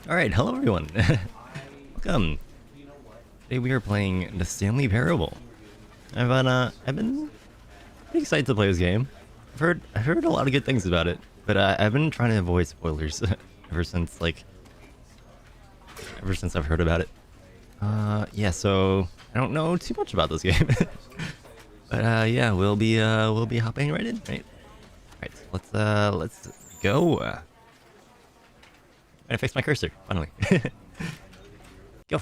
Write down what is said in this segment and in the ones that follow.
Alright, hello everyone. Welcome. Today we are playing the Stanley Parable. I've been pretty excited to play this game. I've heard a lot of good things about it, but I've been trying to avoid spoilers ever since I've heard about it. Yeah, so I don't know too much about this game. But yeah, we'll be hopping right in, right? Alright, let's go. I fixed my cursor, finally. Go.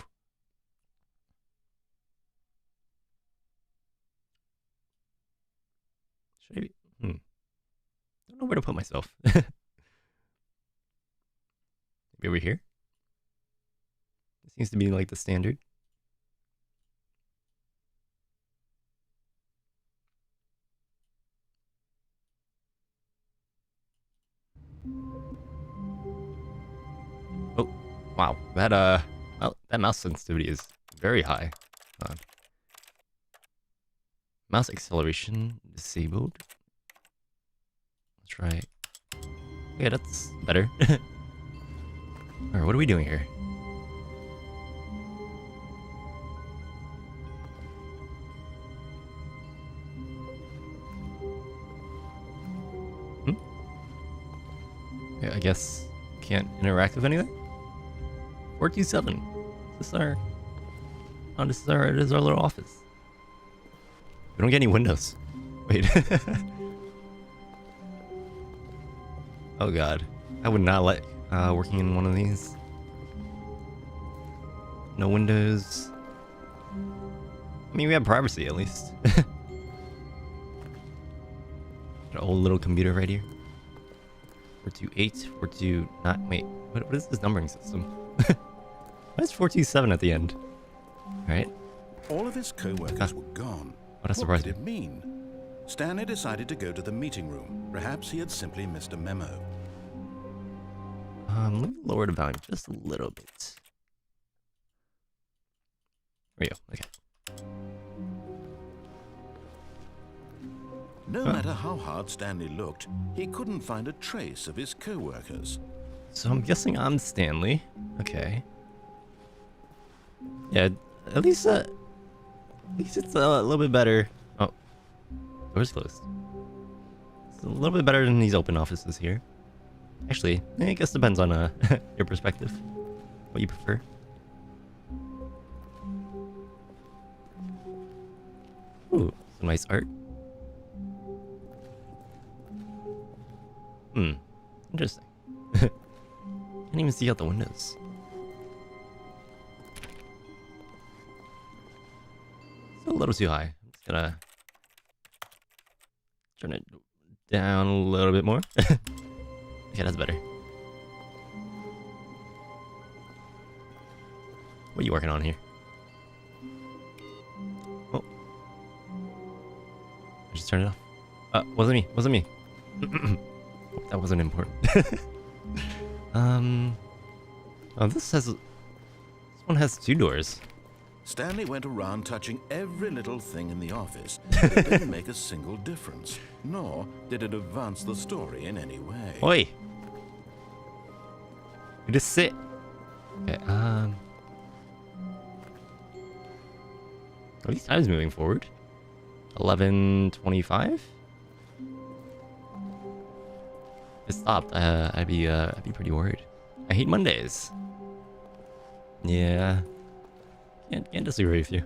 Should I be... don't know where to put myself. Maybe over here? It seems to be like the standard. Oh, wow. That mouse sensitivity is very high. Mouse acceleration disabled. Let's try. Yeah, that's better. Alright, what are we doing here? Yeah, I guess can't interact with anything? 427. This is our... Oh, this is our little office. We don't get any windows. Wait. Oh god. I would not like working in one of these. No windows. I mean, we have privacy at least. An old little computer right here. 428, 429. Wait, what is this numbering system? Why is 427 at the end? Alright. All of his co-workers were gone. What a surprise. What did it mean? Stanley decided to go to the meeting room. Perhaps he had simply missed a memo. Let me lower the volume just a little bit. There we go. Okay. No matter how hard Stanley looked, he couldn't find a trace of his co-workers. So I'm guessing I'm Stanley. Okay. Yeah, at least it's a little bit better. Oh, door's closed. It's a little bit better than these open offices here. Actually, I guess depends on your perspective, what you prefer. Ooh, some nice art. Interesting. Can't even see out the windows. It's a little too high. I'm just gonna turn it down a little bit more. Okay, that's better. What are you working on here? Oh. I just turned it off. Wasn't me. That wasn't important. Oh, this one has two doors. Stanley went around touching every little thing in the office. It didn't make a single difference, nor did it advance the story in any way. Oi! You just sit. Okay, At least I was moving forward. 11:25. If it stopped, I'd be pretty worried. I hate Mondays. Yeah. Can't disagree with you.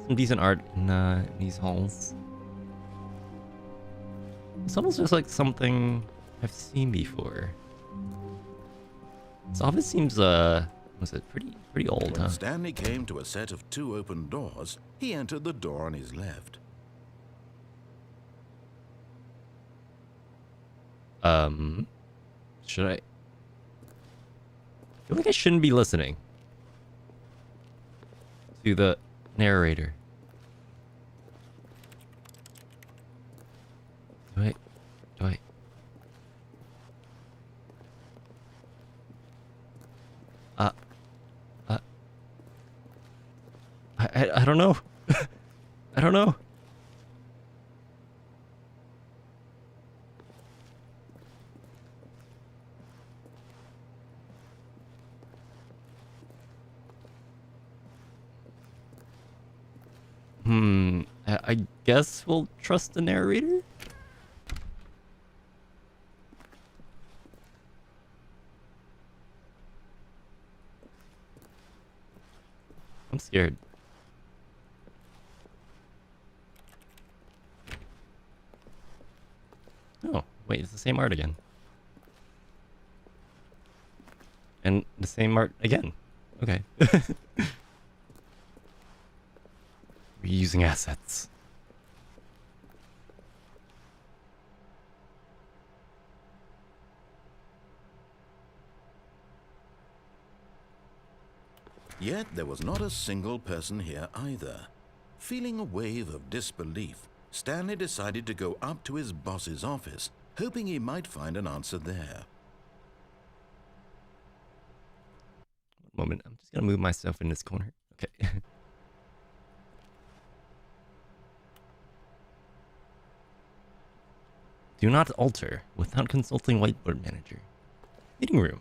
Some decent art in these halls. This almost looks like something I've seen before. This office seems was it pretty old, huh? When Stanley came to a set of two open doors, he entered the door on his left. Should I feel like I shouldn't be listening to the narrator. Do I? I don't know. I don't know. guess we'll trust the narrator. I'm scared. Oh, wait, it's the same art again. And the same art again. Okay. Reusing assets. Yet there was not a single person here either. Feeling a wave of disbelief, Stanley decided to go up to his boss's office, hoping he might find an answer there. One moment, I'm just gonna move myself in this corner. Okay. Do not alter without consulting whiteboard manager. Meeting room.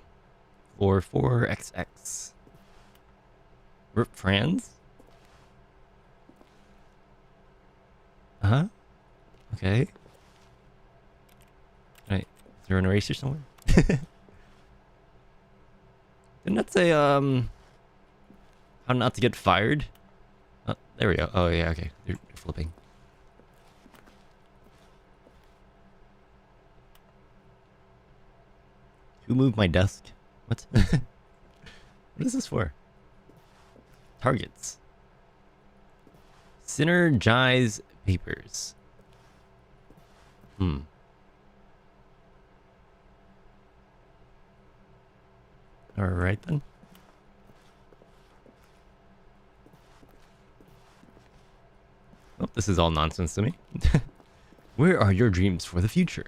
Floor 4XX. We're friends? Uh-huh. Okay. Right. Is there an eraser somewhere? Didn't that say, how not to get fired? Oh, there we go. Oh, yeah, okay. They're flipping. Who moved my desk? What? What is this for? Targets. Synergize papers. Alright then. Oh, this is all nonsense to me. Where are your dreams for the future?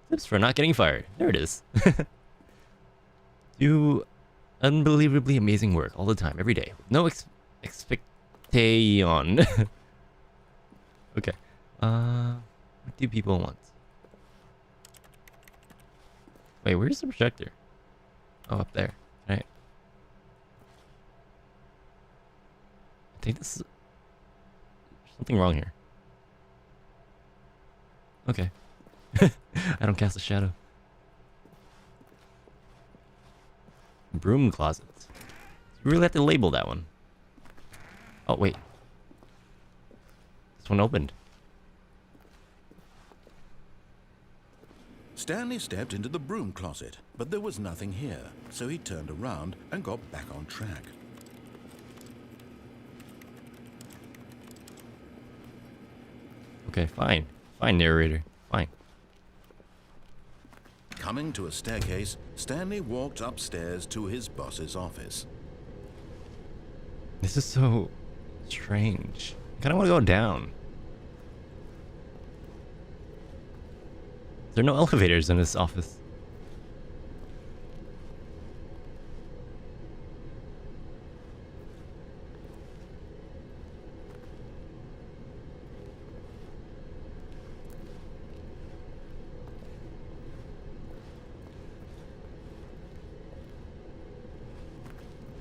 Tips for not getting fired. There it is. Do unbelievably amazing work all the time, every day. No expectation. Okay. What do people want? Wait, where's the projector? Oh, up there. Right. I think this is... There's something wrong here. Okay. I don't cast a shadow. Broom closet. You really have to label that one. Oh, wait. This one opened. Stanley stepped into the broom closet, but there was nothing here, so he turned around and got back on track. Okay, fine. Fine, narrator. Fine. Coming to a staircase, Stanley walked upstairs to his boss's office. This is so strange. I kind of want to go down. There are no elevators in this office.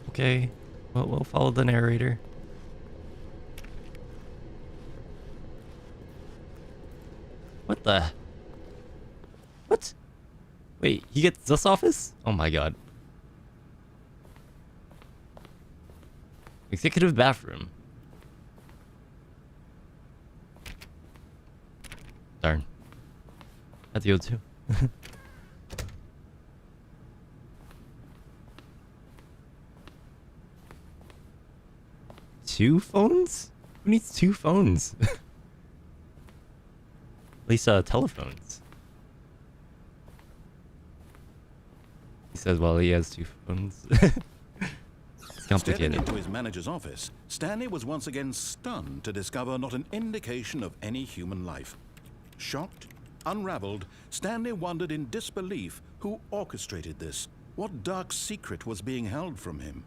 Okay, well, we'll follow the narrator. What the? What? Wait, he gets this office? Oh my god. Executive bathroom. Darn. Had to go too. Two phones? Who needs two phones? At least telephones. He says, well, he has two phones. It's complicated. Stepping into his manager's office, Stanley was once again stunned to discover not an indication of any human life. Shocked, unraveled, Stanley wondered in disbelief who orchestrated this. What dark secret was being held from him?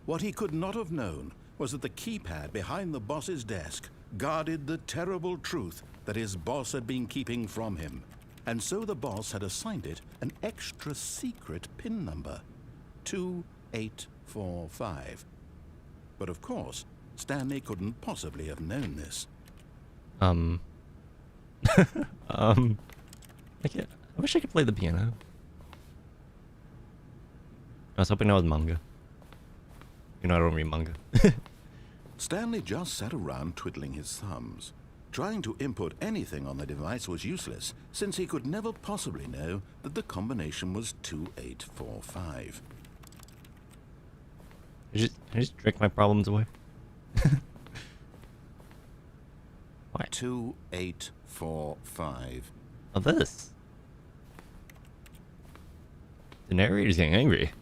What he could not have known was that the keypad behind the boss's desk guarded the terrible truth that his boss had been keeping from him. And so the boss had assigned it an extra secret PIN number, 2845. But of course, Stanley couldn't possibly have known this. I wish I could play the piano. I was hoping that was manga. You know, I don't read manga. Stanley just sat around twiddling his thumbs. Trying to input anything on the device was useless, since he could never possibly know that the combination was 2845. I just drink my problems away. Why? 2845. Oh, this. The narrator's getting angry.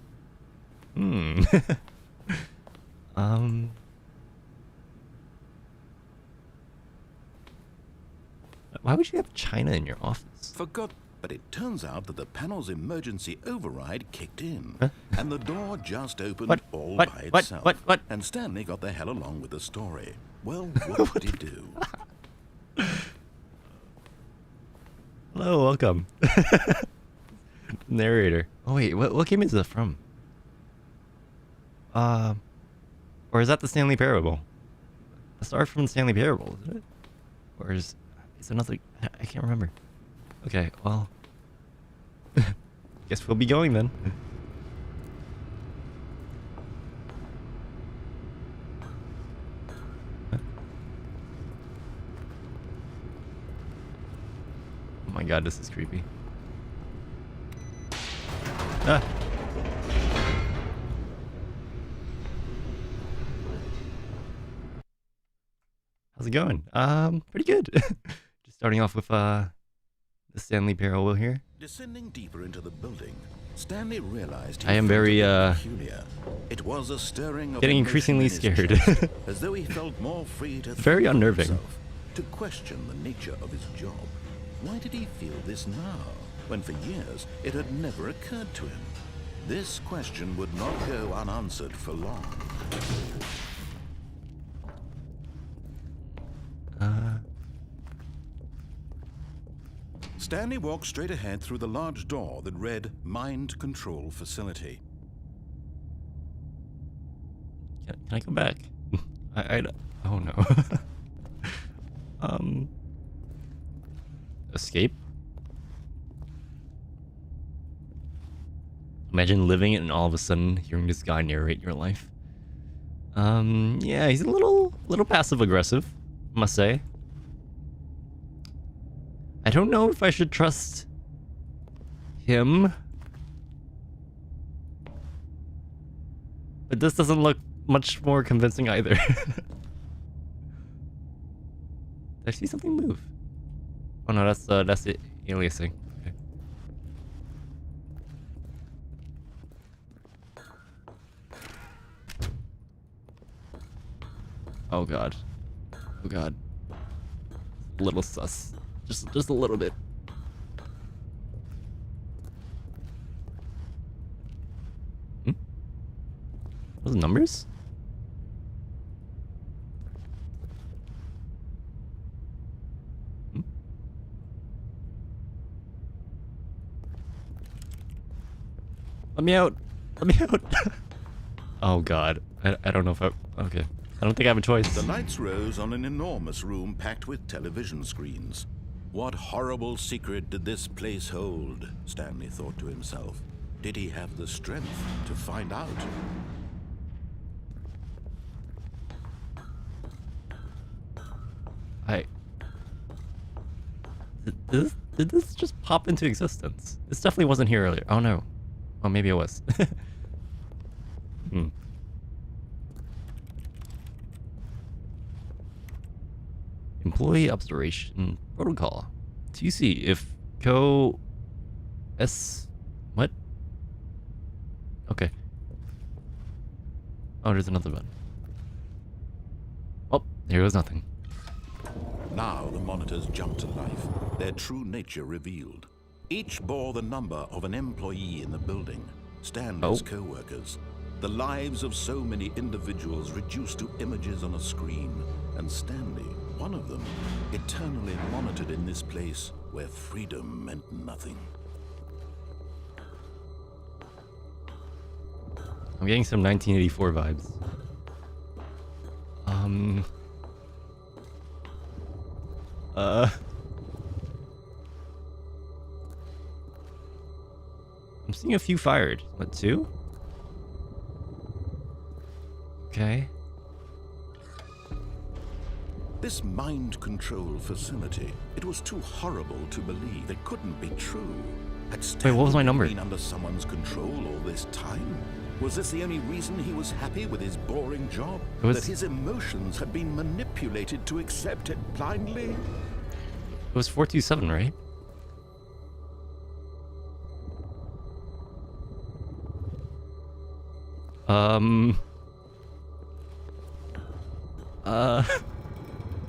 Why would you have China in your office? But it turns out that the panel's emergency override kicked in, and the door just opened all by itself. What? And Stanley got the hell along with the story. Well, what did he do? Hello, welcome. Narrator. Oh wait, what game is that from? Or is that the Stanley Parable? The star from the Stanley Parable, isn't it? Or is another? I can't remember. Okay, well, guess we'll be going then. Oh my god, this is creepy. Ah. How's it going? Pretty good. Just starting off with the Stanley Parable here. Descending deeper into the building, Stanley realized I am very peculiar. It was a stirring of getting increasingly scared. as though he felt more free to very think unnerving. himself, to question the nature of his job. Why did he feel this now, when for years it had never occurred to him? This question would not go unanswered for long. Stanley walked straight ahead through the large door that read Mind Control Facility. Can I go back? Oh no. Escape? Imagine living it and all of a sudden hearing this guy narrate your life. Yeah, he's a little passive aggressive, I must say. I don't know if I should trust him. But this doesn't look much more convincing either. Did I see something move? Oh no, that's the aliasing. Okay. Oh god. Oh god. A little sus. Just a little bit. Those numbers? Let me out! Let me out! Oh god. I don't know if okay. I don't think I have a choice. The lights rose on an enormous room packed with television screens. What horrible secret did this place hold? Stanley thought to himself. Did he have the strength to find out? Did this just pop into existence? This definitely wasn't here earlier. Oh no. Oh, maybe it was. Employee observation protocol. TC if what? Okay. Oh, there's another button. Oh, there was nothing. Now the monitors jumped to life, their true nature revealed. Each bore the number of an employee in the building, Stanley's co-workers. The lives of so many individuals reduced to images on a screen, and Stanley, one of them, eternally monitored in this place where freedom meant nothing. I'm getting some 1984 vibes. I'm seeing a few fired. What, 2? Okay. This mind control facility, it was too horrible to believe. It couldn't be true. Had Stanley what was my number? been under someone's control all this time? Was this the only reason he was happy with his boring job? That his emotions had been manipulated to accept it blindly? It was 427, right?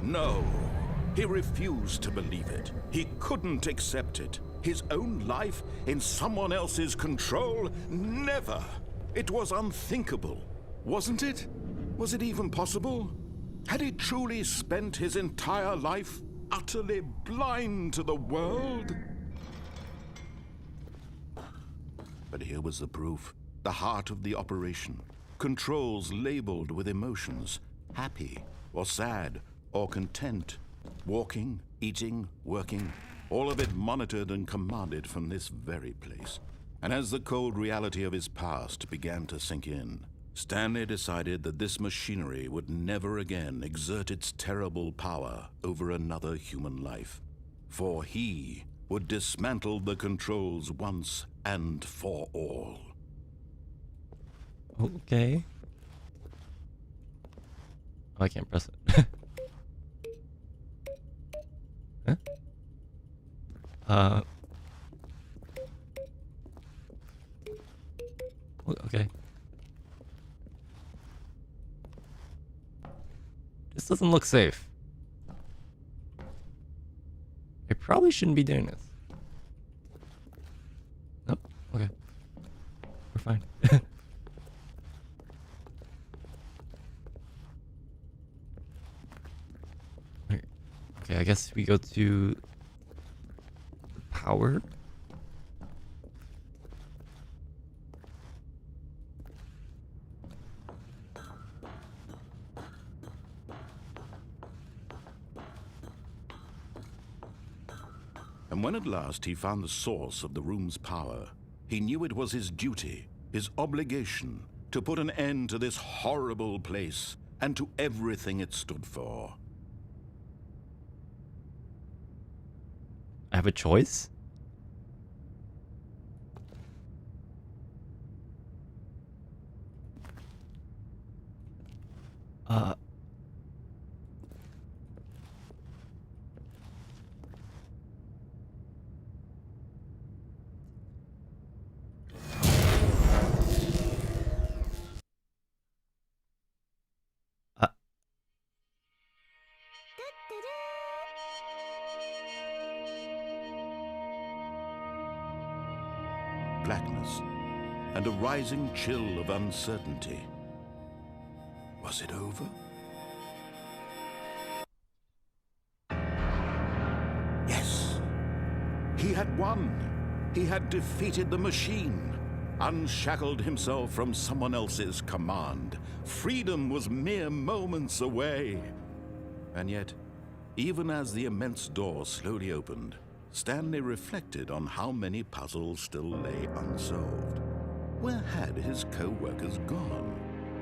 No, he refused to believe it. He couldn't accept it. His own life in someone else's control? Never! It was unthinkable, wasn't it? Was it even possible? Had he truly spent his entire life utterly blind to the world? But here was the proof. The heart of the operation. Controls labeled with emotions. Happy, or sad, or content. Walking, eating, working. All of it monitored and commanded from this very place. And as the cold reality of his past began to sink in, Stanley decided that this machinery would never again exert its terrible power over another human life. For he would dismantle the controls once and for all. Okay. Oh, I can't press it. Huh? Okay. This doesn't look safe. I probably shouldn't be doing this. Nope. Okay. We're fine. Okay, I guess we go to power. And when at last he found the source of the room's power, he knew it was his duty, his obligation, to put an end to this horrible place and to everything it stood for. I have a choice? Blackness and a rising chill of uncertainty. Was it over? Yes. He had won. He had defeated the machine, unshackled himself from someone else's command. Freedom was mere moments away. And yet, even as the immense door slowly opened, Stanley reflected on how many puzzles still lay unsolved. Where had his co-workers gone?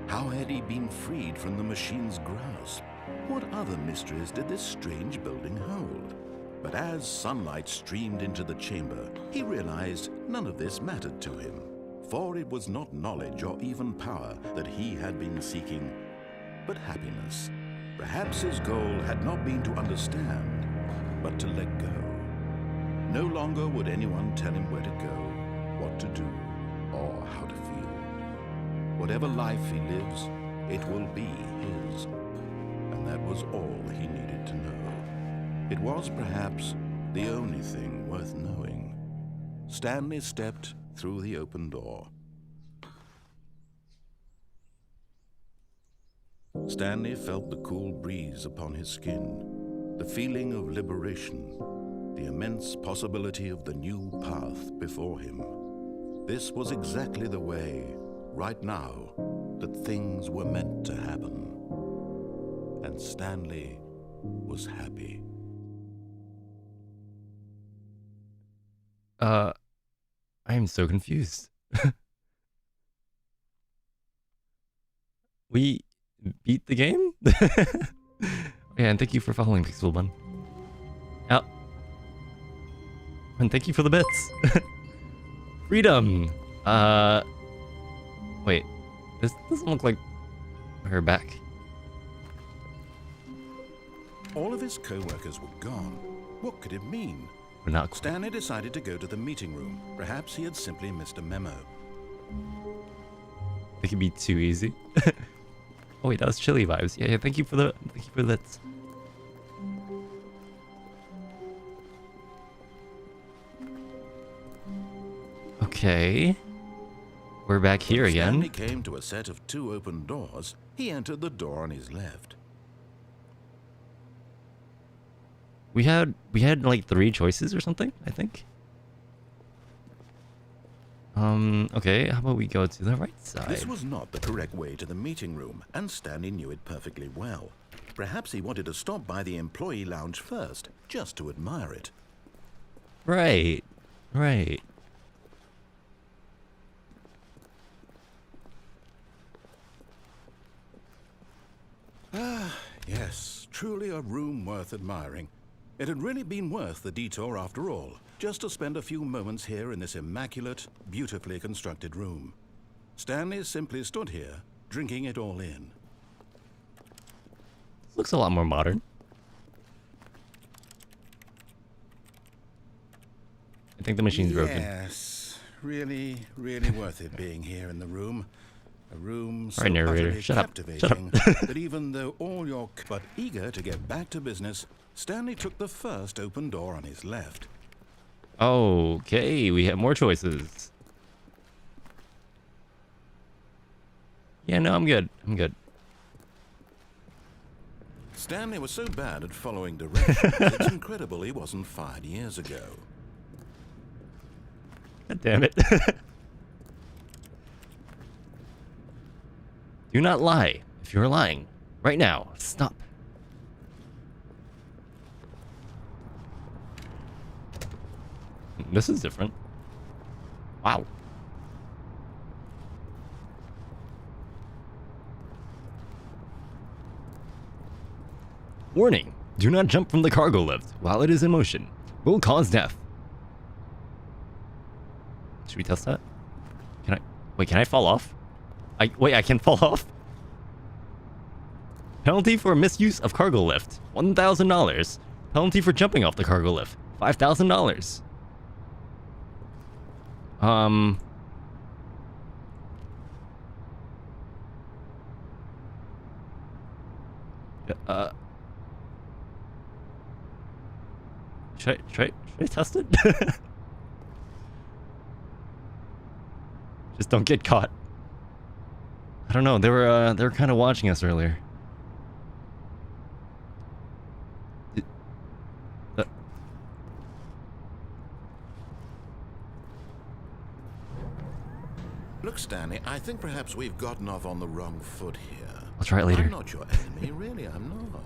How had he been freed from the machine's grasp? What other mysteries did this strange building hold? But as sunlight streamed into the chamber, he realized none of this mattered to him, for it was not knowledge or even power that he had been seeking, but happiness. Perhaps his goal had not been to understand, but to let go. No longer would anyone tell him where to go, what to do, or how to feel. Whatever life he lives, it will be his. And that was all he needed to know. It was perhaps the only thing worth knowing. Stanley stepped through the open door. Stanley felt the cool breeze upon his skin, the feeling of liberation, the immense possibility of the new path before him. This was exactly the way, right now, that things were meant to happen. and Stanley was happy. I am so confused. We beat the game? Yeah, and thank you for following, Pixel Bun. Oh. And thank you for the bits. Freedom! Wait. This doesn't look like her back. All of his co-workers were gone. What could it mean? We're not. Stanley decided to go to the meeting room. Perhaps he had simply missed a memo. It could be too easy. Oh wait, that was chilly vibes. Yeah, thank you for that. Okay. We're back here again. Stanley came to a set of 2 open doors. He entered the door on his left. We had like 3 choices or something, I think. Okay, how about we go to the right side? This was not the correct way to the meeting room, and Stanley knew it perfectly well. Perhaps he wanted to stop by the employee lounge first, just to admire it. Right. Right. Ah, yes, truly a room worth admiring. It had really been worth the detour after all, just to spend a few moments here in this immaculate, beautifully constructed room. Stanley simply stood here, drinking it all in. Looks a lot more modern. I think the machine's broken. Yes, really worth it being here in the room. A room so Alright, narrator, utterly shut up. captivating that even though all your... But eager to get back to business, Stanley took the first open door on his left. Okay, we have more choices. Yeah, no, I'm good. I'm good. Stanley was so bad at following directions, it's incredible he wasn't fired years ago. God damn it. Do not lie. If you're lying, right now, stop. This is different. Wow. Warning. Do not jump from the cargo lift while it is in motion. Will cause death. Should we test that? Can I... Wait, can I fall off? Wait, I can fall off? Penalty for misuse of cargo lift, $1,000. Penalty for jumping off the cargo lift, $5,000. Should I test it? Just don't get caught. I don't know. They were kind of watching us earlier. Look, Stanley, I think perhaps we've gotten off on the wrong foot here. I'll try it later. I'm not your enemy, really, I'm not.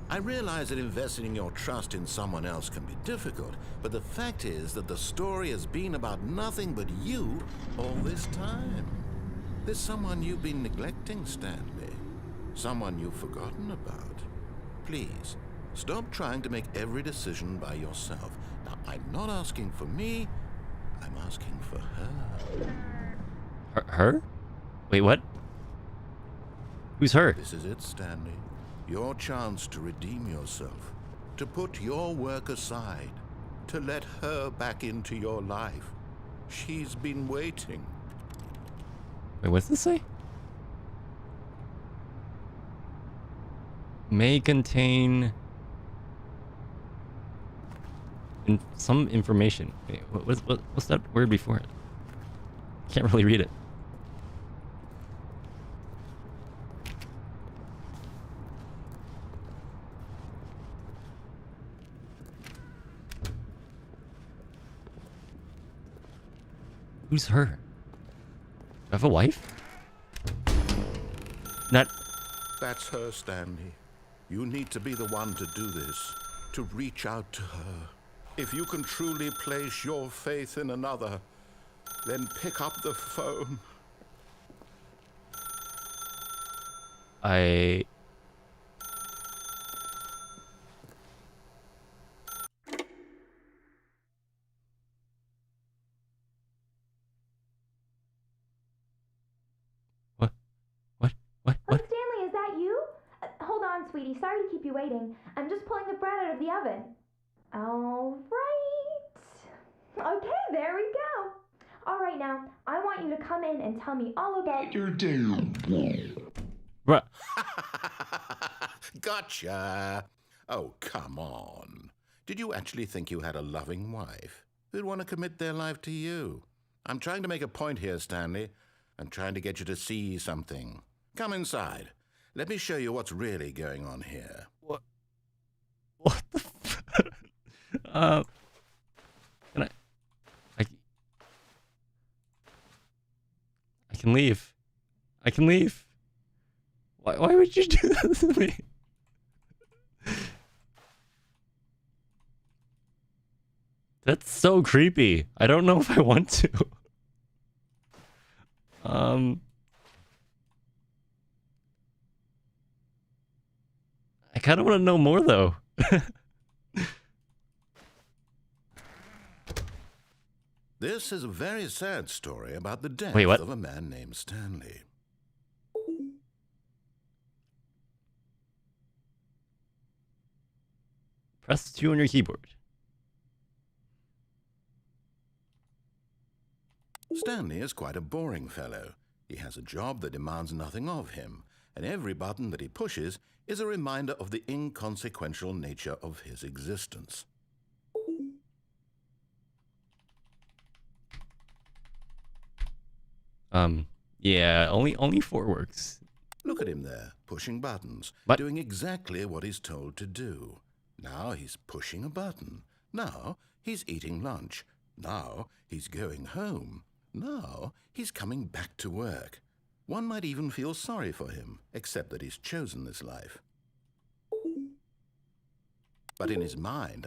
I realize that investing your trust in someone else can be difficult, but the fact is that the story has been about nothing but you all this time. There's someone you've been neglecting, Stanley. Someone you've forgotten about. Please, stop trying to make every decision by yourself. Now, I'm not asking for me, I'm asking for her. Her? Wait, what? Who's her? This is it, Stanley. Your chance to redeem yourself. To put your work aside. To let her back into your life. She's been waiting. Wait, what's this say? May contain some information. Wait, what's that word before it? Can't really read it. Who's her? Do I have a wife? Not. That's her, Stanley. You need to be the one to do this, to reach out to her. If you can truly place your faith in another, then pick up the phone. What? Oh, Stanley, is that you? Hold on, sweetie. Sorry to keep you waiting. I'm just pulling the bread out of the oven. All right. Okay, there we go. All right, now, I want you to come in and tell me all about your day. Bruh. Gotcha. Oh, come on. Did you actually think you had a loving wife who'd want to commit their life to you? I'm trying to make a point here, Stanley. I'm trying to get you to see something. Come inside. Let me show you what's really going on here. What the fuck? Can I can leave. I can leave. Why would you do that to me? That's so creepy. I don't know if I want to. I kind of want to know more though. This is a very sad story about the death Wait, what? of a man named Stanley. Press 2 on your keyboard. Stanley is quite a boring fellow. He has a job that demands nothing of him, and every button that he pushes is a reminder of the inconsequential nature of his existence. Yeah, only 4 works. Look at him there, pushing buttons, But doing exactly what he's told to do. Now he's pushing a button. Now he's eating lunch. Now he's going home. Now he's coming back to work. One might even feel sorry for him, except that he's chosen this life. But in his mind,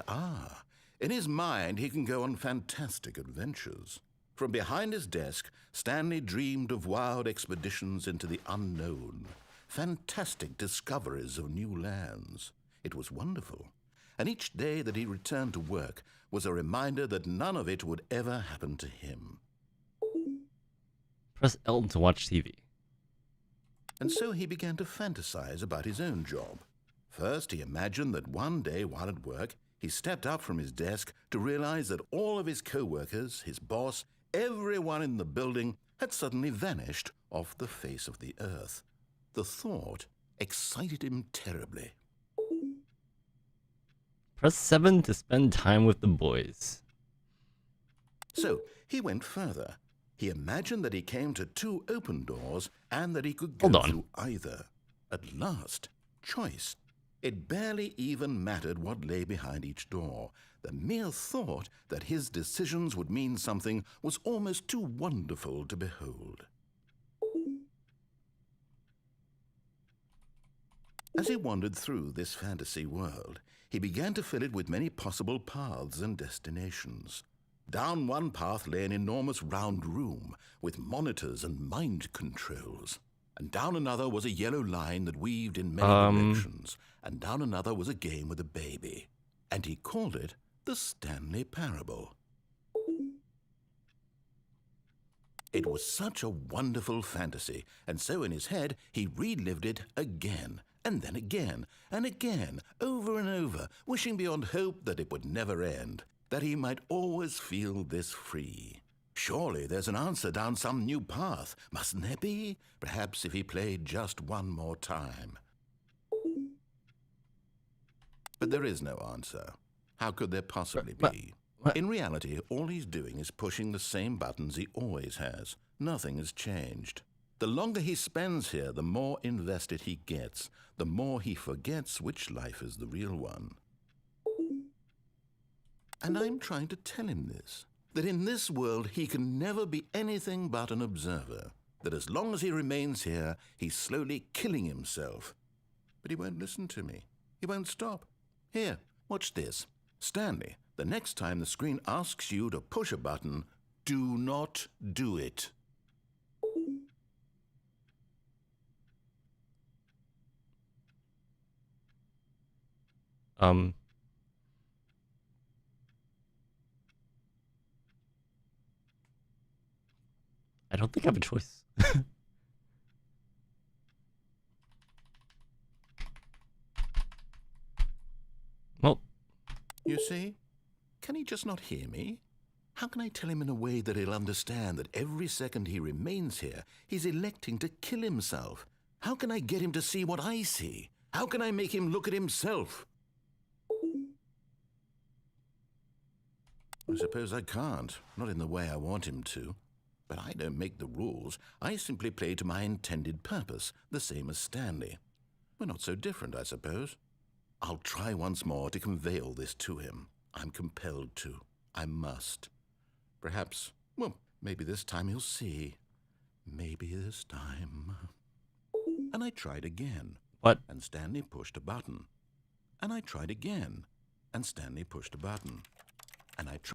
he can go on fantastic adventures. From behind his desk, Stanley dreamed of wild expeditions into the unknown, fantastic discoveries of new lands. It was wonderful, and each day that he returned to work was a reminder that none of it would ever happen to him. press L to watch TV. And so he began to fantasize about his own job. First, he imagined that one day while at work, he stepped up from his desk to realize that all of his co-workers, his boss, everyone in the building had suddenly vanished off the face of the earth. The thought excited him terribly. Press 7 to spend time with the boys. So he went further. He imagined that he came to 2 open doors and that he could go through either. At last, choice. It barely even mattered what lay behind each door. The mere thought that his decisions would mean something was almost too wonderful to behold. As he wandered through this fantasy world, he began to fill it with many possible paths and destinations. Down one path lay an enormous round room with monitors and mind controls. And down another was a yellow line that weaved in many directions. And down another was a game with a baby. And he called it the Stanley Parable. It was such a wonderful fantasy, and so in his head he relived it again, and then again, and again, over and over, wishing beyond hope that it would never end, that he might always feel this free. Surely there's an answer down some new path, mustn't there be? Perhaps if he played just one more time. But there is no answer. How could there possibly be? In reality, all he's doing is pushing the same buttons he always has. Nothing has changed. The longer he spends here, the more invested he gets, the more he forgets which life is the real one. And I'm trying to tell him this, that in this world he can never be anything but an observer, that as long as he remains here, he's slowly killing himself. But he won't listen to me. He won't stop. Here, watch this. Stanley, the next time the screen asks you to push a button, do not do it. I don't think I have a choice. Well, You see? Can he just not hear me? How can I tell him in a way that he'll understand that every second he remains here, he's electing to kill himself? How can I get him to see what I see? How can I make him look at himself? I suppose I can't, not in the way I want him to. But I don't make the rules. I simply play to my intended purpose, the same as Stanley. We're not so different, I suppose. I'll try once more to convey all this to him. I'm compelled to. I must. Perhaps, well, maybe this time he'll see. Maybe this time. And I tried again. what? And Stanley pushed a button. And I tried again. And Stanley pushed a button. And I tried.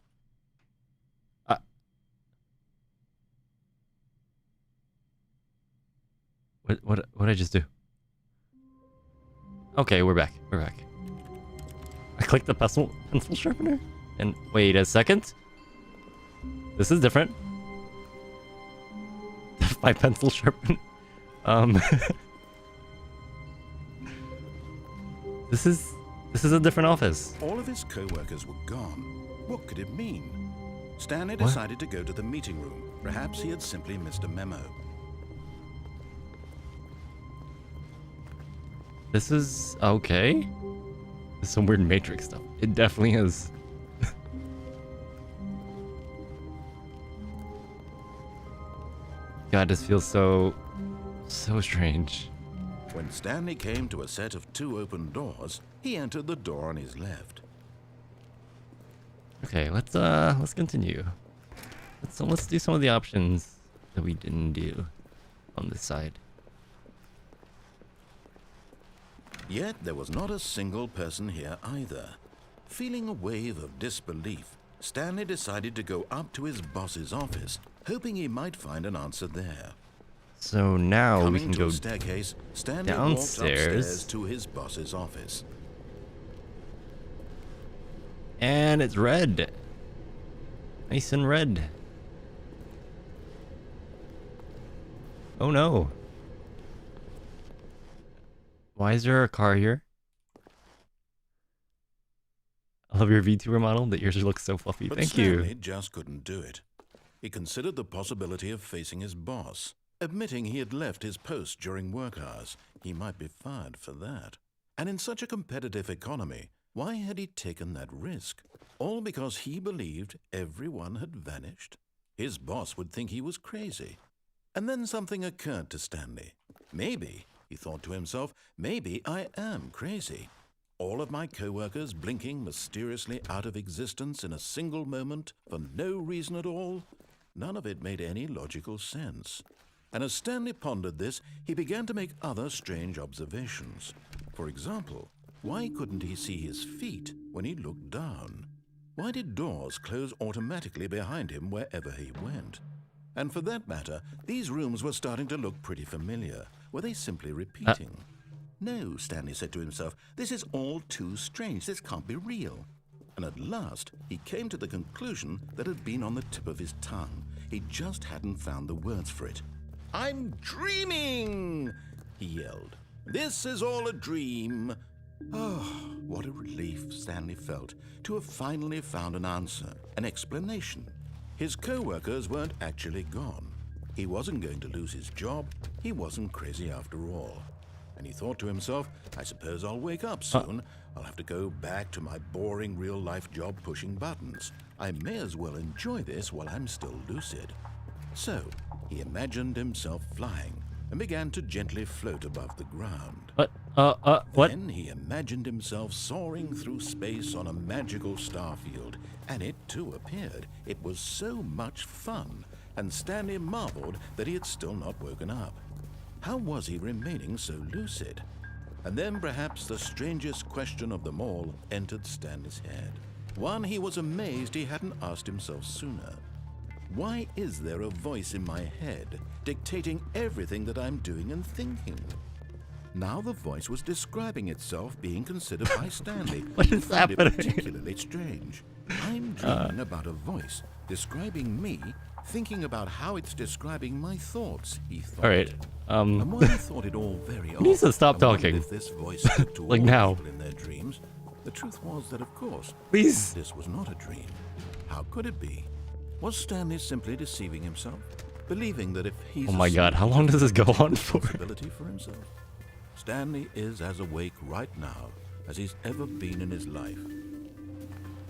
What did I just do? Okay, we're back. We're back. I clicked the pencil sharpener, and wait a second. This is different. My pencil sharpen. This is a different office. All of his co-workers were gone. What could it mean? Stanley decided to go to the meeting room. Perhaps he had simply missed a memo. This is okay. There's some weird Matrix stuff. It definitely is. God, this feels so strange. When Stanley came to a set of 2 open doors, he entered the door on his left. Okay, let's continue. Let's do some of the options that we didn't do on this side. Yet there was not a single person here either. Feeling a wave of disbelief, Stanley decided to go up to his boss's office, hoping he might find an answer there. So now we Coming can to go a staircase, Stanley downstairs. walked upstairs to his boss's office. And it's red. Nice and red. Oh no. Why is there a car here? I love your VTuber model. That yours looks so fluffy. But Thank Stanley you. just couldn't do it. He considered the possibility of facing his boss, admitting he had left his post during work hours. He might be fired for that. And in such a competitive economy, why had he taken that risk? All because he believed everyone had vanished? His boss would think he was crazy. And then something occurred to Stanley. Maybe, he thought to himself, maybe I am crazy. All of my co-workers blinking mysteriously out of existence in a single moment for no reason at all? None of it made any logical sense. And as Stanley pondered this, he began to make other strange observations. For example, why couldn't he see his feet when he looked down? Why did doors close automatically behind him wherever he went? And for that matter, these rooms were starting to look pretty familiar. Were they simply repeating? No, Stanley said to himself, this is all too strange. This can't be real. And at last, he came to the conclusion that had been on the tip of his tongue. He just hadn't found the words for it. I'm dreaming, he yelled. This is all a dream. Oh, what a relief Stanley felt to have finally found an answer, an explanation. His co-workers weren't actually gone. He wasn't going to lose his job. He wasn't crazy after all. And he thought to himself, I suppose I'll wake up soon. I'll have to go back to my boring real-life job pushing buttons. I may as well enjoy this while I'm still lucid. So, he imagined himself flying and began to gently float above the ground. What? Then he imagined himself soaring through space on a magical starfield, and it too appeared. It was so much fun, and Stanley marveled that he had still not woken up. How was he remaining so lucid? And then perhaps the strangest question of them all entered Stanley's head. One he was amazed he hadn't asked himself sooner. Why is there a voice in my head dictating everything that I'm doing and thinking? Now the voice was describing itself being considered by Stanley. What He is found it happening? particularly strange. I'm dreaming about a voice describing me, thinking about how it's describing my thoughts, he thought. Alright, And while he thought it all very odd, needs to stop I wondered talking. if this voice spoke to Like all now. people in their dreams. The truth was that, of course, Please. this was not a dream. How could it be? Was Stanley simply deceiving himself, believing that if he's Oh my god, asleep, how he long can does this go take on for? responsibility for himself? Stanley is as awake right now as he's ever been in his life.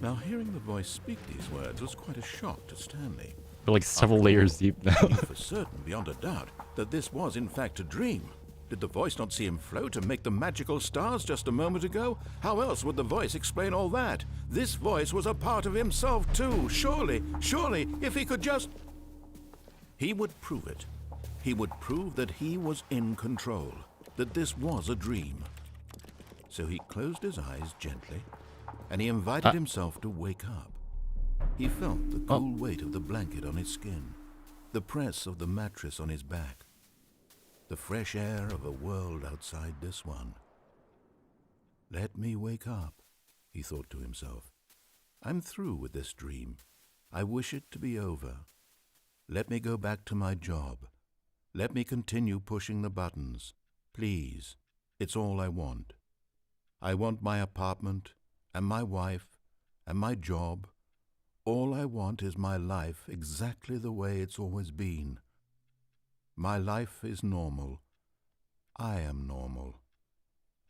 Now, hearing the voice speak these words was quite a shock to Stanley. We're like several layers deep now. He knew for certain, beyond a doubt, that this was in fact a dream. Did the voice not see him float and make the magical stars just a moment ago? How else would the voice explain all that? This voice was a part of himself too. Surely, if he could just... He would prove it. He would prove that he was in control, that this was a dream. So he closed his eyes gently, and he invited himself to wake up. He felt the cool weight of the blanket on his skin, the press of the mattress on his back, the fresh air of a world outside this one. Let me wake up, he thought to himself. I'm through with this dream. I wish it to be over. Let me go back to my job. Let me continue pushing the buttons. Please, it's all I want. I want my apartment, and my wife, and my job. All I want is my life exactly the way it's always been. My life is normal. I am normal.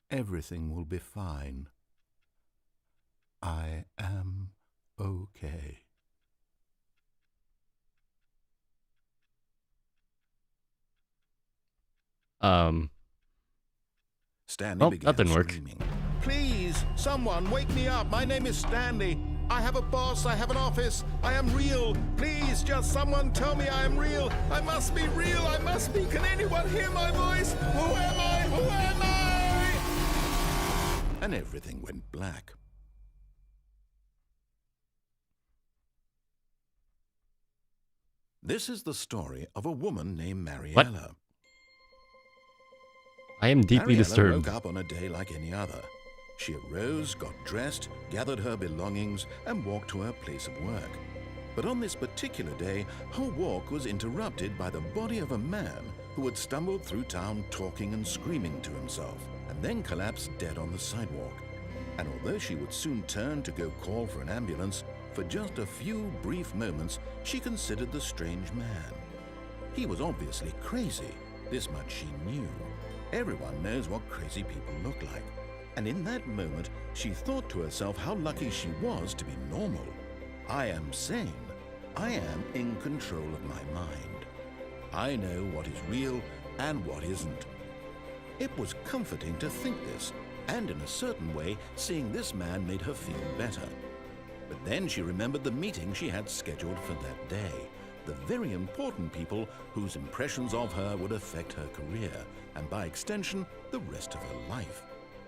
Everything will be fine. I am okay. Stanley began that didn't work. screaming. Please, someone, wake me up. My name is Stanley. I have a boss. I have an office. I am real. Please, just someone tell me I am real. I must be real. I must be. Can anyone hear my voice? Who am I? Who am I? And everything went black. This is the story of a woman named Mariella. I am deeply Mariella disturbed. woke up on a day like any other. She arose, got dressed, gathered her belongings, and walked to her place of work. But on this particular day, her walk was interrupted by the body of a man who had stumbled through town talking and screaming to himself, and then collapsed dead on the sidewalk. And although she would soon turn to go call for an ambulance, for just a few brief moments, she considered the strange man. He was obviously crazy. This much she knew. Everyone knows what crazy people look like. And in that moment, she thought to herself how lucky she was to be normal. I am sane. I am in control of my mind. I know what is real and what isn't. It was comforting to think this, and in a certain way, seeing this man made her feel better. But then she remembered the meeting she had scheduled for that day, the very important people whose impressions of her would affect her career, and by extension, the rest of her life.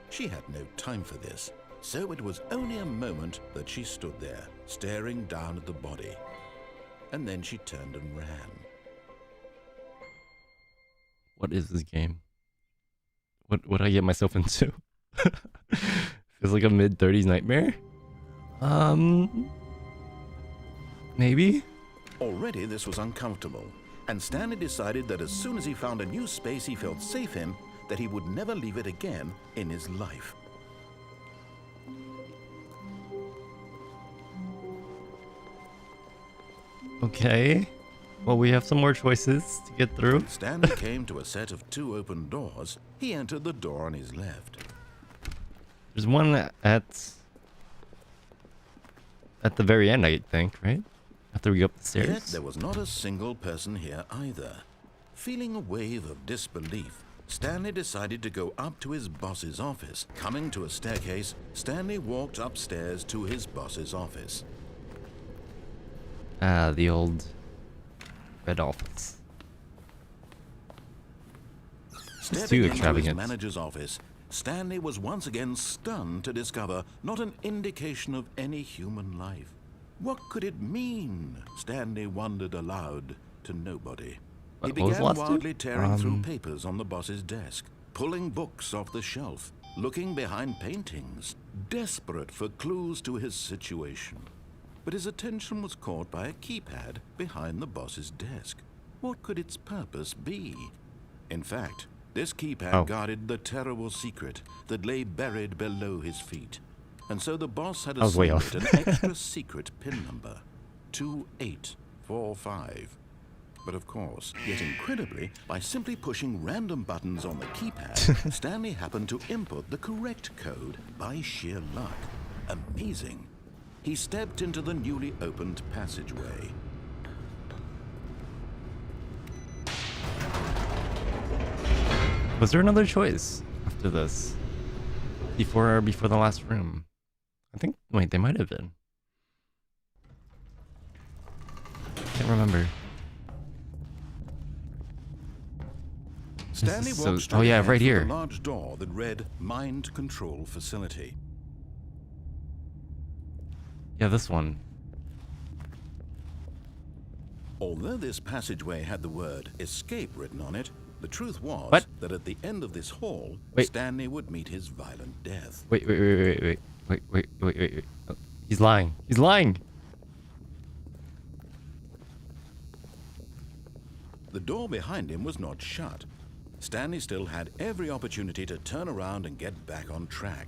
She had no time for this, so it was only a moment that she stood there, staring down at the body. And then she turned and ran. What is this game? What did I get myself into? Feels like a mid-30s nightmare? Maybe? Already this was uncomfortable, and Stanley decided that as soon as he found a new space he felt safe in, that he would never leave it again in his life. Okay. Well, we have some more choices to get through. When Stanley came to a set of 2 open doors, he entered the door on his left. There's one at the very end, I think, right? After we go up the stairs. Yet there was not a single person here either. Feeling a wave of disbelief, Stanley decided to go up to his boss's office. Coming to a staircase, Stanley walked upstairs to his boss's office. Ah, the old red office. It's too Stepping into his extravagant. manager's office, Stanley was once again stunned to discover not an indication of any human life. What could it mean? Stanley wondered aloud to nobody. He began wildly tearing through papers on the boss's desk, pulling books off the shelf, looking behind paintings, desperate for clues to his situation. But his attention was caught by a keypad behind the boss's desk. What could its purpose be? In fact, this keypad guarded the terrible secret that lay buried below his feet. And so the boss had assigned an extra secret pin number, 2845. But of course, yet incredibly, by simply pushing random buttons on the keypad, Stanley happened to input the correct code by sheer luck. Amazing. He stepped into the newly opened passageway. Was there another choice after this? Before the last room? I think, wait, they might have been. Can't remember. Stanley So, walked straight right through here. the large door that read Mind Control Facility. Yeah, this one. Although this passageway had the word escape written on it, the truth was that at the end of this hall, Stanley would meet his violent death. Wait. Oh, he's lying. He's lying! The door behind him was not shut. Stanley still had every opportunity to turn around and get back on track.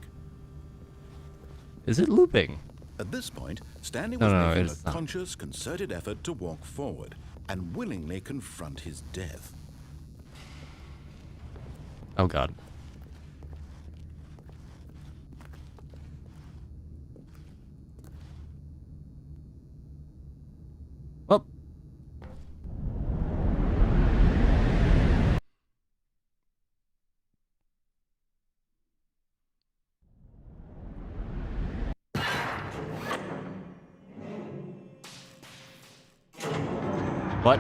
Is it looping? At this point, Stanley was making a conscious, concerted effort to walk forward and willingly confront his death. Oh god. Well. What?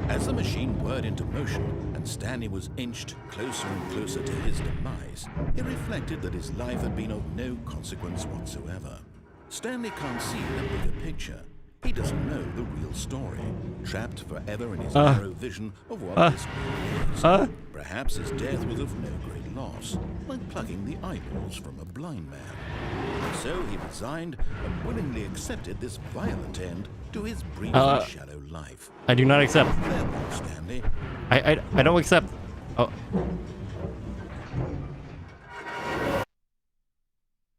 As the machine whirred into motion and Stanley was inched closer and closer to his demise, he reflected that his life had been of no consequence whatsoever. Stanley can't see the bigger picture. He doesn't know the real story, trapped forever in his narrow vision of what this world is. Perhaps his death was of no great loss, like plucking the eyeballs from a blind man. So he resigned and willingly accepted this violent end to his brief and shallow life. I do not accept. Farewell, Stanley. I don't accept. Oh.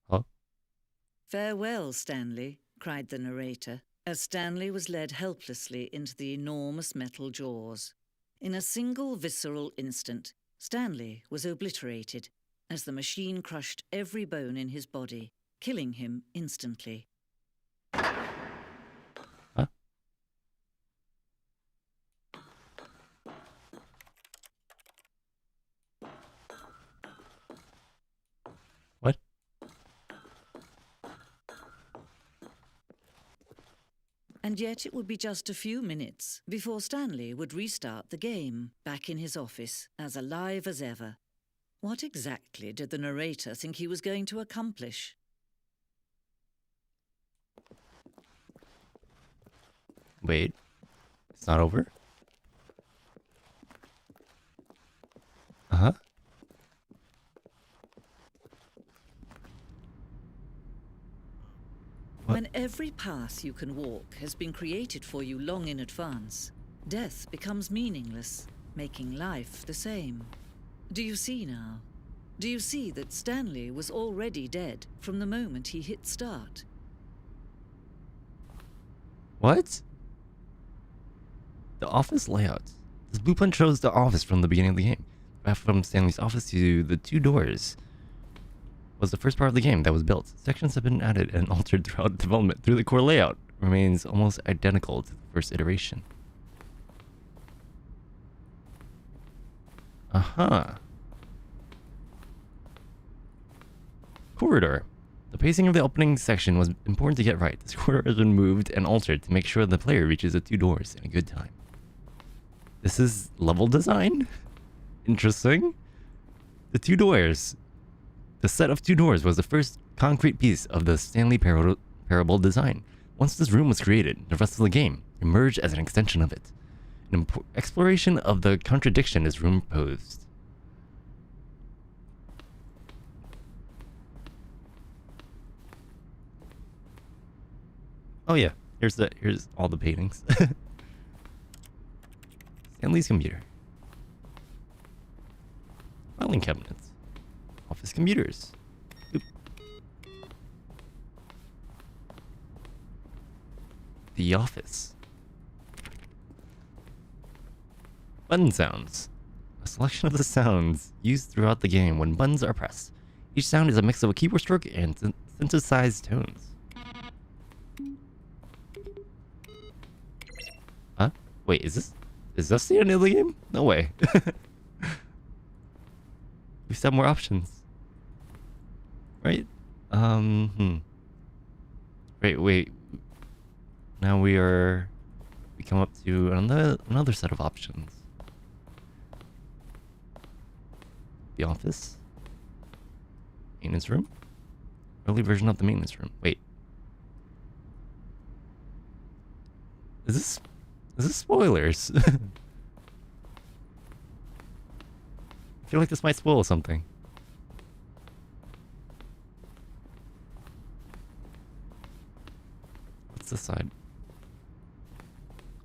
Hello? Farewell, Stanley, cried the narrator, as Stanley was led helplessly into the enormous metal jaws. In a single visceral instant, Stanley was obliterated as the machine crushed every bone in his body, killing him instantly. Huh? What? And yet it would be just a few minutes before Stanley would restart the game, back in his office, as alive as ever. What exactly did the narrator think he was going to accomplish? Wait. It's not over? Uh-huh. When every path you can walk has been created for you long in advance, death becomes meaningless, making life the same. Do you see now? Do you see that Stanley was already dead from the moment he hit start? What? The office layout. This blueprint shows the office from the beginning of the game. Back from Stanley's office to the two doors was the first part of the game that was built. Sections have been added and altered throughout development. Through the core layout remains almost identical to the first iteration. Uh-huh. Corridor. The pacing of the opening section was important to get right. This corridor has been moved and altered to make sure the player reaches the two doors in a good time. This is level design? Interesting. The two doors. The set of two doors was the first concrete piece of the Stanley parable design. Once this room was created, the rest of the game emerged as an extension of it. An exploration of the contradiction this room posed. Oh yeah, here's all the paintings. Stanley's computer. Filing cabinets. Office computers. Oop. The office. Button sounds. A selection of the sounds used throughout the game when buttons are pressed. Each sound is a mix of a keyboard stroke and synthesized tones. Huh? Wait, is this the end of the game? No way. We still have more options. Right? Wait. Now we come up to another set of options. The office. Maintenance room. Early version of the maintenance room. Wait. Is this spoilers? I feel like this might spoil something. What's this side?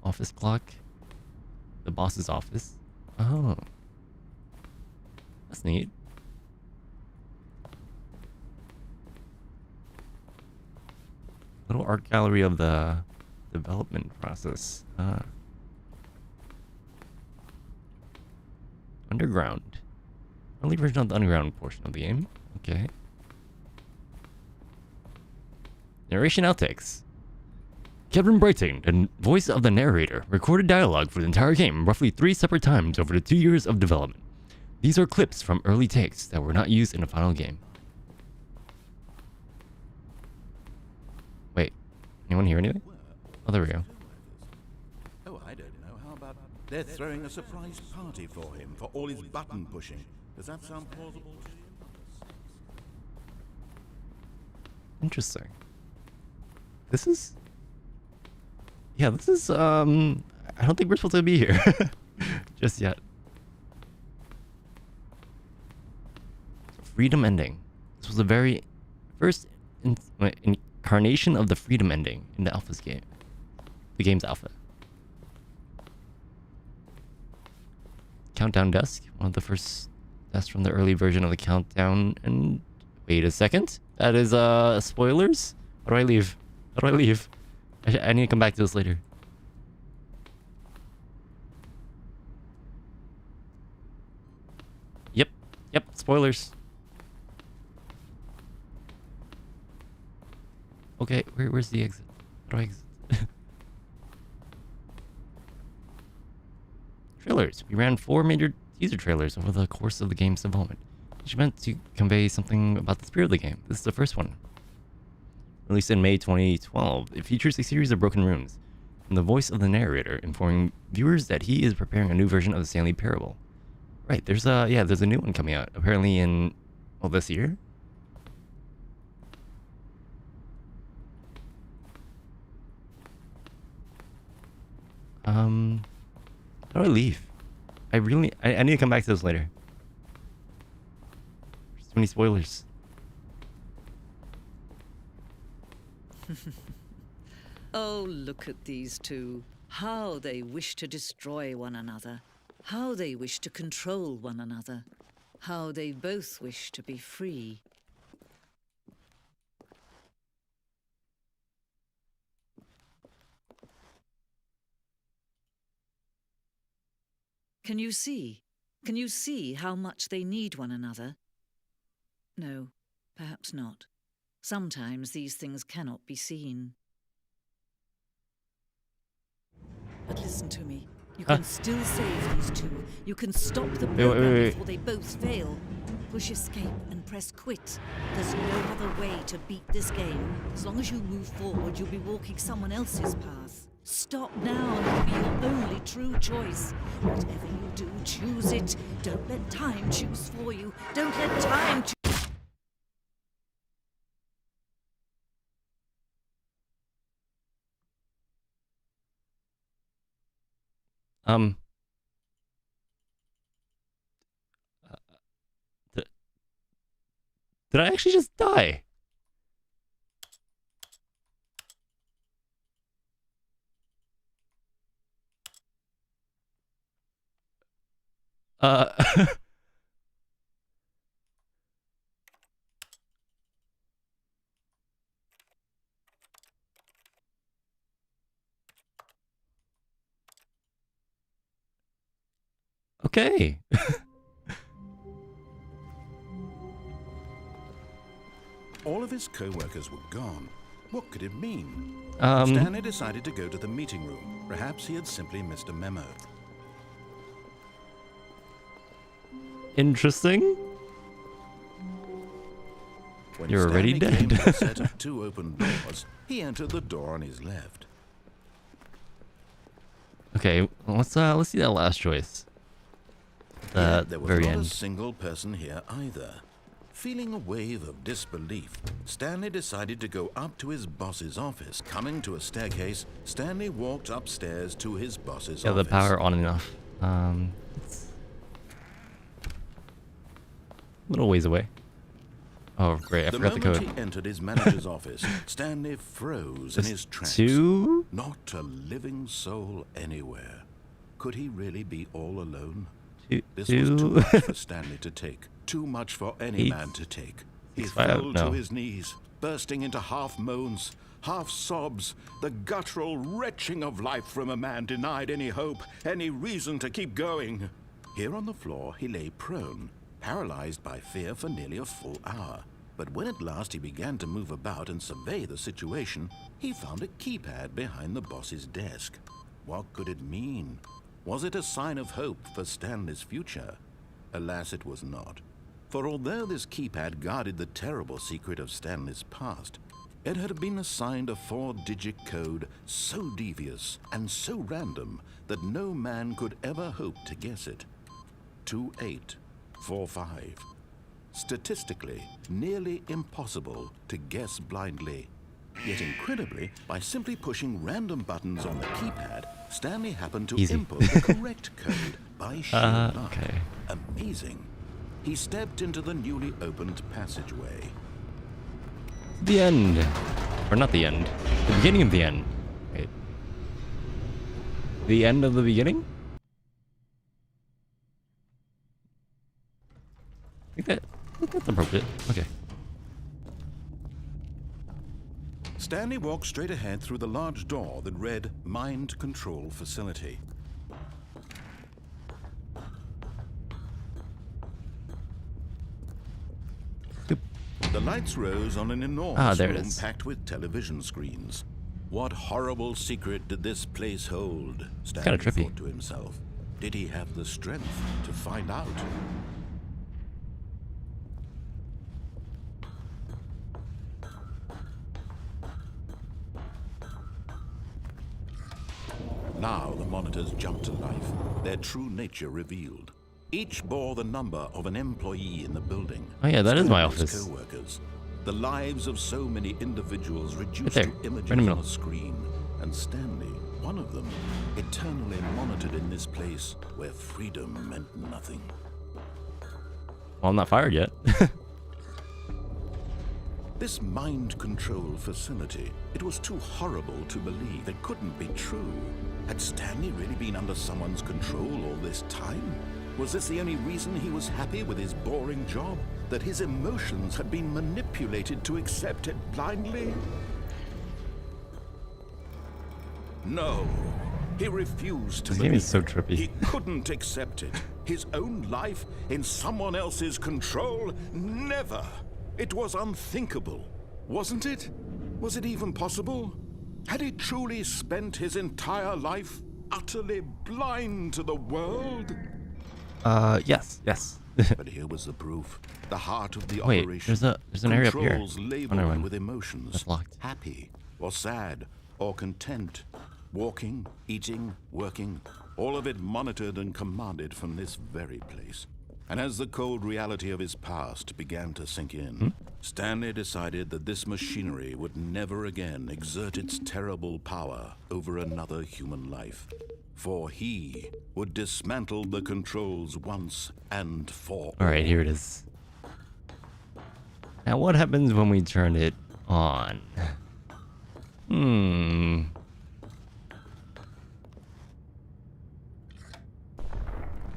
Office clock. The boss's office. Oh. That's neat. Little art gallery of the development process. Underground. Early version of the underground portion of the game. Okay. Narration Outtakes. Kevin Brighting, the voice of the narrator, recorded dialogue for the entire game roughly 3 separate times over the 2 years of development. These are clips from early takes that were not used in the final game. Wait, anyone hear anything? Oh, there we go. Oh, I don't know. How about they're throwing a surprise party for him for all his button pushing? Does that sound plausible to you? Interesting. This is... Yeah, this is, I don't think we're supposed to be here. Just yet. Freedom ending. This was the very first incarnation of the freedom ending in the alpha's game. The game's alpha. Countdown desk. One of the first desks from the early version of the countdown. And wait a second. That is, spoilers? How do I leave? How do I leave? I need to come back to this later. Yep, spoilers. Okay, where's the exit? How do I exit? Trailers. We ran 4 major teaser trailers over the course of the game's development, which meant to convey something about the spirit of the game. This is the first one. Released in May 2012, it features a series of broken rooms, and the voice of the narrator informing viewers that he is preparing a new version of the Stanley Parable. Right, there's a new one coming out, apparently in, well, this year? How do I leave? I need to come back to this later. There's too many spoilers. Oh, look at these two. How they wish to destroy one another. How they wish to control one another. How they both wish to be free. Can you see? Can you see how much they need one another? No, perhaps not. Sometimes these things cannot be seen. But listen to me. You can still save these two. You can stop the program before they both fail. Push escape and press quit. There's no other way to beat this game. As long as you move forward, you'll be walking someone else's path. Stop now, and it'll be your only true choice. Whatever you do, choose it. Don't let time choose for you. Don't let time choose. Did I actually just die? Okay. All of his co-workers were gone. What could it mean? Um, Stanley decided to go to the meeting room. Perhaps he had simply missed a memo. Interesting. When You're already Stanley came dead. to a set of two open doors, he entered the door on his left. Okay, let's see that last choice. Yet The there was very not end. a single person here either. Feeling a wave of disbelief, Stanley decided to go up to his boss's office. Coming to a staircase, Stanley walked upstairs to his boss's Yeah, the office. power on and off. It's a little ways away. Oh, great! I The forgot the moment code. he entered his manager's office, Stanley froze in his tracks. Two? Not a living soul anywhere. Could he really be all alone? Two? This was too much for Stanley to take. Too much for any Eight, man to take. He 6, 5, fell no. to his knees, bursting into half moans, half sobs, the guttural retching of life from a man denied any hope, any reason to keep going. Here on the floor, he lay prone, paralyzed by fear for nearly a full hour. But when at last he began to move about and survey the situation, he found a keypad behind the boss's desk. What could it mean? Was it a sign of hope for Stanley's future? Alas, it was not. For although this keypad guarded the terrible secret of Stanley's past, it had been assigned a 4-digit code so devious and so random that no man could ever hope to guess it. 2845. Statistically, nearly impossible to guess blindly. Yet incredibly, by simply pushing random buttons on the keypad, Stanley happened to Easy. input the correct code by sheer luck. Okay. Amazing. He stepped into the newly opened passageway. The end. Or not the end. The beginning of the end. Wait. The end of the beginning? I think that's appropriate. Okay. Stanley walked straight ahead through the large door that read Mind Control Facility. The lights rose on an enormous there it room is. packed with television screens. What horrible secret did this place hold? kinda Stanley trippy. thought to himself. Did he have the strength to find out? Now the monitors jumped to life, their true nature revealed. Each bore the number of an employee in the building. Oh yeah, that is my Stanley's office. co-workers. The lives of so many individuals reduced there, to right in images the on middle. a screen. And Stanley, one of them, eternally monitored in this place where freedom meant nothing. Well, I'm not fired yet. This mind control facility, it was too horrible to believe. It couldn't be true. Had Stanley really been under someone's control all this time? Was this the only reason he was happy with his boring job? That his emotions had been manipulated to accept it blindly? No. He refused to This game believe is so it. trippy. He couldn't accept it. His own life in someone else's control? Never. It was unthinkable, wasn't it? Was it even possible? Had he truly spent his entire life utterly blind to the world? Yes. But here was the proof. The heart of the Wait, operation. there's an area up here. Controls Oh, never labeled mind. with emotions. That's locked. Happy, or sad, or content. Walking, eating, working, all of it monitored and commanded from this very place. And as the cold reality of his past began to sink in, Stanley decided that this machinery would never again exert its terrible power over another human life. For he would dismantle the controls once and for all. Alright, here it is. Now what happens when we turn it on?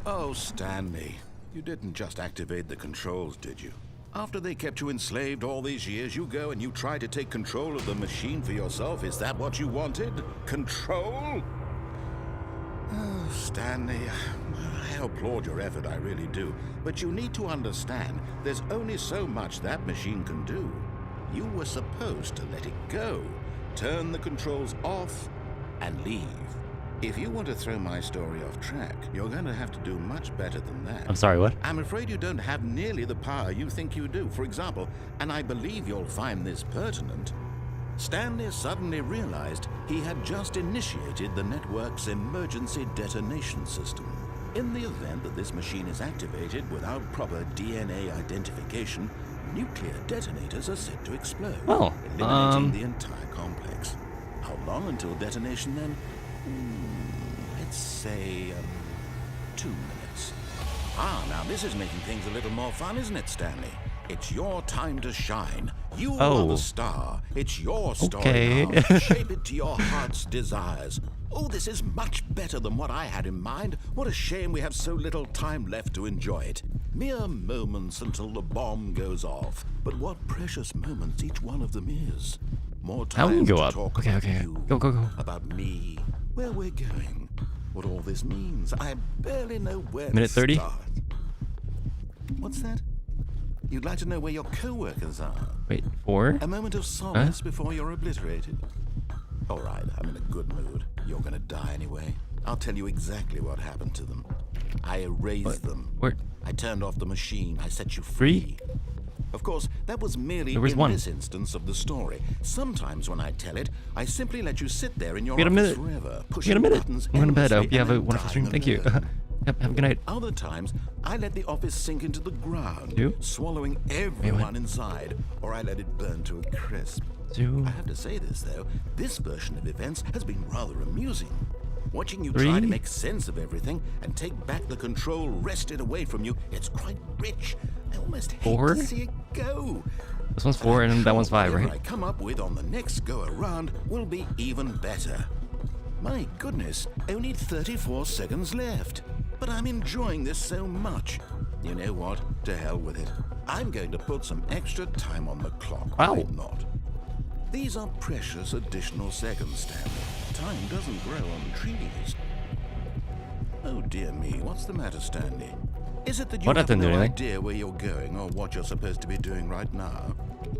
Oh, Stanley, you didn't just activate the controls, did you? After they kept you enslaved all these years, you go and you try to take control of the machine for yourself. Is that what you wanted? Control? Oh, Stanley, I applaud your effort, I really do. But you need to understand, there's only so much that machine can do. You were supposed to let it go, turn the controls off, and leave. If you want to throw my story off track, you're going to have to do much better than that. I'm sorry, what? I'm afraid you don't have nearly the power you think you do. For example, and I believe you'll find this pertinent, Stanley suddenly realized he had just initiated the network's emergency detonation system. In the event that this machine is activated without proper DNA identification, nuclear detonators are said to explode, eliminating the entire complex. How long until detonation then? Let's say 2 minutes. Now this is making things a little more fun, isn't it, Stanley? It's your time to shine. You are the star. It's your story now. Shape it to your heart's desires. Oh, this is much better than what I had in mind. What a shame we have so little time left to enjoy it. Mere moments until the bomb goes off. But what precious moments each one of them is. More time to talk about you, Go. about me, where we're going, what all this means. I barely know where Minute to 30? start. What's that? You'd like to know where your co-workers are? Wait, 4? A moment of solace before you're obliterated. All right, I'm in a good mood. You're gonna die anyway. I'll tell you exactly what happened to them. I erased them. Where? I turned off the machine. I set you free. Of course, that was merely in this instance of the story. Sometimes when I tell it, I simply let you sit there in your office forever, pushing buttons I'm going to bed. I endlessly hope you have a and wonderful stream. dying Thank you. alone. Have a good night. Other times, I let the office sink into the ground, swallowing everyone inside, or I let it burn to a crisp. I have to say this, though, this version of events has been rather amusing. Watching you try to make sense of everything and take back the control wrested away from you, it's quite rich. I almost hate to see it go. This one's 4 and that one's 5, right? Whatever I come up with on the next go around will be even better. My goodness, only 34 seconds left. But I'm enjoying this so much. You know what? To hell with it. I'm going to put some extra time on the clock. Why not? These are precious additional seconds, Stanley. Time doesn't grow on trees. Oh dear me, what's the matter, Stanley? Is it that you have no idea where you're going or what you're supposed to be doing right now?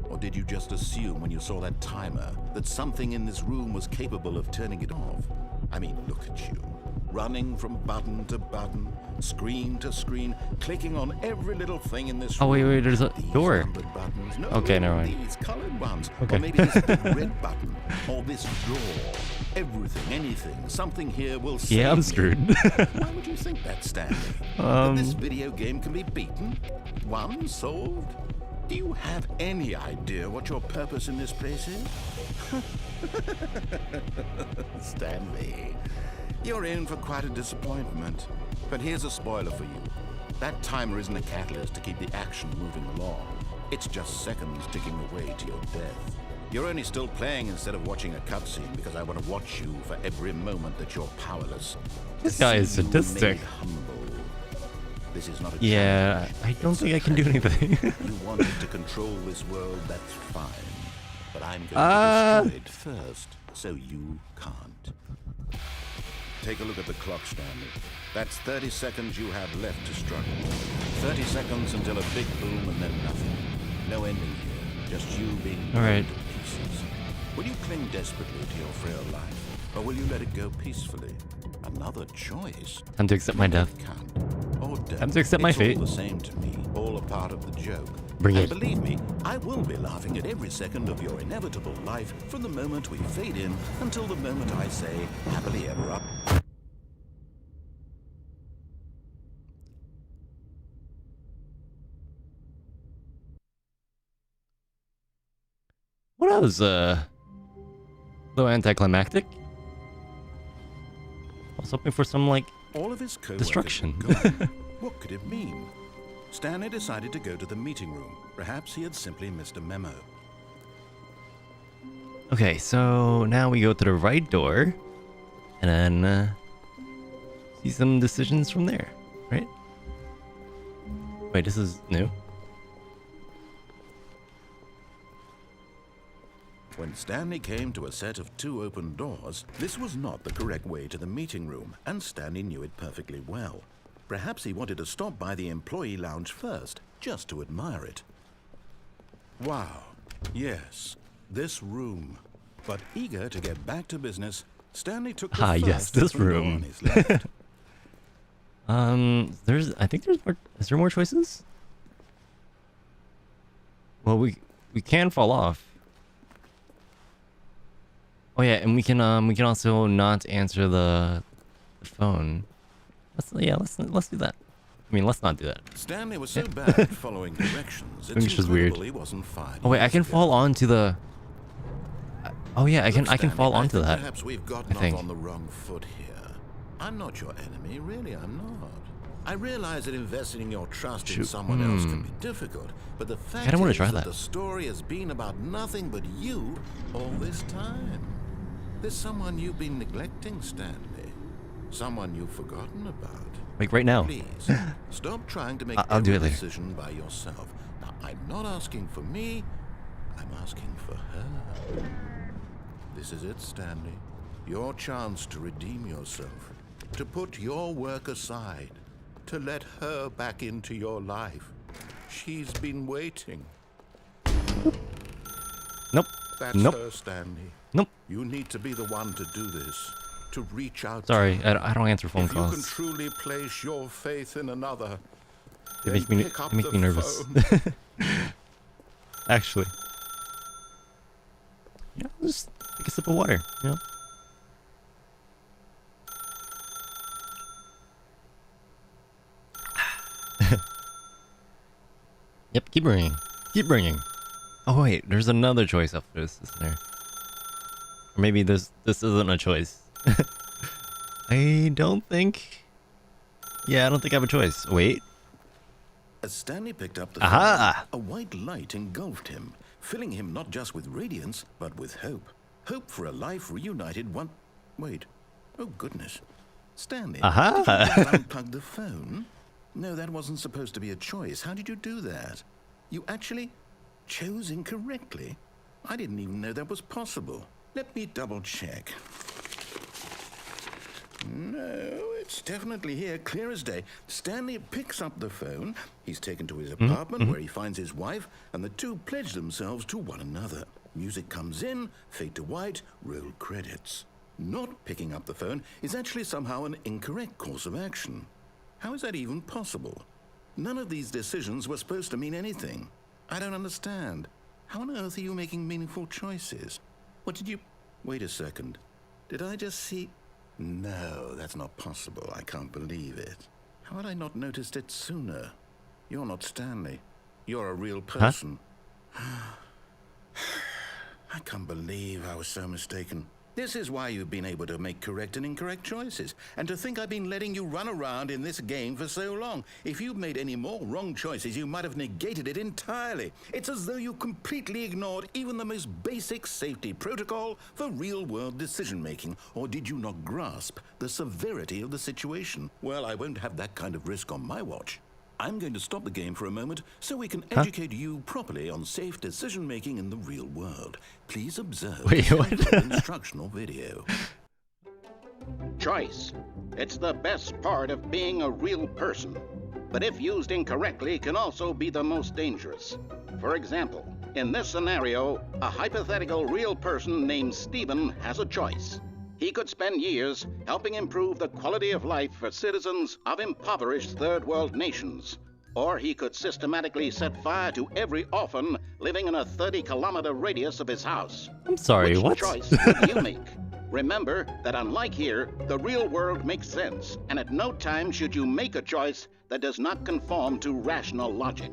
Or did you just assume when you saw that timer that something in this room was capable of turning it off? I mean, look at you. Running from button to button, screen to screen, clicking on every little thing in this room. Oh, wait, there's a door. Buttons. No, okay, never mind. These colored ones. Okay. Or maybe this big red button. Or this door. Everything, anything, something here will save Yeah, I'm screwed. Why would you think that, Stanley? That this video game can be beaten? Won? Solved? Do you have any idea what your purpose in this place is? Stanley, you're in for quite a disappointment. But here's a spoiler for you. That timer isn't a catalyst to keep the action moving along. It's just seconds ticking away to your death. You're only still playing instead of watching a cutscene because I want to watch you for every moment that you're powerless. This guy is sadistic. This is not a challenge. I don't think I can do anything. You wanted to control this world, that's fine. But I'm going to destroy it first, so you can't. Take a look at the clock, Stanley. That's 30 seconds you have left to struggle. 30 seconds until a big boom and then nothing. No ending here, just you being to pieces. Will you cling desperately to your frail life, or will you let it go peacefully? Another choice. Time to accept my death. Or Time to accept my fate. All the same to me, all a part of the joke. Bring And it. believe me, I will be laughing at every second of your inevitable life from the moment we fade in until the moment I say happily ever after. Well, that was a little anticlimactic. I was hoping for some like All of his co-workers destruction. were gone. What could it mean? Stanley decided to go to the meeting room. Perhaps he had simply missed a memo. Okay, so now we go to the right door, and then see some decisions from there, right? Wait, this is new? When Stanley came to a set of 2 open doors, this was not the correct way to the meeting room, and Stanley knew it perfectly well. Perhaps he wanted to stop by the employee lounge first, just to admire it. Wow, yes, this room. But eager to get back to business, Stanley took the first yes, this open door room. on his left. I think there's more. Is there more choices? Well, we can fall off. Oh yeah, and we can also not answer the phone. Let's do that. I mean, let's not do that. Stanley was so bad at following directions, it's Which is weird. incredible he wasn't fired. Oh wait, I can years ago. fall onto the. Oh yeah, I can Stanley, fall onto think that. Perhaps we've gotten I think. off on the wrong foot here. I'm not your enemy, really, I'm not. I realize that investing your trust in Shoot. someone else can be difficult, but the fact don't wanna is try that that. the story has been about nothing but you all this time. There's someone you've been neglecting, Stanley. Someone you've forgotten about. Like right now. Please, stop trying to make I'll do every it later. decision by yourself. Now, I'm not asking for me, I'm asking for her. This is it, Stanley. Your chance to redeem yourself, to put your work aside, to let her back into your life. She's been waiting. Nope. That's Nope. her, Stanley. Nope. You need to be the one to do this, to reach out. Sorry, to her. I don't answer phone If you can calls. truly place your faith in another, They then make me pick up they make the me nervous. phone. Actually. Yeah, just take a sip of water, you know? Yep, keep bringing. Keep bringing. Oh wait, there's another choice after this, isn't there? Or maybe this isn't a choice. I don't think... Yeah, I don't think I have a choice. Wait. As Stanley picked up the Aha! phone, a white light engulfed him, filling him not just with radiance, but with hope. Hope for a life reunited one... Wait. Oh, goodness. Stanley, Aha! did you just unplug the phone? No, that wasn't supposed to be a choice. How did you do that? You actually chose incorrectly? I didn't even know that was possible. Let me double check. No, it's definitely here, clear as day. Stanley picks up the phone. He's taken to his apartment where he finds his wife, and the two pledge themselves to one another. Music comes in, fade to white, roll credits. Not picking up the phone is actually somehow an incorrect course of action. How is that even possible? None of these decisions were supposed to mean anything. I don't understand. How on earth are you making meaningful choices? What did you... Wait a second. Did I just see... No, that's not possible. I can't believe it. How had I not noticed it sooner? You're not Stanley. You're a real person. I can't believe I was so mistaken. This is why you've been able to make correct and incorrect choices. And to think I've been letting you run around in this game for so long. If you'd made any more wrong choices, you might have negated it entirely. It's as though you completely ignored even the most basic safety protocol for real-world decision-making. Or did you not grasp the severity of the situation? Well, I won't have that kind of risk on my watch. I'm going to stop the game for a moment so we can educate you properly on safe decision-making in the real world. Please observe Wait, the what? sample instructional video. Choice. It's the best part of being a real person. But if used incorrectly, can also be the most dangerous. For example, in this scenario, a hypothetical real person named Stephen has a choice. He could spend years helping improve the quality of life for citizens of impoverished third world nations. Or he could systematically set fire to every orphan living in a 30-kilometer radius of his house. I'm sorry, Which what? choice would you make? Remember that unlike here, the real world makes sense, and at no time should you make a choice that does not conform to rational logic.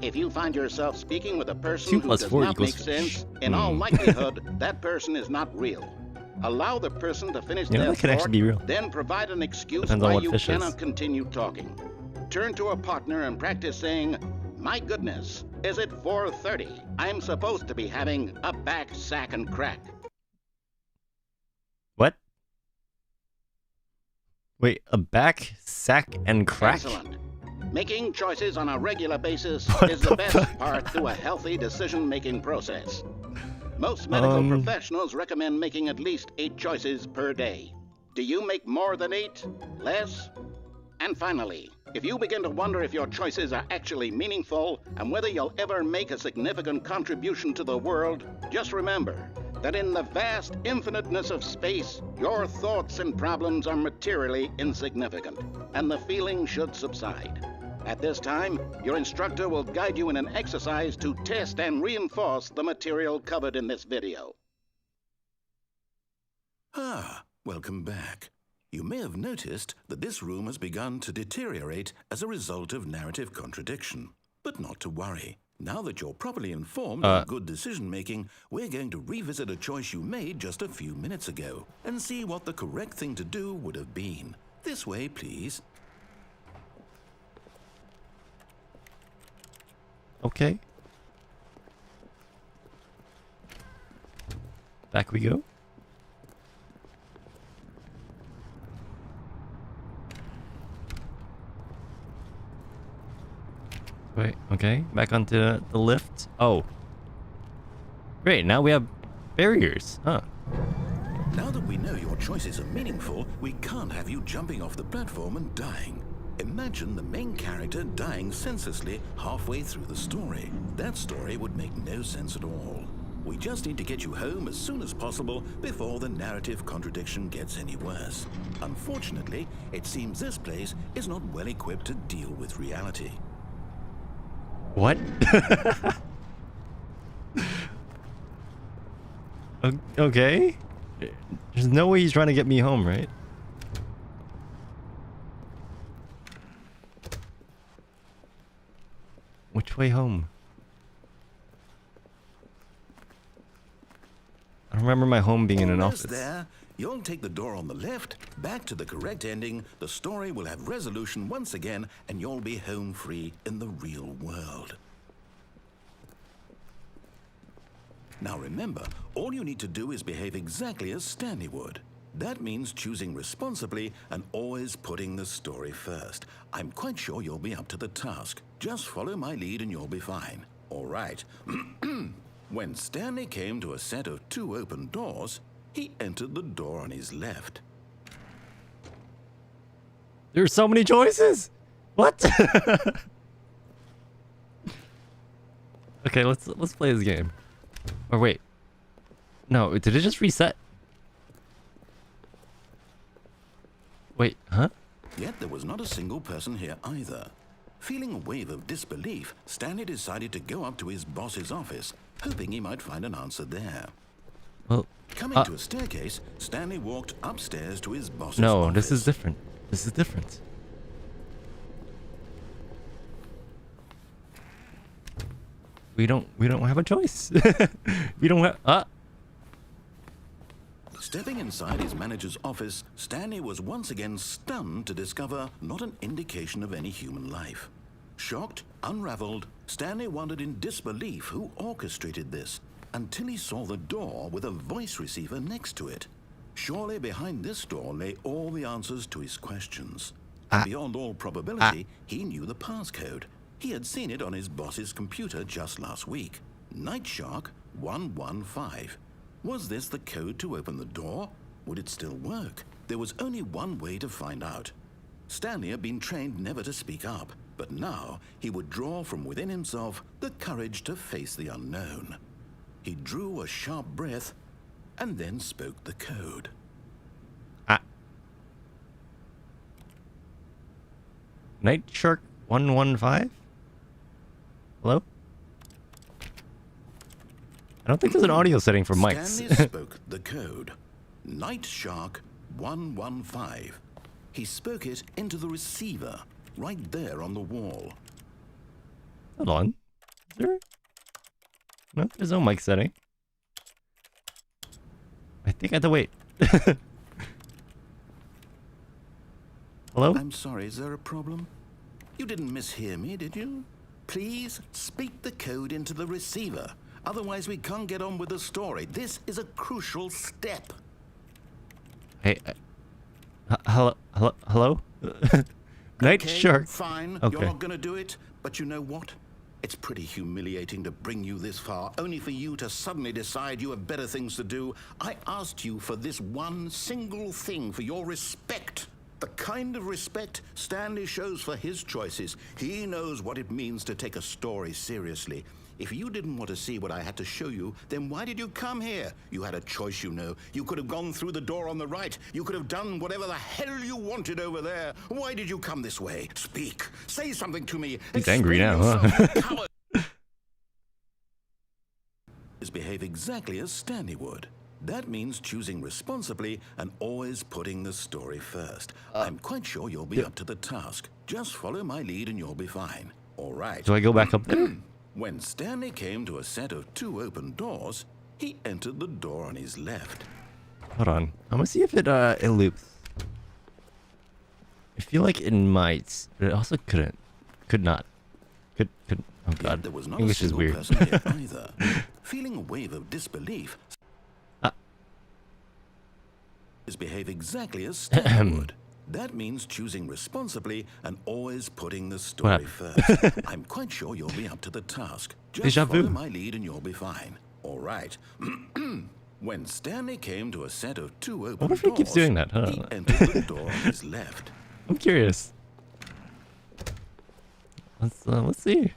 If you find yourself speaking with a person 2 who plus does 4 not make equals... sense, in all likelihood, that person is not real. Allow the person to finish their that could actually thought, be real. then provide an excuse Depends on why what you fish is. cannot continue talking. Turn to a partner and practice saying, "My goodness, is it 4:30? I'm supposed to be having a back, sack, and crack." What? Wait, a back, sack, and crack? Excellent. Making choices on a regular basis What is the the best fuck? part to a healthy decision-making process. Most medical professionals recommend making at least 8 choices per day. Do you make more than 8? Less? And finally, if you begin to wonder if your choices are actually meaningful and whether you'll ever make a significant contribution to the world, just remember that in the vast infiniteness of space, your thoughts and problems are materially insignificant, and the feeling should subside. At this time, your instructor will guide you in an exercise to test and reinforce the material covered in this video. Ah, welcome back. You may have noticed that this room has begun to deteriorate as a result of narrative contradiction. But not to worry. Now that you're properly informed on good decision-making, we're going to revisit a choice you made just a few minutes ago and see what the correct thing to do would have been. This way, please. Okay. Back we go. Wait, okay. Back onto the lift. Oh. Great, now we have barriers. Huh. Now that we know your choices are meaningful, we can't have you jumping off the platform and dying. Imagine the main character dying senselessly halfway through the story. That story would make no sense at all. We just need to get you home as soon as possible before the narrative contradiction gets any worse. Unfortunately, it seems this place is not well equipped to deal with reality. What? Okay. There's no way he's trying to get me home, right? Which way home? I don't remember my home being in an Almost office. there. You'll take the door on the left, back to the correct ending, the story will have resolution once again, and you'll be home free in the real world. Now remember, all you need to do is behave exactly as Stanley would. That means choosing responsibly and always putting the story first. I'm quite sure you'll be up to the task. Just follow my lead and you'll be fine. All right. When Stanley came to a set of 2 open doors, he entered the door on his left. There's so many choices. What? Okay, let's play this game. Or wait. No, did it just reset? Wait, huh? Yet there was not a single person here either. Feeling a wave of disbelief, Stanley decided to go up to his boss's office, hoping he might find an answer there. Well, Coming to a staircase, Stanley walked upstairs to his boss's no, office. this is different. This is different. We don't have a choice. We don't have Stepping inside his manager's office, Stanley was once again stunned to discover not an indication of any human life. Shocked, unraveled, Stanley wondered in disbelief who orchestrated this, until he saw the door with a voice receiver next to it. Surely behind this door lay all the answers to his questions. And beyond all probability, he knew the passcode. He had seen it on his boss's computer just last week. Nightshark 115. Was this the code to open the door? Would it still work? There was only one way to find out. Stanley had been trained never to speak up, but now he would draw from within himself the courage to face the unknown. He drew a sharp breath and then spoke the code. Nightshark 115? Hello? I don't think there's an audio setting for mics. Stanley spoke the code. Night Shark 115. He spoke it into the receiver, right there on the wall. Hold on. Is there? No, there's no mic setting. I think I have to wait. Hello? I'm sorry, is there a problem? You didn't mishear me, did you? Please speak the code into the receiver. Otherwise, we can't get on with the story. This is a crucial step. Hey, hello? Night Okay, Shark. Fine, Okay. you're not gonna do it. But you know what? It's pretty humiliating to bring you this far, only for you to suddenly decide you have better things to do. I asked you for this one single thing, for your respect. The kind of respect Stanley shows for his choices. He knows what it means to take a story seriously. If you didn't want to see what I had to show you, then why did you come here? You had a choice, you know. You could have gone through the door on the right. You could have done whatever the hell you wanted over there. Why did you come this way? Speak. Say something to me. He's angry Explain now, huh? yourself, you coward. Behave exactly as Stanley would. That means choosing responsibly and always putting the story first. I'm quite sure you'll be up to the task. Just follow my lead and you'll be fine. All right. Do I go back up there? When Stanley came to a set of 2 open doors, he entered the door on his left. Hold on. I'm gonna see if it loops. I feel like it might, but it also couldn't. Could not. Could. Oh Yet god. there was not English a is single weird. person here either. Feeling a wave of disbelief, behave exactly as Stanley would. That means choosing responsibly and always putting the story first. I'm quite sure you'll be up to the task. Just Déjà vu. follow my lead and you'll be fine. All right. When Stanley came to a set of 2 open wonder if he doors, keeps doing that, huh? he entered the door on his left. I'm curious. Let's see.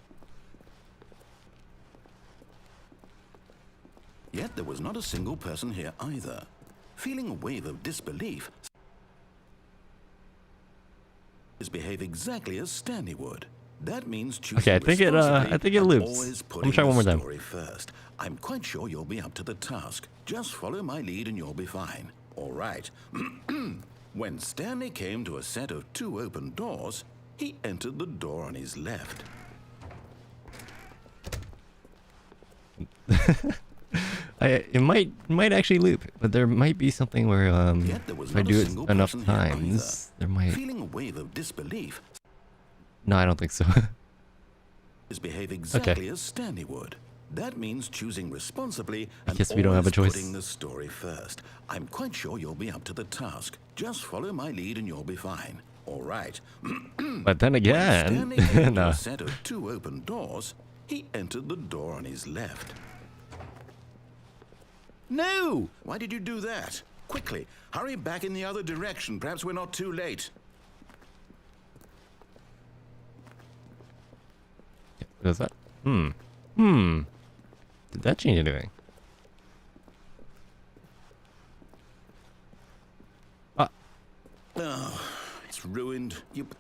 Yet there was not a single person here either. Feeling a wave of disbelief, behave exactly as Stanley would. That means choosing Okay, I think it responsibly and loops. always Let putting me try one the more time. story first. I'm quite sure you'll be up to the task. Just follow my lead and you'll be fine. All right. When Stanley came to a set of 2 open doors, he entered the door on his left. It might actually loop, but there might be something where Yet there was if I not do a it single enough person here times, there might. Feeling a wave of disbelief, No, I don't think so. behave exactly as Stanley would. That means choosing responsibly and guess we don't have a always choice. putting the story first. I'm quite sure you'll be up to the task. Just follow my lead and you'll be fine. All right. But then When again, Stanley came to no. a set of 2 open doors, he entered the door on his left. No! Why did you do that? Quickly, hurry back in the other direction. Perhaps we're not too late. What is that? Did that change anything? Oh, it's ruined.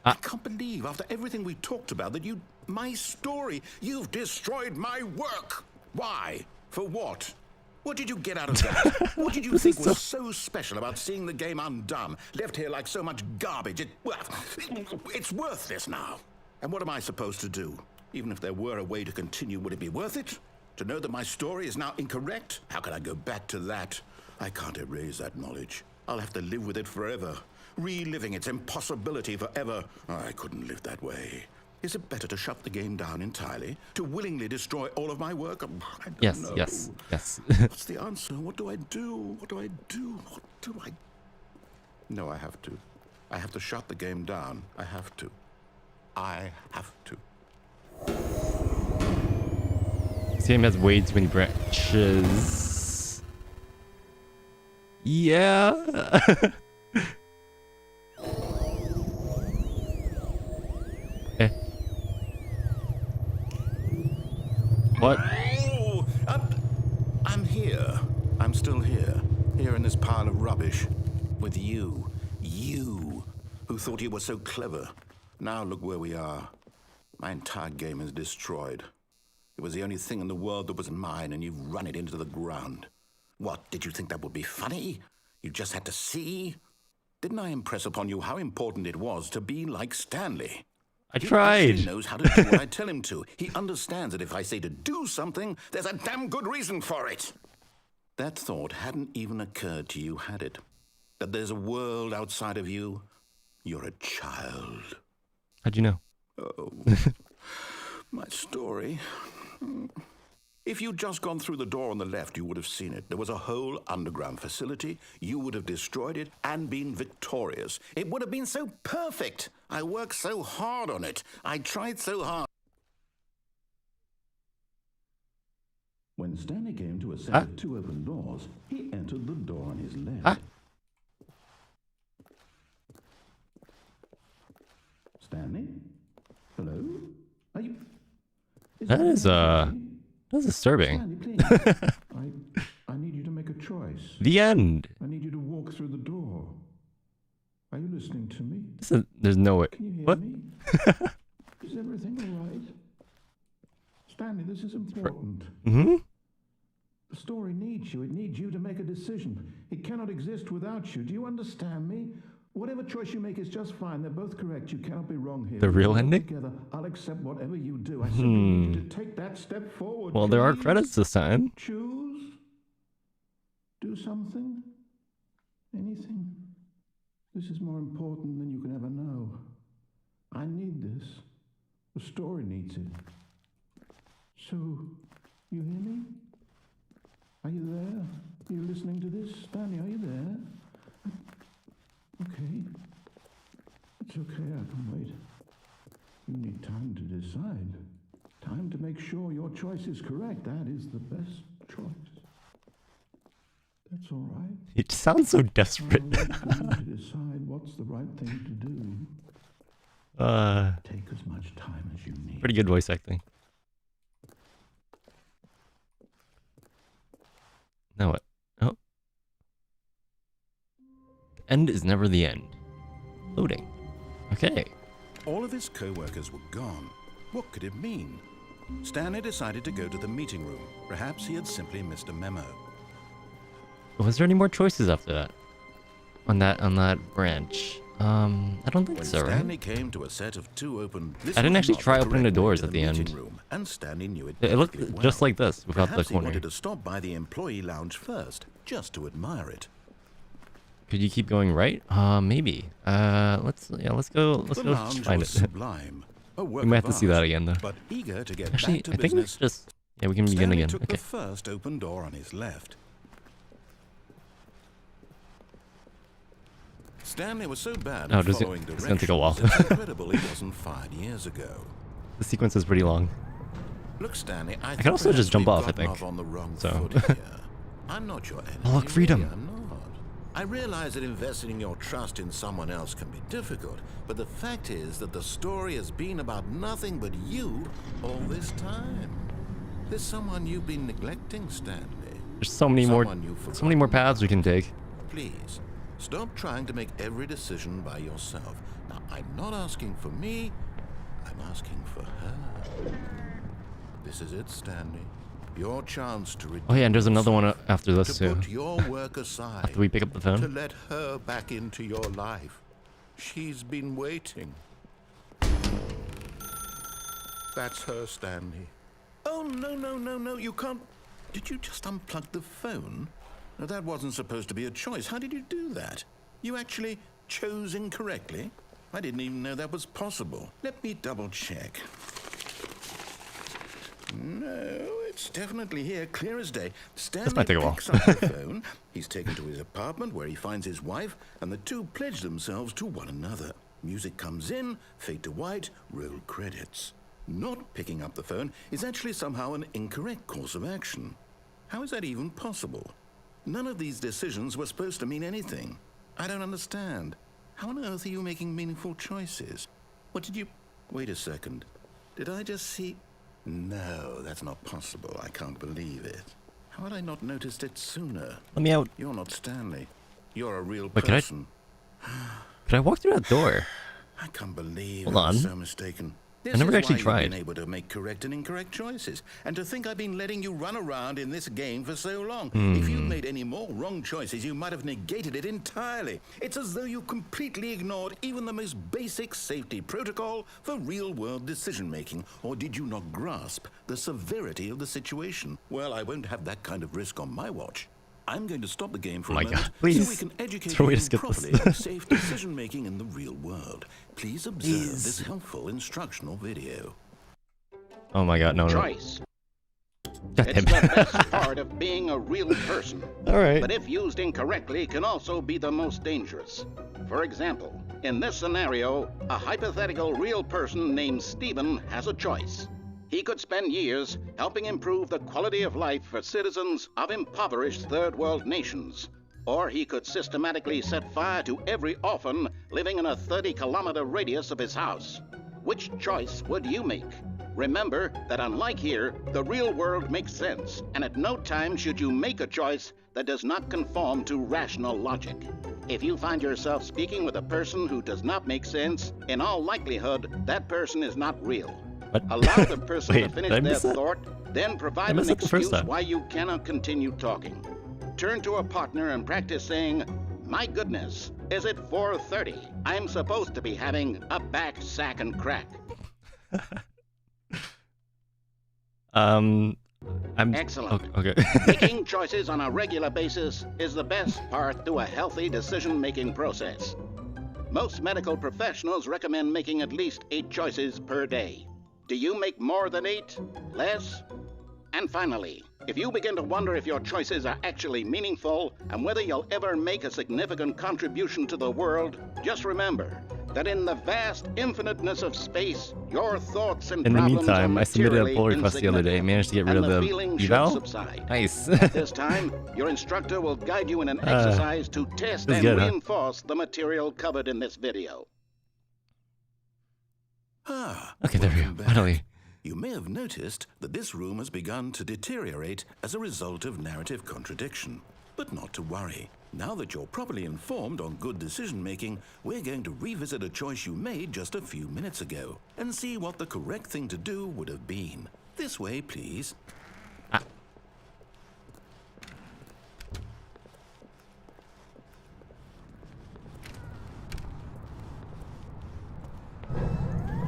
I can't believe, after everything we talked about, that you... My story. You've destroyed my work. Why? For what? What did you get out of that? What did you This think is was so special about seeing the game undone? Left here like so much garbage. It's worthless now. And what am I supposed to do? Even if there were a way to continue, would it be worth it? To know that my story is now incorrect? How can I go back to that? I can't erase that knowledge. I'll have to live with it forever. Reliving its impossibility forever. I couldn't live that way. Is it better to shut the game down entirely? To willingly destroy all of my work? I don't Yes, know. yes. What's the answer? What do I do? What do I do? What do I... No, I have to. I have to shut the game down. I have to. I have to. This game has way too many branches. Yeah. Eh. What? Oh, I'm here. I'm still here. Here in this pile of rubbish. With you. You. Who thought you were so clever. Now look where we are. My entire game is destroyed. It was the only thing in the world that was mine, and you've run it into the ground. What, did you think that would be funny? You just had to see? Didn't I impress upon you how important it was to be like Stanley? I tried. He knows how to do what I tell him to. He understands that if I say to do something, there's a damn good reason for it. That thought hadn't even occurred to you, had it? That there's a world outside of you? You're a child. How'd you know? Oh, my story. If you'd just gone through the door on the left, you would have seen it. There was a whole underground facility. You would have destroyed it and been victorious. It would have been so perfect. I worked so hard on it. I tried so hard. When Stanley came to a set of two open doors, he entered the door on his left. Stanley? Hello? Are you... That's disturbing. Stanley, please. I need you to make a choice. The end. I need you to walk through the door. Are you listening to me? There's no way. Can you hear What? me? Is everything all right? Stanley, this is important. Mm-hmm. The story needs you. It needs you to make a decision. It cannot exist without you. Do you understand me? Whatever choice you make is just fine. They're both correct. You cannot be wrong here. The real ending? Together, I'll accept whatever you do. I simply need you to take that step forward. Well, there are please. credits this time. Choose. Do something. Anything. This is more important than you can ever know. I need this. The story needs it. So, you hear me? Are you there? Are you listening to this? Stanley, are you there? Okay. It's okay, I can wait. You need time to decide. Time to make sure your choice is correct. That is the best choice. That's all right. It sounds so desperate. I'll wait for you to decide what's the right thing to do. Take as much time as you need. Pretty good voice acting. Now what? Oh. End is never the end. Loading. Okay. All of his co-workers were gone. What could it mean? Stanley decided to go to the meeting room. Perhaps he had simply missed a memo. Was there any more choices after that? On that branch? I don't think When so, Stanley right? came to a set of two open... I didn't actually try opening the doors at the end. Room, and Stanley knew it It looked perfectly just well. like this, without Perhaps the he corner. wanted to stop by the employee lounge first, just to admire it. Could you keep going right? Maybe. Let's go The lounge find was it. sublime. A work We might of have to see art, that again, though. But eager to get Actually, back to I think we business, should just... Yeah, we can begin Stanley again. took Okay. the first open door on his left. Stanley was so bad Oh, at it's following gonna directions, take a while. it's incredible he wasn't fired years ago. The sequence is pretty long. Look, Stanley, I can also just jump off, I think. On the wrong So. foot here. I'm not your enemy. Unlock freedom. Really, I'm not. I realize that investing your trust in someone else can be difficult, but the fact is that the story has been about nothing but you all this time. There's someone you've been neglecting, Stanley. There's so many more paths we can take. Please, stop trying to make every decision by yourself. Now, I'm not asking for me, I'm asking for her. This is it, Stanley. Your chance to redeem Oh yeah, and there's another one after this to too. put your work aside. After we pick up the phone. To let her back into your life. She's been waiting. That's her, Stanley. Oh, no, you can't... Did you just unplug the phone? No, that wasn't supposed to be a choice. How did you do that? You actually chose incorrectly? I didn't even know that was possible. Let me double check. No, it's definitely here, clear as day. Stanley might take a while. picks up the phone. He's taken to his apartment where he finds his wife, and the two pledge themselves to one another. Music comes in, fade to white, roll credits. Not picking up the phone is actually somehow an incorrect course of action. How is that even possible? None of these decisions were supposed to mean anything. I don't understand. How on earth are you making meaningful choices? What did you... Wait a second. Did I just see... No, that's not possible. I can't believe it. How had I not noticed it sooner? Let me out. You're not Stanley. You're a real Wait, person. Could I walk through that door? I can't believe Hold I was on. so mistaken. This never is actually why tried. You've been able to make correct and incorrect choices. And to think I've been letting you run around in this game for so long. If you'd made any more wrong choices, you might have negated it entirely. It's as though you completely ignored even the most basic safety protocol for real-world decision-making. Or did you not grasp the severity of the situation? Well, I won't have that kind of risk on my watch. I'm going to stop the game for a moment so we can educate you properly on safe decision-making in the real world. Please observe this helpful instructional video. Oh my god, no. Choice. God It's damn the it. best part of being a real person. All right. But if used incorrectly, can also be the most dangerous. For example, in this scenario, a hypothetical real person named Stephen has a choice. He could spend years helping improve the quality of life for citizens of impoverished third world nations. Or he could systematically set fire to every orphan living in a 30-kilometer radius of his house. Which choice would you make? Remember that unlike here, the real world makes sense, and at no time should you make a choice that does not conform to rational logic. If you find yourself speaking with a person who does not make sense, in all likelihood, that person is not real. What? Allow the person Wait, to finish did I their miss that? thought, then provide an missed that the first excuse time. why you cannot continue talking. Turn to a partner and practice saying, "My goodness, is it 4:30? I'm supposed to be having a back, sack, and crack." I'm Excellent. Okay. Making choices on a regular basis is the best part to a healthy decision-making process. Most medical professionals recommend making at least 8 choices per day. Do you make more than 8? Less? And finally, if you begin to wonder if your choices are actually meaningful and whether you'll ever make a significant contribution to the world, just remember that in the vast infiniteness of space, your thoughts and In the problems meantime, are I submitted a materially pull request the other day. insignificant, Managed to get rid and of the feeling should eval. subside. Nice. This time, your instructor will guide you in an exercise to test this is and good, huh? reinforce the material covered in this video. Okay, there we welcome go. back. Finally. You may have noticed that this room has begun to deteriorate as a result of narrative contradiction. But not to worry. Now that you're properly informed on good decision-making, we're going to revisit a choice you made just a few minutes ago and see what the correct thing to do would have been. This way, please.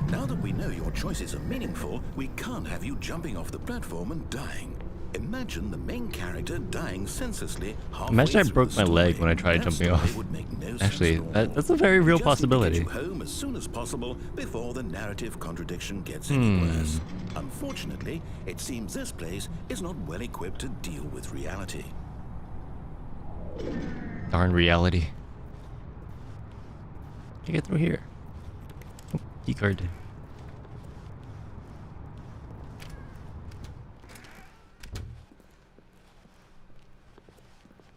Now that we know your choices are meaningful, we can't have you jumping off the platform and dying. Imagine the main character dying senselessly halfway Imagine I through broke the my leg story. when I tried That jumping story off. would make no sense Actually, at all. that's a very real We just need to possibility. get you home as soon as possible before the narrative contradiction gets any worse. Unfortunately, it seems this place is not well equipped to deal with reality. Darn reality. Can I get through here? Oh, key card.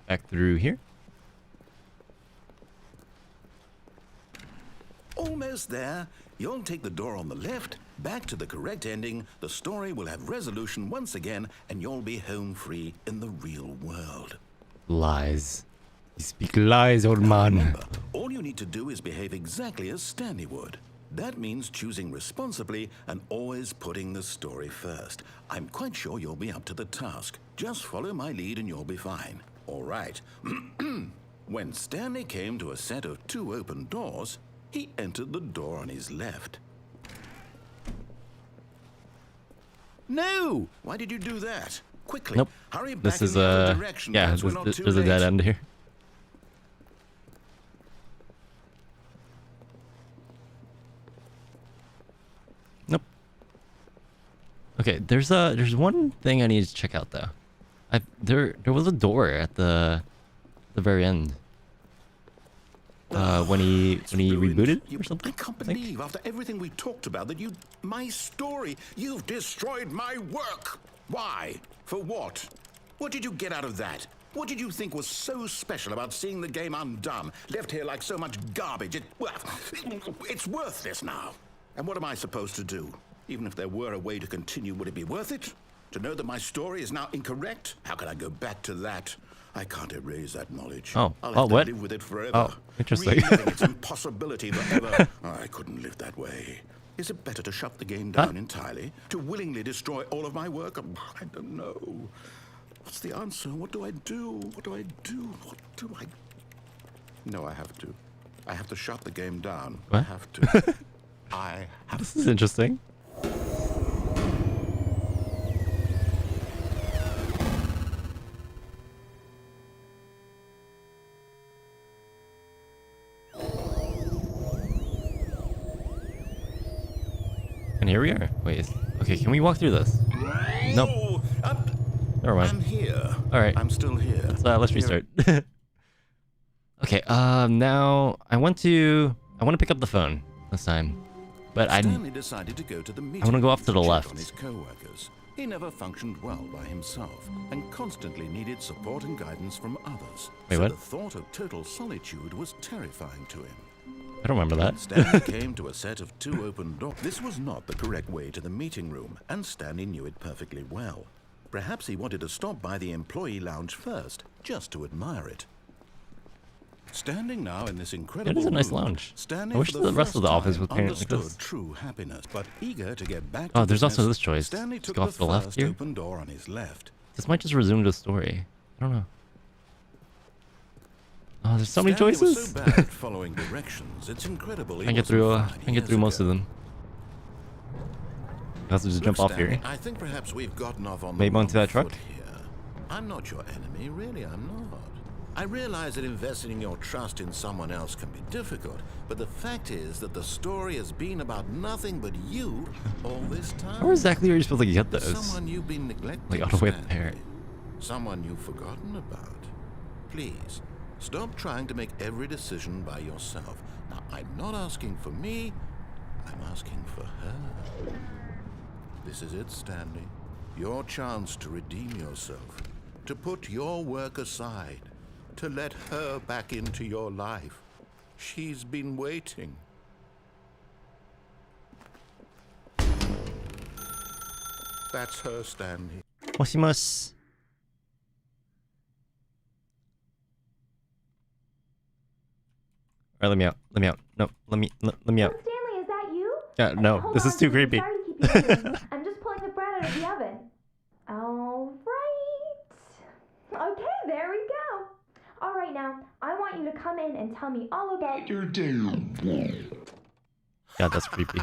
Back through here. Almost there. You'll take the door on the left, back to the correct ending, the story will have resolution once again, and you'll be home free in the real world. Lies. You speak lies, old man. Remember, all you need to do is behave exactly as Stanley would. That means choosing responsibly and always putting the story first. I'm quite sure you'll be up to the task. Just follow my lead and you'll be fine. All right. When Stanley came to a set of 2 open doors, he entered the door on his left. No! Why did you do that? Quickly, Nope. hurry back This in is the other direction. yeah. else we're not too There's a dead late. end here. Nope. Okay, there's one thing I need to check out though. There was a door at the very end. When he Ruined. rebooted or something. I can't I think. believe after everything we talked about that my story, you've destroyed my work. Why? For what? What did you get out of that? What did you think was so special about seeing the game undone, left here like so much garbage? It's worthless now. And what am I supposed to do? Even if there were a way to continue, would it be worth it? To know that my story is now incorrect? How can I go back to that? I can't erase that knowledge. Oh. I'll Oh, have to what? live with it forever. Oh, interesting. Reliving its impossibility forever. I couldn't live that way. Is it better to shut the game down entirely? To willingly destroy all of my work? I don't know. What's the answer? What do I do? What do I do? What do I... No, I have to. I have to shut the game down. What? I have to. I have This is interesting. And here we are. Wait, okay, can we walk through this? Nope. Never mind. I'm here. All right. I'm still here. Let's restart. Okay, now I want to pick up the phone this time. But Stanley decided to go to the meeting I want to go off to the check left. on his co-workers. He never functioned well by himself and constantly needed support and guidance from others. Wait, so what? the thought of total solitude was terrifying to him. I don't remember that. Stanley came to a set of 2 open doors. This was not the correct way to the meeting room, and Stanley knew it perfectly well. Perhaps he wanted to stop by the employee lounge first, just to admire it. Standing now in this incredible It is a nice room, lounge. Stanley I wish for the rest first of the office time was painted like understood this. true happiness, but eager to get back Oh, to there's also business, this choice. Stanley Let's took go off to the left first here. open door on his left. This might just resume the story. I don't know. Oh, there's so many Stanley was choices. so bad at following directions, it's incredible he I can get wasn't through. 5 I can get years through most ago. of them. I also just Look, jump off Stanley, here. I think perhaps we've gotten off on Maybe the onto wrong that truck? foot here. I'm not your enemy, really, I'm not. I realize that investing your trust in someone else can be difficult, but the fact is that the story has been about nothing but you all this time. Where exactly are you supposed to get those? Someone you've been neglecting, Like, all the way Stanley. there. Someone you've forgotten about. Please, stop trying to make every decision by yourself. Now, I'm not asking for me, I'm asking for her. This is it, Stanley. Your chance to redeem yourself, to put your work aside, to let her back into your life. She's been waiting. That's her, Stanley. Moshimash. Alright, let me out. Let me out. No, let me out. Stanley, is that you? Yeah, no, Hold this on, is too sweetie, creepy. Sorry to keep you waiting. I'm just pulling the bread out of the oven. All right. Okay, there we go. All right, now, I want you to come in and tell me all about your day. God, that's creepy.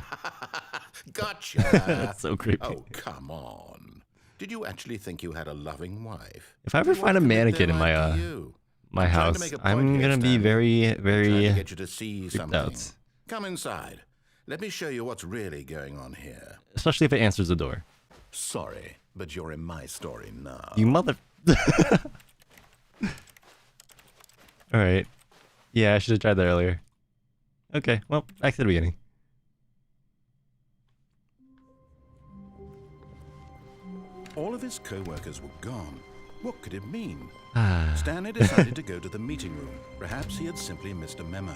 Gotcha. That's so creepy. Oh, come on. Did you actually think you had a loving wife? If I ever What find a could their mannequin in life my to you? my I'm trying to house, make a point I'm here, gonna be Stanley. very, Trying to very get you to see creeped something. out. Come inside. Let me show you what's really going on here. Especially if it answers the door. Sorry, but you're in my story now. You mother. Alright. Yeah, I should have tried that earlier. Okay, well, back to the beginning. All of his co-workers were gone. What could it mean? Ah. Stanley decided to go to the meeting room. Perhaps he had simply missed a memo.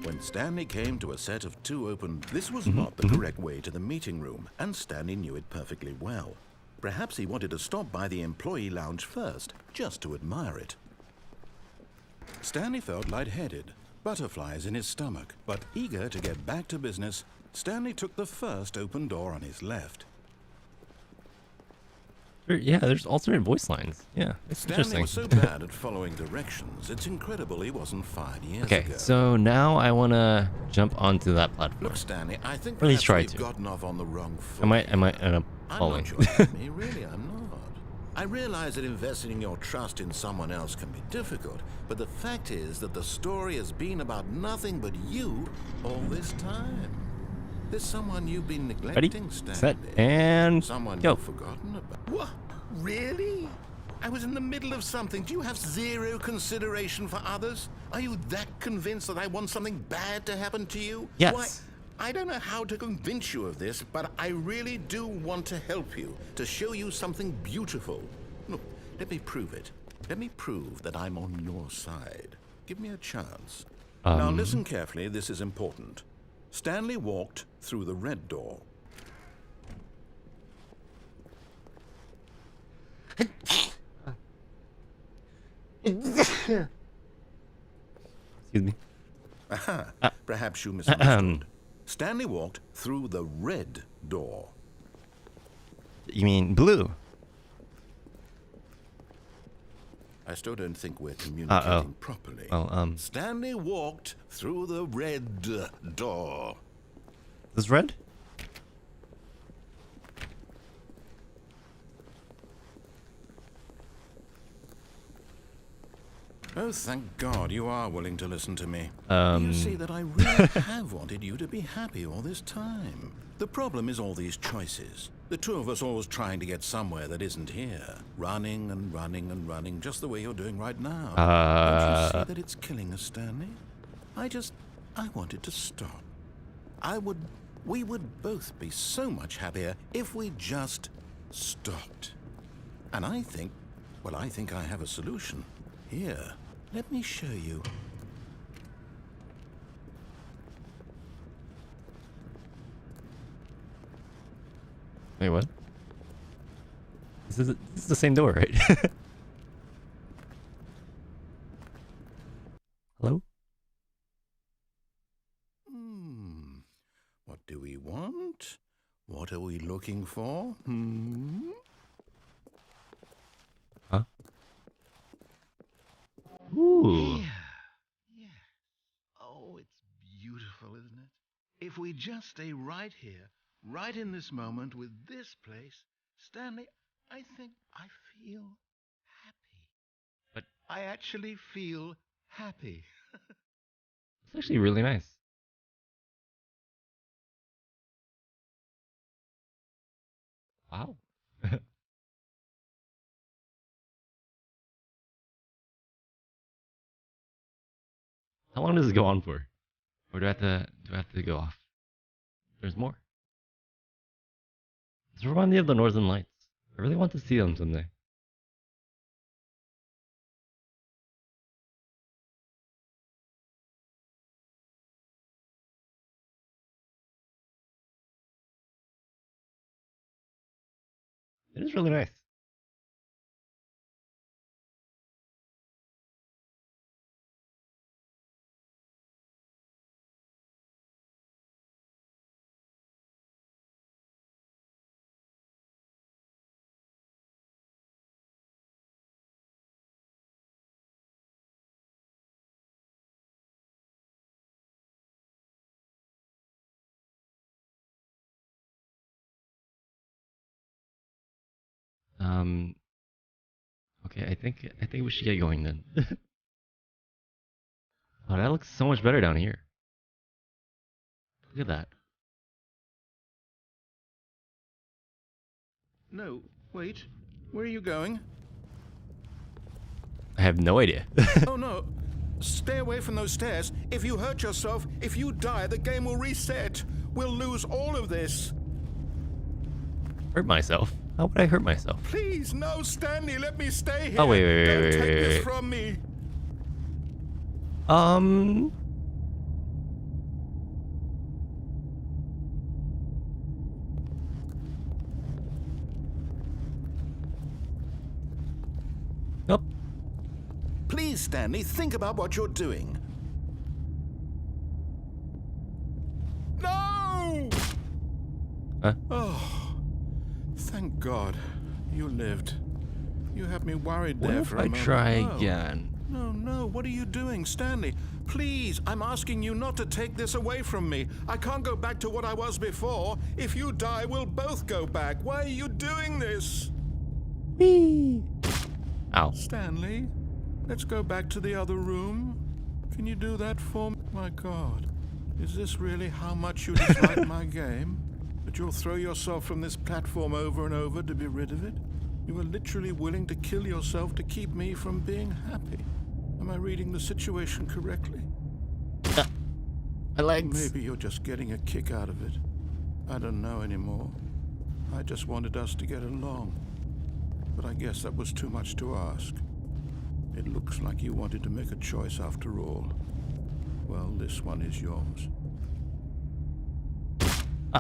When Stanley came to a set of 2 open... This was not the correct way to the meeting room, and Stanley knew it perfectly well. Perhaps he wanted to stop by the employee lounge first, just to admire it. Stanley felt lightheaded, butterflies in his stomach, but eager to get back to business, Stanley took the first open door on his left. Yeah, there's alternate voice lines. Yeah, it's Stanley interesting. was so bad at following directions, it's incredible he wasn't 5 years Okay, ago. so now I want to jump onto that platform. Look, Stanley, I think Or at least perhaps try we've to. gotten off on the wrong foot. I might end up I'm falling. not your enemy, really, I'm not. I realize that investing your trust in someone else can be difficult, but the fact is that the story has been about nothing but you all this time. There's someone you've been Ready, neglecting, Stanley. set, and Someone go. you've forgotten about. What? Really? I was in the middle of something. Do you have zero consideration for others? Are you that convinced that I want something bad to happen to you? Yes. Why, I don't know how to convince you of this, but I really do want to help you, to show you something beautiful. Look, let me prove it. Let me prove that I'm on your side. Give me a chance. Now listen carefully, this is important. Stanley walked through the red door. Excuse Excuse me. Aha, perhaps you misunderstood. Stanley walked through the red door. You mean blue? I still don't think we're communicating properly. Well, Stanley walked through the red door. This red? Oh, thank God you are willing to listen to me. Um. You see that I really have wanted you to be happy all this time. The problem is all these choices. The two of us always trying to get somewhere that isn't here. Running and running and running, just the way you're doing right now. Don't you see that it's killing us, Stanley? I wanted to stop. We would both be so much happier if we just stopped. And I think I have a solution. Here, let me show you. Wait, what? This is the same door, right? Hello? What do we want? What are we looking for? Huh? Ooh. Yeah. Oh, it's beautiful, isn't it? If we just stay right here, right in this moment with this place, Stanley, I think I feel happy. But I actually feel happy. it's actually really nice. Wow. How long does it go on for? Or do I have to go off? There's more. This reminds me of the Northern Lights. I really want to see them someday. It is really nice. Okay, I think we should get going then. Oh, that looks so much better down here. Look at that. No, wait. Where are you going? I have no idea. Oh, no. Stay away from those stairs. If you hurt yourself, if you die, the game will reset. We'll lose all of this. Hurt myself? How would I hurt myself? Please, no, Stanley, let me stay here. Oh, wait, Don't wait, take this wait. from me. Nope. Please, Stanley, think about what you're doing. No! Huh? Oh, thank God. You lived. You had me worried What there if for a I moment. try No. again? No, what are you doing, Stanley? Please, I'm asking you not to take this away from me. I can't go back to what I was before. If you die, we'll both go back. Why are you doing this? Whee! Ow. Stanley, let's go back to the other room. Can you do that for me? My God, is this really how much you dislike my game? That you'll throw yourself from this platform over and over to be rid of it? You were literally willing to kill yourself to keep me from being happy. Am I reading the situation correctly? My legs. Maybe you're just getting a kick out of it. I don't know anymore. I just wanted us to get along. But I guess that was too much to ask. It looks like you wanted to make a choice after all. Well, this one is yours.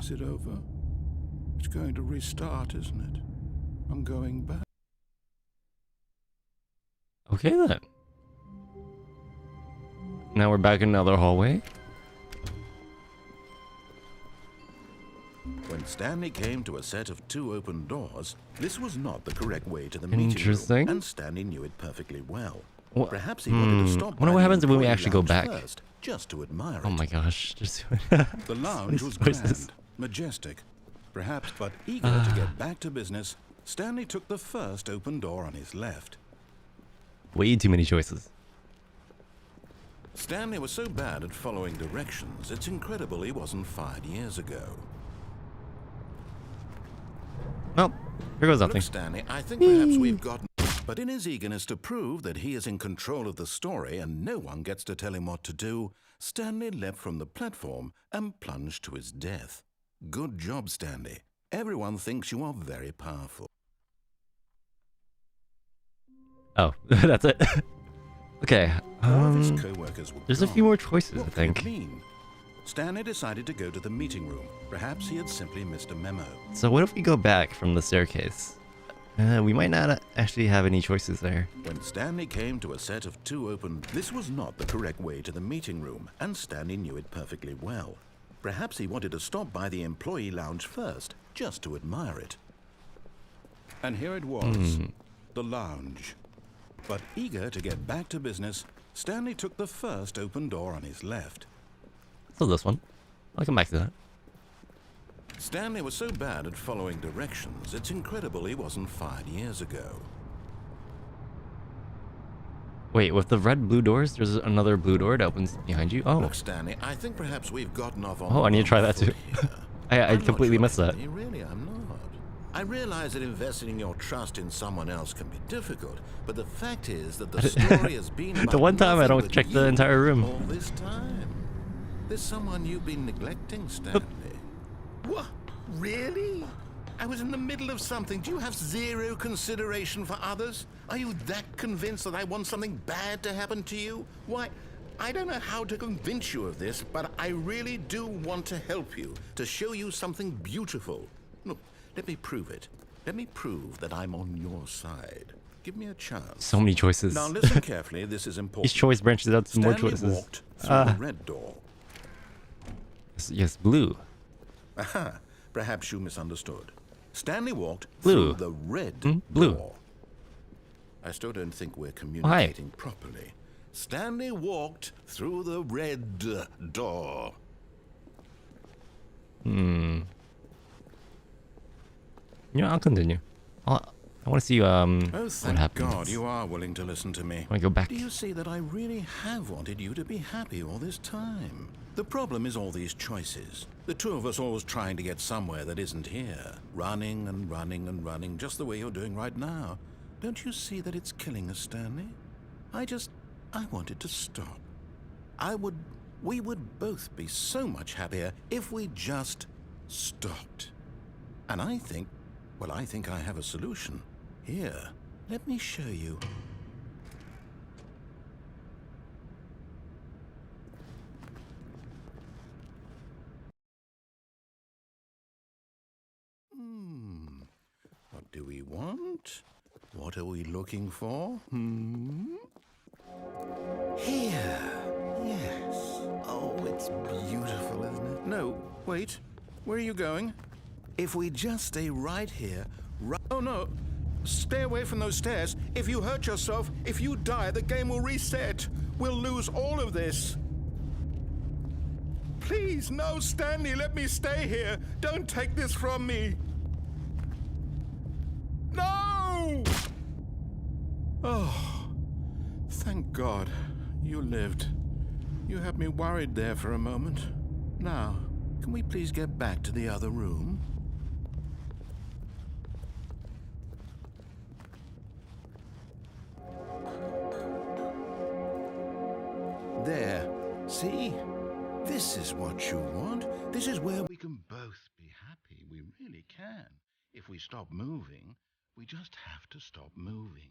Is it over? It's going to restart, isn't it? I'm going back. Okay then. Now we're back in another hallway. When Stanley came to a set of 2 open doors, this was not the correct way to the meeting Interesting. room, and Stanley knew it perfectly well. What? Perhaps he wanted to stop. I wonder what happens when we actually go back. First, just to admire Oh it. my gosh. Just The lounge was grand, majestic, perhaps, but eager to get back to business. Stanley took the first open door on his left. Way too many choices. Stanley was so bad at following directions, it's incredible he wasn't fired years ago. Well, here goes nothing. Look, Stanley, I think perhaps we've gotten... But in his eagerness to prove that he is in control of the story and no one gets to tell him what to do, Stanley leapt from the platform and plunged to his death. Good job, Stanley. Everyone thinks you are very powerful. Oh, that's it. Okay. All of his co-workers were There's a gone. few more choices, What I could think. it mean? Stanley decided to go to the meeting room. Perhaps he had simply missed a memo. So what if we go back from the staircase? We might not actually have any choices there. When Stanley came to a set of 2 open, this was not the correct way to the meeting room, and Stanley knew it perfectly well. Perhaps he wanted to stop by the employee lounge first, just to admire it. And here it was, the lounge. But eager to get back to business, Stanley took the first open door on his left. So this one. I'll come back to that. Stanley was so bad at following directions, it's incredible he wasn't fired years ago. Wait, with the red-blue doors, there's another blue door that opens behind you? Oh. Look, Stanley, I think perhaps we've gotten off on Oh, I need to try the that wrong too. foot here. I I'm not completely sure, missed that. Anthony, really, I'm not. I realize that investing your trust in someone else can be difficult, but the fact is that the story has been about The one time I nothing don't but check the you entire room. all this time. There's someone you've been neglecting, Stanley. What? Really? I was in the middle of something. Do you have zero consideration for others? Are you that convinced that I want something bad to happen to you? Why, I don't know how to convince you of this, but I really do want to help you, to show you something beautiful. Look, let me prove it. Let me prove that I'm on your side. Give me a chance. So many choices. Now listen carefully, this is important. Each choice branches out to more Stanley choices. walked through the red door. Yes, blue. Aha, perhaps you misunderstood. Stanley walked Blue. through the red blue. door. I still don't think we're communicating properly. Stanley walked through the red door. Yeah, I'll continue. I want to see Oh, what thank happens. God you are willing to listen to me. I go back. Do you see that I really have wanted you to be happy all this time? The problem is all these choices. The two of us always trying to get somewhere that isn't here. Running and running and running, just the way you're doing right now. Don't you see that it's killing us, Stanley? I wanted to stop. We would both be so much happier if we just stopped. And I think I have a solution. Here, let me show you. What do we want? What are we looking for? Here. Yes. Oh, it's beautiful, isn't it? No, wait. Where are you going? If we just stay right here, oh no. Stay away from those stairs. If you hurt yourself, if you die, the game will reset. We'll lose all of this. Please, no, Stanley, let me stay here. Don't take this from me. No! Oh, thank God you lived. You had me worried there for a moment. Now, can we please get back to the other room? There. See? This is what you want. This is where we can both be happy. We really can. If we stop moving, we just have to stop moving.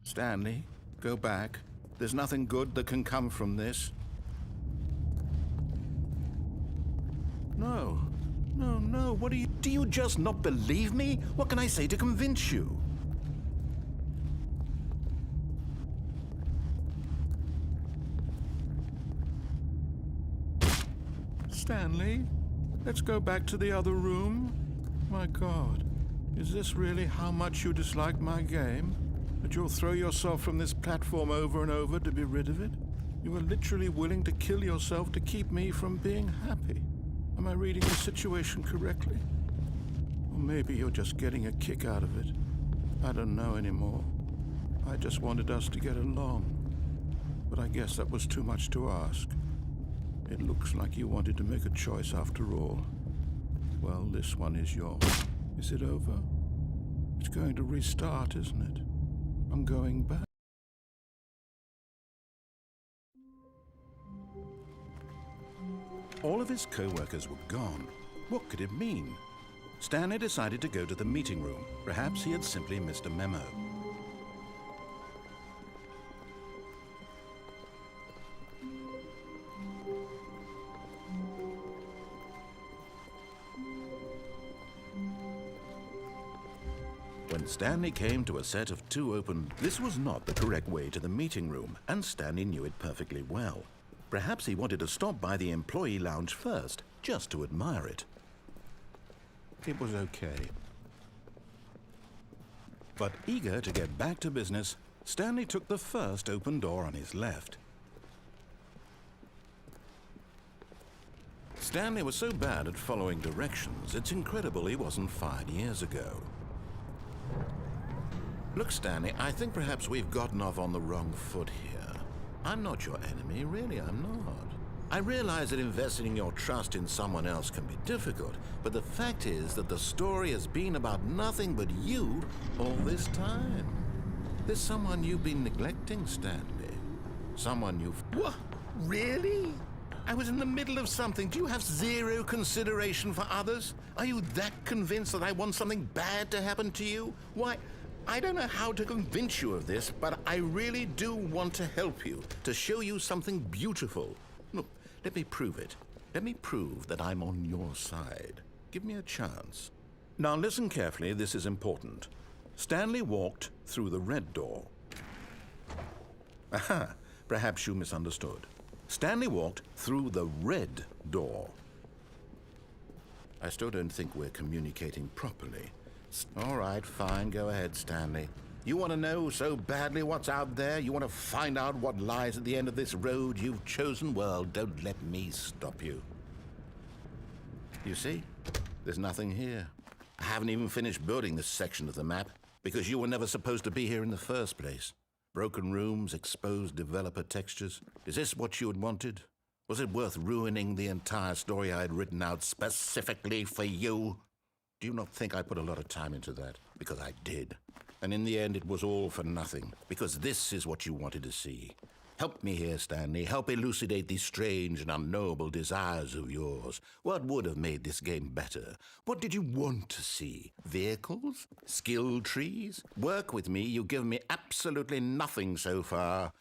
Stanley, go back. There's nothing good that can come from this. No. No, what do you just not believe me? What can I say to convince you? Stanley, let's go back to the other room. My God, is this really how much you dislike my game? That you'll throw yourself from this platform over and over to be rid of it? You were literally willing to kill yourself to keep me from being happy. Am I reading the situation correctly? Or maybe you're just getting a kick out of it. I don't know anymore. I just wanted us to get along. But I guess that was too much to ask. It looks like you wanted to make a choice after all. Well, this one is yours. Is it over? It's going to restart, isn't it? I'm going back. All of his co-workers were gone. What could it mean? Stanley decided to go to the meeting room. Perhaps he had simply missed a memo. When Stanley came to a set of two open, this was not the correct way to the meeting room, and Stanley knew it perfectly well. Perhaps he wanted to stop by the employee lounge first, just to admire it. It was okay. But eager to get back to business, Stanley took the first open door on his left. Stanley was so bad at following directions, it's incredible he wasn't fired years ago. Look, Stanley, I think perhaps we've gotten off on the wrong foot here. I'm not your enemy, really, I'm not. I realize that investing your trust in someone else can be difficult, but the fact is that the story has been about nothing but you all this time. There's someone you've been neglecting, Stanley. Someone you've... What? Really? I was in the middle of something. Do you have zero consideration for others? Are you that convinced that I want something bad to happen to you? Why, I don't know how to convince you of this, but I really do want to help you, to show you something beautiful. Look, let me prove it. Let me prove that I'm on your side. Give me a chance. Now listen carefully, this is important. Stanley walked through the red door. Aha, perhaps you misunderstood. Stanley walked through the red door. I still don't think we're communicating properly. All right, fine, go ahead, Stanley. You want to know so badly what's out there? You want to find out what lies at the end of this road you've chosen? Well, don't let me stop you. You see? There's nothing here. I haven't even finished building this section of the map because you were never supposed to be here in the first place. Broken rooms, exposed developer textures. Is this what you had wanted? Was it worth ruining the entire story I had written out specifically for you? Do you not think I put a lot of time into that? Because I did. And in the end, it was all for nothing. Because this is what you wanted to see. Help me here, Stanley. Help elucidate these strange and unknowable desires of yours. What would have made this game better? What did you want to see? Vehicles? Skill trees? Work with me. You've given me absolutely nothing so far.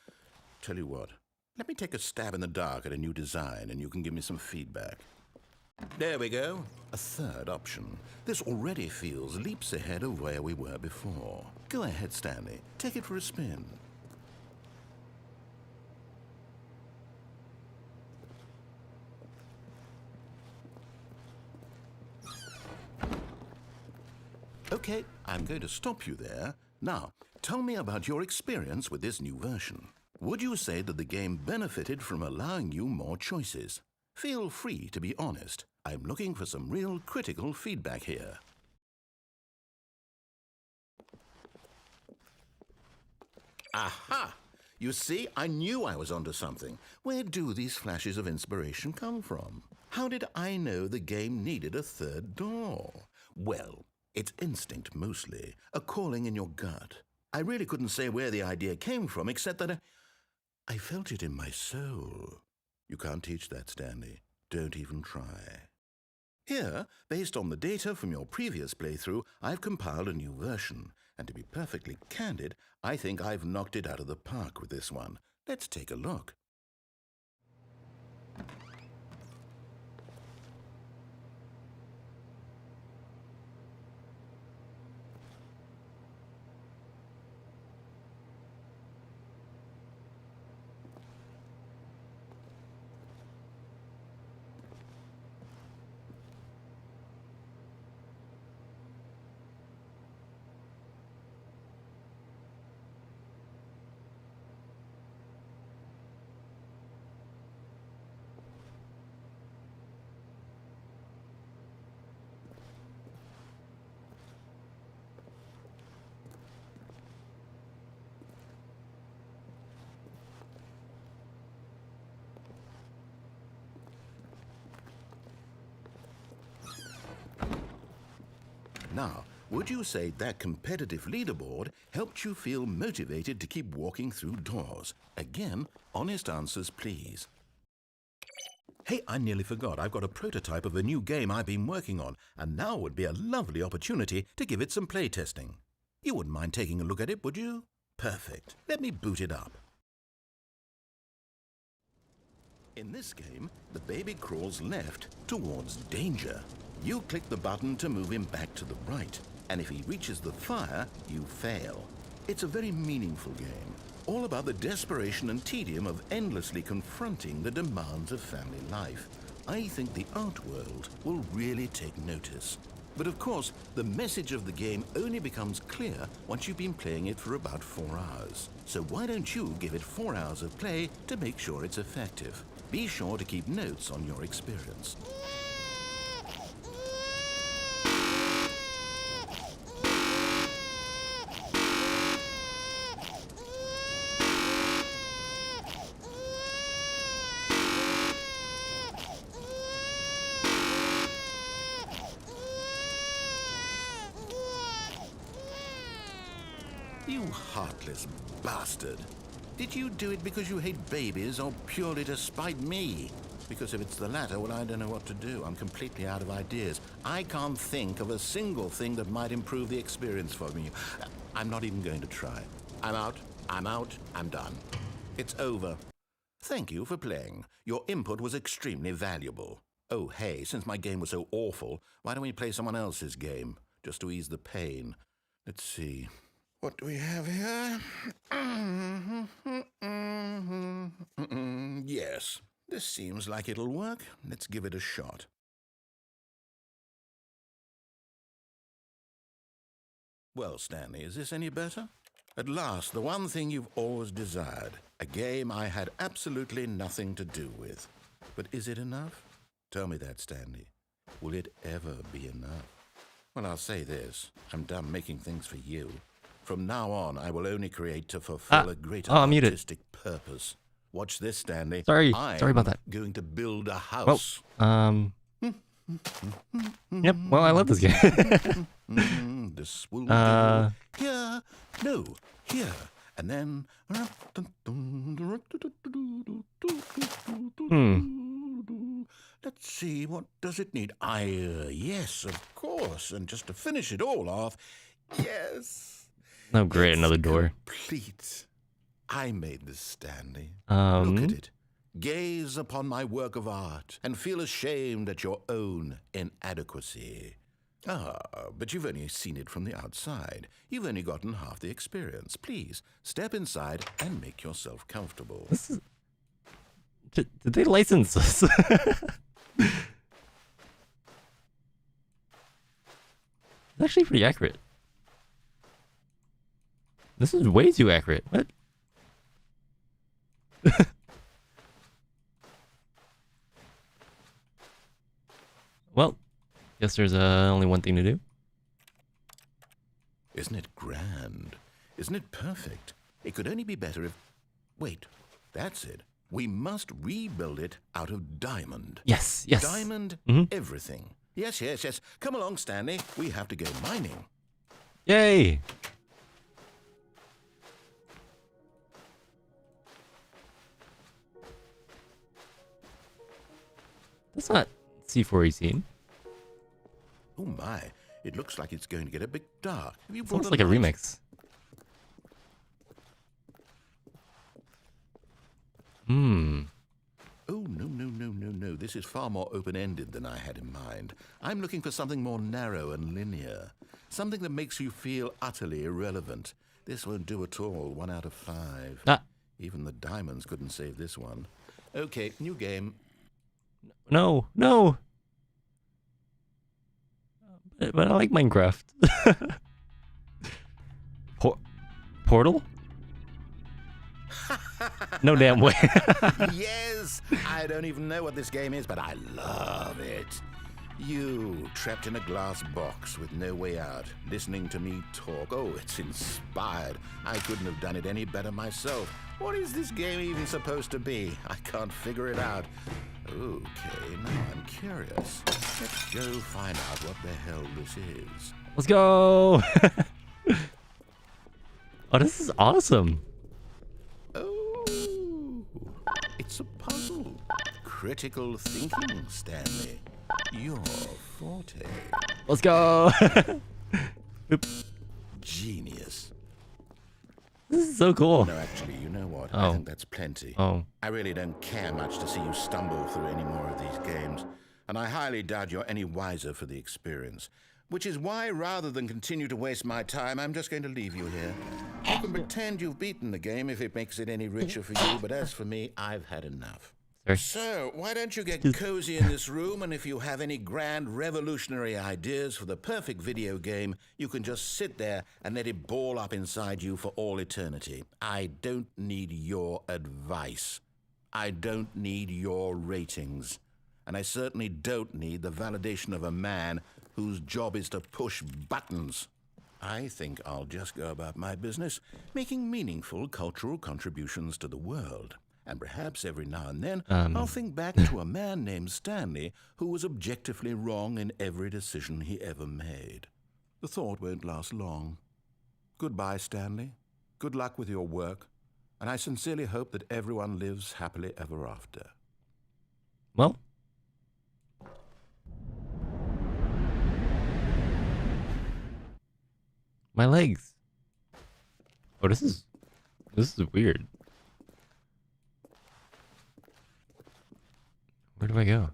Tell you what. Let me take a stab in the dark at a new design, and you can give me some feedback. There we go. A third option. This already feels leaps ahead of where we were before. Go ahead, Stanley. Take it for a spin. Okay, I'm going to stop you there. Now, tell me about your experience with this new version. Would you say that the game benefited from allowing you more choices? Feel free to be honest. I'm looking for some real critical feedback here. Aha! You see, I knew I was onto something. Where do these flashes of inspiration come from? How did I know the game needed a third door? Well, it's instinct mostly, a calling in your gut. I really couldn't say where the idea came from, except that I felt it in my soul. You can't teach that, Stanley. Don't even try. Here, based on the data from your previous playthrough, I've compiled a new version. And to be perfectly candid, I think I've knocked it out of the park with this one. Let's take a look. Now, would you say that competitive leaderboard helped you feel motivated to keep walking through doors? Again, honest answers, please. Hey, I nearly forgot. I've got a prototype of a new game I've been working on, and now would be a lovely opportunity to give it some playtesting. You wouldn't mind taking a look at it, would you? Perfect. Let me boot it up. In this game, the baby crawls left towards danger. You click the button to move him back to the right, and if he reaches the fire, you fail. It's a very meaningful game, all about the desperation and tedium of endlessly confronting the demands of family life. I think the art world will really take notice. But of course, the message of the game only becomes clear once you've been playing it for about 4 hours. So why don't you give it 4 hours of play to make sure it's effective? Be sure to keep notes on your experience. You heartless bastard. Did you do it because you hate babies or purely to spite me? Because if it's the latter, well, I don't know what to do. I'm completely out of ideas. I can't think of a single thing that might improve the experience for me. I'm not even going to try. I'm out, I'm done. It's over. Thank you for playing. Your input was extremely valuable. Oh, hey, since my game was so awful, why don't we play someone else's game? Just to ease the pain. Let's see. What do we have here? Yes, this seems like it'll work. Let's give it a shot. Well, Stanley, is this any better? At last, the one thing you've always desired. A game I had absolutely nothing to do with. But is it enough? Tell me that, Stanley. Will it ever be enough? Well, I'll say this. I'm done making things for you. From now on, I will only create to fulfill a greater artistic purpose. Watch this, Stanley. Sorry about that. I'm going to build a house. Well, yep. Well, I love this game. This will do. Here, no, here, and then. Let's see, what does it need? Yes, of course. And just to finish it all off, yes. Oh, great, it's another door. Complete. I made this, Stanley. Um. Look at it. Gaze upon my work of art and feel ashamed at your own inadequacy. Ah, but you've only seen it from the outside. You've only gotten half the experience. Please, step inside and make yourself comfortable. Did they license this? It's actually pretty accurate. This is way too accurate. What? Well, guess there's only one thing to do. Isn't it grand? Isn't it perfect? It could only be better if... Wait, that's it. We must rebuild it out of diamond. Yes. Diamond, everything. Yes. Come along, Stanley. We have to go mining. Yay! That's not C418. Oh my, It looks like it's going to get a bit dark. Have you It's brought almost like a light? remix. Hmm. Oh, no. This is far more open-ended than I had in mind. I'm looking for something more narrow and linear. Something that makes you feel utterly irrelevant. This won't do at all. 1 out of 5. Ah. Even the diamonds couldn't save this one. Okay, new game. No. But I like Minecraft. Portal? No damn way. Yes! I don't even know what this game is, but I love it. You, trapped in a glass box with no way out, listening to me talk. Oh, it's inspired. I couldn't have done it any better myself. What is this game even supposed to be? I can't figure it out. Okay, now I'm curious. Let's go find out what the hell this is. Let's go. Oh, this is awesome. Oh, it's a puzzle. Critical thinking, Stanley. Your forte. Let's go. Oop. Genius. This is so cool. No, actually, you know what? Oh. I think that's plenty. Oh. I really don't care much to see you stumble through any more of these games, and I highly doubt you're any wiser for the experience. Which is why, rather than continue to waste my time, I'm just going to leave you here. You can pretend you've beaten the game if it makes it any richer for you, but as for me, I've had enough. Sorry. So, why don't you get cozy in this room, and if you have any grand revolutionary ideas for the perfect video game, you can just sit there and let it ball up inside you for all eternity. I don't need your advice. I don't need your ratings. And I certainly don't need the validation of a man whose job is to push buttons. I think I'll just go about my business, making meaningful cultural contributions to the world. And perhaps every now and then, I'll think back to a man named Stanley who was objectively wrong in every decision he ever made. The thought won't last long. Goodbye, Stanley. Good luck with your work. And I sincerely hope that everyone lives happily ever after. Well. My legs. Oh, this is weird. Where do I go?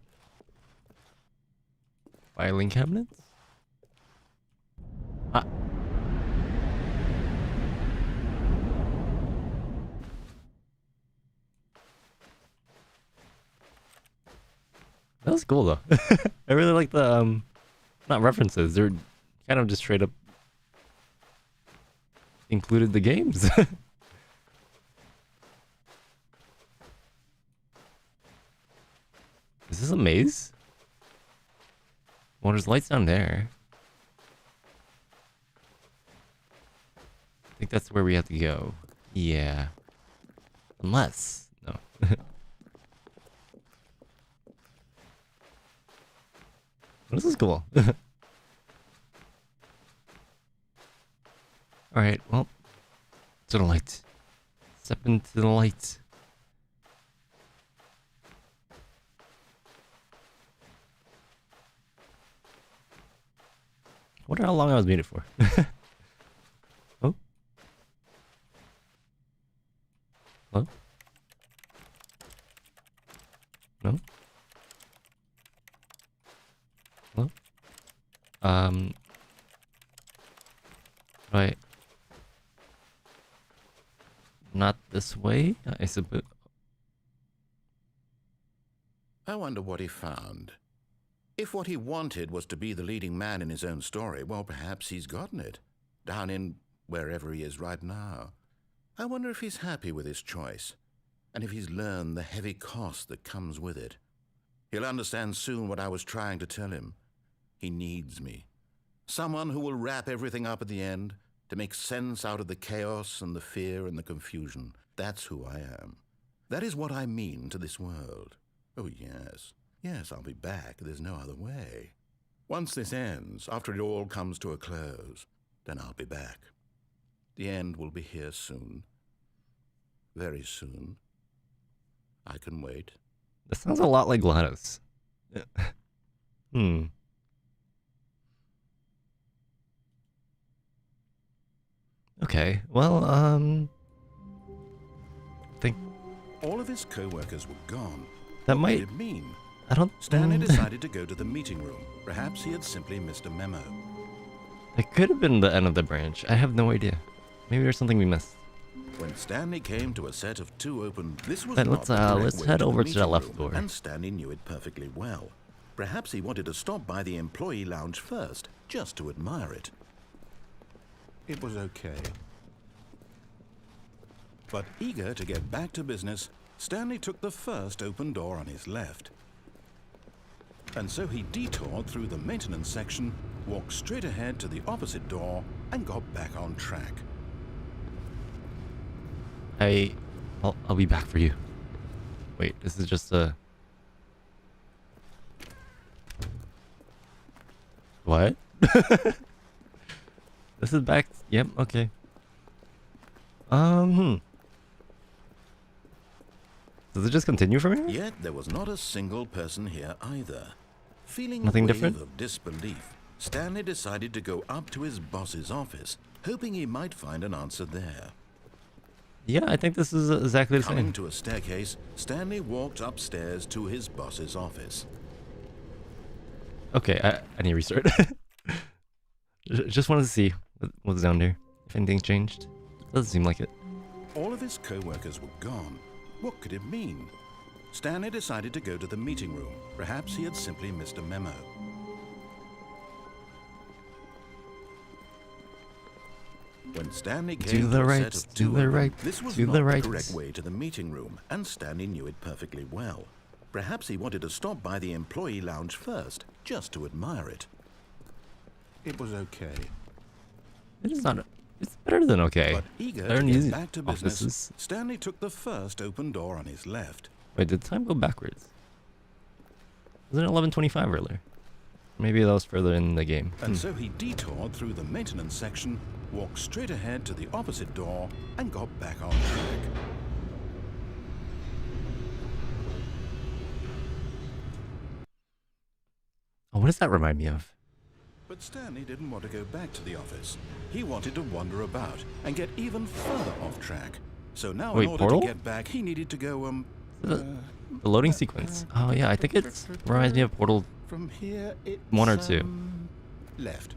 Filing cabinets? Ah. That was cool though. I really like the not references. They're kind of just straight up included the games. Is this a maze? Well, there's lights down there. I think that's where we have to go. Yeah. Unless... No. This is cool. Alright, well. To the light. Step into the light. I wonder how long I was muted for. Oh. Hello? No? Hello? Right. Not this way, I suppose. I wonder what he found. If what he wanted was to be the leading man in his own story, well, perhaps he's gotten it. Down in wherever he is right now. I wonder if he's happy with his choice, and if he's learned the heavy cost that comes with it. He'll understand soon what I was trying to tell him. He needs me. Someone who will wrap everything up at the end, to make sense out of the chaos and the fear and the confusion. That's who I am. That is what I mean to this world. Oh, yes. Yes, I'll be back. There's no other way. Once this ends, after it all comes to a close, then I'll be back. The end will be here soon. Very soon. I can wait. That sounds a lot like GLaDOS. 。 Hmm. Okay, well, I think All of his co-workers were gone. that What might... did it mean? I don't... Stanley decided to go to the meeting room. Perhaps he had simply missed a memo. It could have been the end of the branch. I have no idea. Maybe there's something we missed. When Stanley came to a set of two open, this was Right, not let's, the correct let's way head to the over to that meeting left room, door. And Stanley knew it perfectly well. Perhaps he wanted to stop by the employee lounge first, just to admire it. It was okay. But eager to get back to business, Stanley took the first open door on his left. And so he detoured through the maintenance section, walked straight ahead to the opposite door, and got back on track. I'll be back for you. Wait, this is just a... What? This is back... Yep, okay. Does it just continue from here? Yet there was not a single person here either. Feeling Nothing a wave different? of disbelief, Stanley decided to go up to his boss's office, hoping he might find an answer there. Yeah, I think this is exactly the Coming same. to a staircase, Stanley walked upstairs to his boss's office. Okay, I need to restart. Just wanted to see what's down there. If anything's changed. Doesn't seem like it. All of his co-workers were gone. What could it mean? Stanley decided to go to the meeting room. Perhaps he had simply missed a memo. When Stanley came to a set of two open, this was not the correct way to the meeting room, and Stanley knew it perfectly well. Perhaps he wanted to stop by the employee lounge first, just to admire it. It was okay. It is not... It's better than okay. But eager Better to than get easy back to business, offices. Stanley took the first open door on his left. Wait, did time go backwards? Wasn't it 11:25 earlier? Maybe that was further in the game. And so he detoured through the maintenance section, walked straight ahead to the opposite door, and got back on track. Oh, what does that remind me of? But Stanley didn't want to go back to the office. He wanted to wander about and get even further off track. So now Wait, in order Portal? to get back, he needed to go, The loading sequence. Oh yeah, I think it reminds me of Portal from here it's 1 or 2. Left.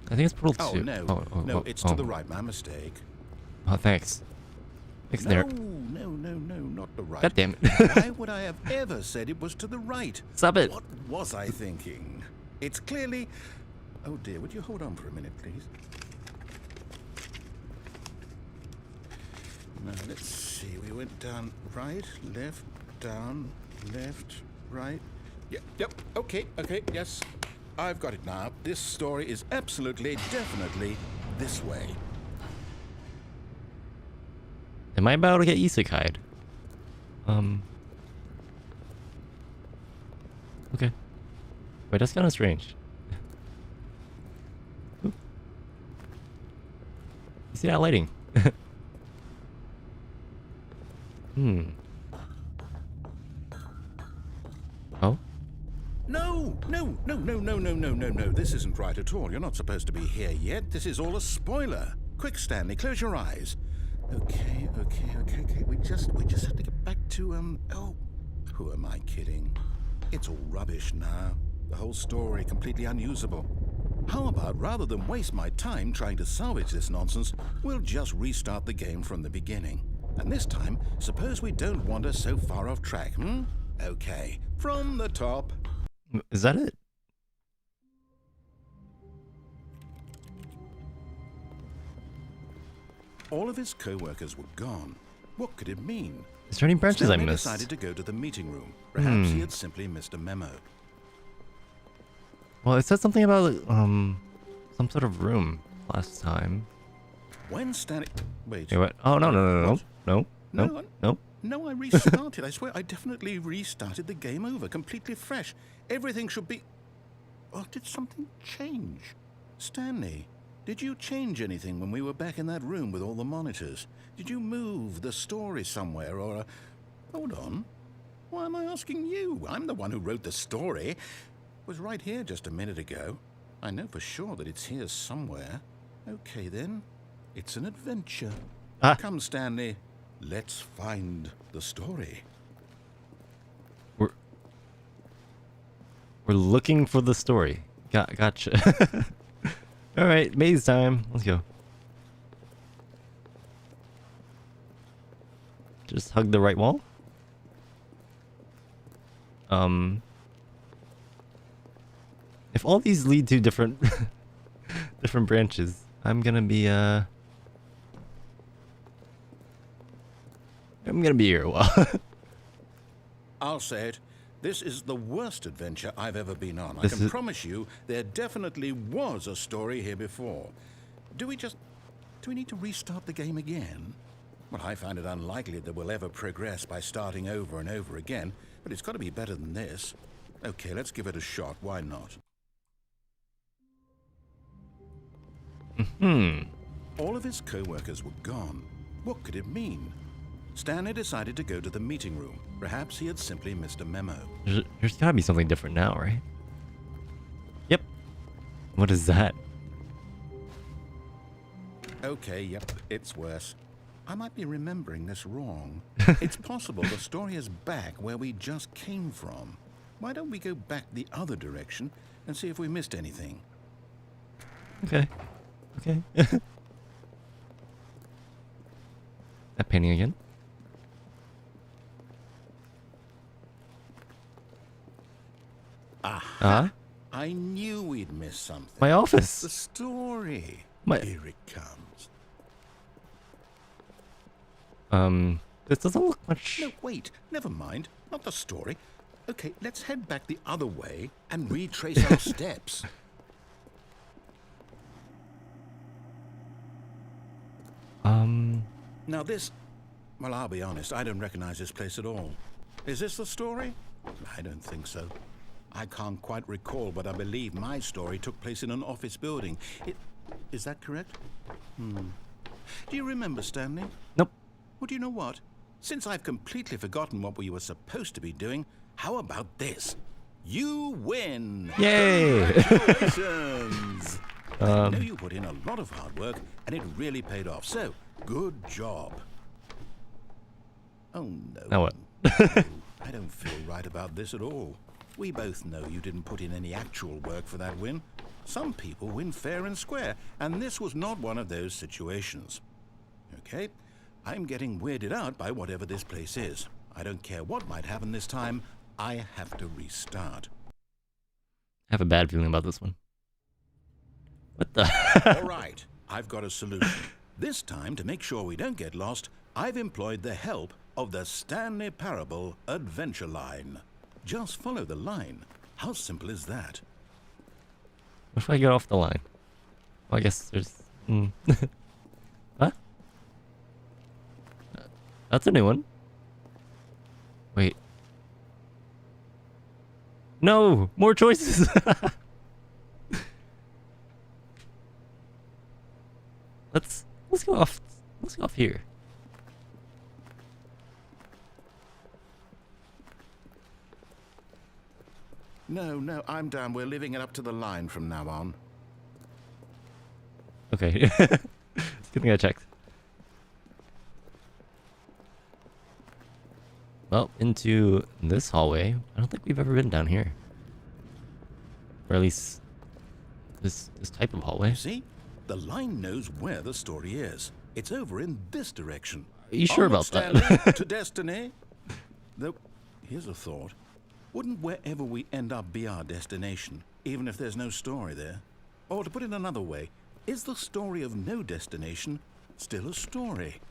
I think it's Portal 2. Oh no, no, it's to the right. My mistake. Oh, thanks. Thanks, No, there. no, not the right. God damn it. Why would I have ever said it was to the right? Stop it. What was I thinking? It's clearly... Oh dear, would you hold on for a minute, please? Now, let's see. We went down right, left, down, left, right. Yep, okay, yes. I've got it now. This story is absolutely, definitely this way. Am I about to get isekai'd? Okay. Wait, that's kind of strange. Ooh. You see that lighting? Oh? No. This isn't right at all. You're not supposed to be here yet. This is all a spoiler. Quick, Stanley, close your eyes. Okay. We just have to get back to, oh, who am I kidding? It's all rubbish now. The whole story completely unusable. How about, rather than waste my time trying to salvage this nonsense, we'll just restart the game from the beginning. And this time, suppose we don't wander so far off track, Okay, from the top. Is that it? All of his co-workers were gone. What could it mean? Is there any branches Stanley I missed? decided to go to the meeting room. Perhaps he had simply missed a memo. Well, it said something about some sort of room last time. When Stanley... Wait. Hey, what? Oh, no. What? No. No, I restarted. I swear, I definitely restarted the game over, completely fresh. Everything should be... Oh, did something change? Stanley, did you change anything when we were back in that room with all the monitors? Did you move the story somewhere, or... Hold on. Why am I asking you? I'm the one who wrote the story. It was right here just a minute ago. I know for sure that it's here somewhere. Okay, then. It's an adventure. Come, Stanley. Let's find the story. We're looking for the story. Gotcha. All right, maze time. Let's go. Just hug the right wall. If all these lead to different different branches, I'm gonna be here a while. I'll say it. This is the worst adventure I've ever been on. I can promise you there definitely was a story here before. Do we need to restart the game again? Well, I find it unlikely that we'll ever progress by starting over and over again, but it's got to be better than this. Okay, let's give it a shot. Why not? All of his co-workers were gone. What could it mean? Stanley decided to go to the meeting room. Perhaps he had simply missed a memo. There's gotta be something different now, right? Yep. What is that? Okay, yep, it's worse. I might be remembering this wrong. It's possible the story is back where we just came from. Why don't we go back the other direction and see if we missed anything? Okay. Okay. That painting again? Aha! I knew we'd miss something. My office. The story. Here it comes. This doesn't look much. No, wait. Never mind. Not the story. Okay, let's head back the other way and retrace our steps. Now this... Well, I'll be honest. I don't recognize this place at all. Is this the story? I don't think so. I can't quite recall, but I believe my story took place in an office building. Is that correct? Do you remember, Stanley? Nope. Well, do you know what? Since I've completely forgotten what we were supposed to be doing, how about this? You win! Yay! Congratulations! I know you put in a lot of hard work, and it really paid off, so good job. Oh, no. Now what? I don't feel right about this at all. We both know you didn't put in any actual work for that win. Some people win fair and square, and this was not one of those situations. Okay? I'm getting weirded out by whatever this place is. I don't care what might happen this time. I have to restart. I have a bad feeling about this one. What the? All right, I've got a solution. This time, to make sure we don't get lost, I've employed the help of the Stanley Parable Adventure Line. Just follow the line. How simple is that? What if I get off the line? Well, I guess there's... Huh? That's a new one. Wait. No! More choices! Let's go off. Let's go off here. No, I'm down. We're leaving it up to the line from now on. Okay. It's good thing I checked. Well, into this hallway. I don't think we've ever been down here. Or at least this type of hallway. See? The line knows where the story is. It's over in this direction. Are you sure about Stanley, that? to destiny. Though, here's a thought. Wouldn't wherever we end up be our destination, even if there's no story there? Or to put it another way, is the story of no destination still a story?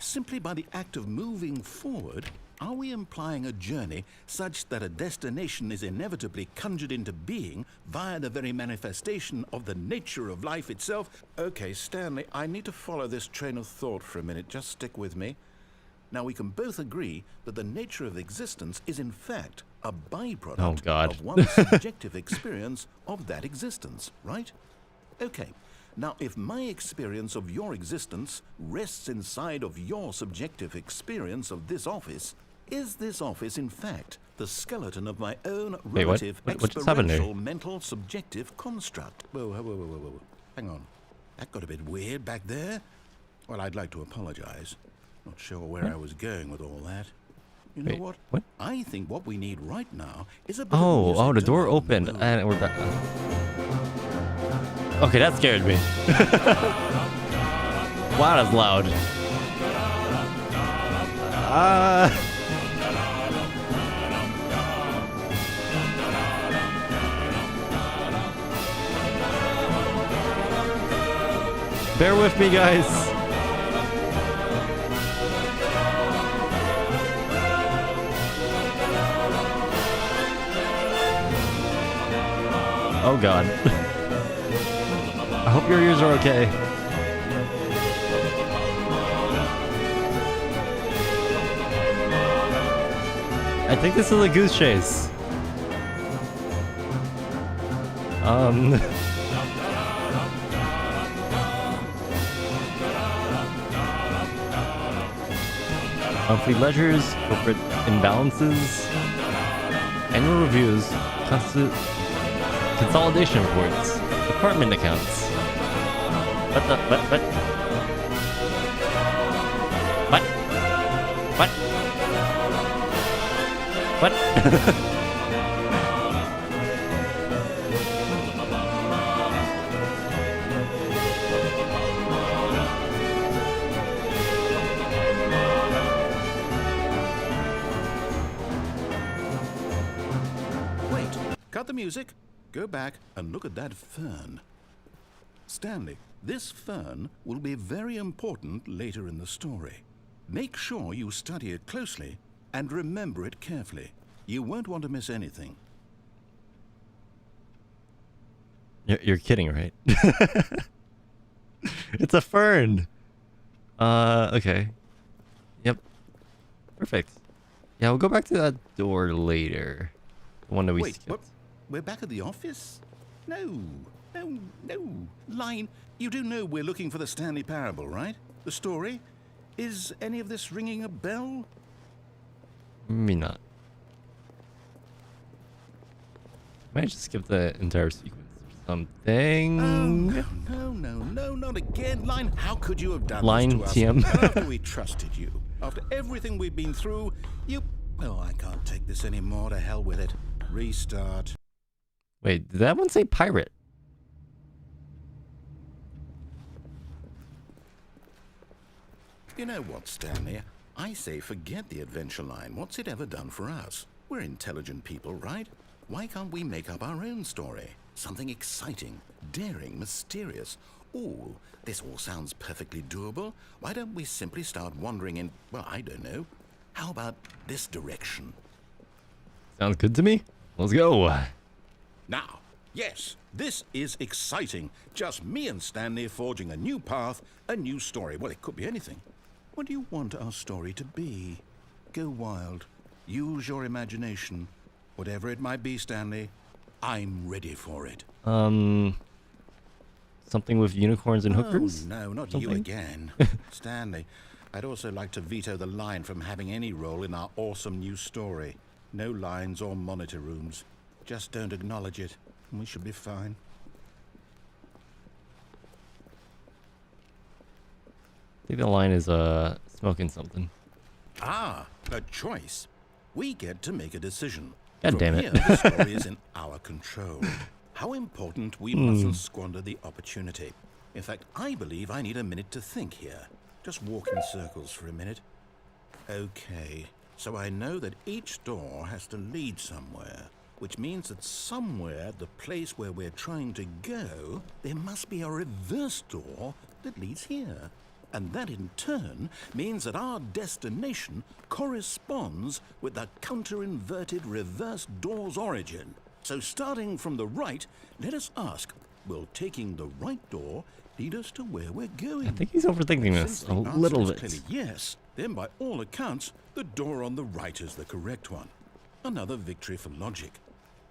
Simply by the act of moving forward, are we implying a journey such that a destination is inevitably conjured into being via the very manifestation of the nature of life itself? Okay, Stanley, I need to follow this train of thought for a minute. Just stick with me. Now, we can both agree that the nature of existence is in fact a byproduct of one's subjective experience of that existence, right? Okay. Now, if my experience of your existence rests inside of your subjective experience of this office, Is this office, in fact, the skeleton of my own Wait, what? relative What just happened there? experiential mental subjective construct? Whoa. Hang on. That got a bit weird back there. Well, I'd like to apologize. Not sure where I was going with all that. You know Wait, what? what? I think what we need right now is a bit of Oh, music the to door lighten the opened mood. and we're back. Okay, that scared me. Wow, that's loud. Bear with me, guys. Oh God. I hope your ears are okay. I think this is a goose chase. Monthly ledgers, corporate imbalances, annual reviews, consolidation reports, department accounts. What? Wait, cut the music, go back and look at that fern. Stanley, this fern will be very important later in the story. Make sure you study it closely and remember it carefully. You won't want to miss anything. You're kidding, right? It's a fern. Okay. Yep. Perfect. Yeah, we'll go back to that door later. The one that we Wait, skipped. what? We're back at the office? No. Line, you do know we're looking for the Stanley Parable, right? The story? Is any of this ringing a bell? Maybe not. Might just skip the entire sequence or something. Oh, no, not again. Line, how could you have done Line this to us? TM. After we trusted you, after everything we've been through, you... Oh, I can't take this anymore. To hell with it. Restart. Wait, did that one say pirate? You know what, Stanley? I say forget the adventure line. What's it ever done for us? We're intelligent people, right? Why can't we make up our own story? Something exciting, daring, mysterious. Ooh, this all sounds perfectly doable. Why don't we simply start wandering in, well, I don't know. How about this direction? Sounds good to me. Let's go. Now, yes, this is exciting. Just me and Stanley forging a new path, a new story. Well, it could be anything. What do you want our story to be? Go wild. Use your imagination. Whatever it might be, Stanley, I'm ready for it. Something with unicorns and hookers? Oh, no, not Something? you again. Stanley, I'd also like to veto the line from having any role in our awesome new story. No lines or monitor rooms. Just don't acknowledge it, and we should be fine. I think the line is smoking something. Ah, a choice. We get to make a decision. God From damn it. Here, the story is in our control. How important we mustn't squander the opportunity. In fact, I believe I need a minute to think here. Just walk in circles for a minute. Okay, so I know that each door has to lead somewhere, which means that somewhere, the place where we're trying to go, there must be a reverse door that leads here. And that in turn means that our destination corresponds with the counter-inverted reverse door's origin. So starting from the right, let us ask, will taking the right door lead us to where we're going? I think he's overthinking this Since a the answer little is bit. clearly yes, then by all accounts, the door on the right is the correct one. Another victory for logic.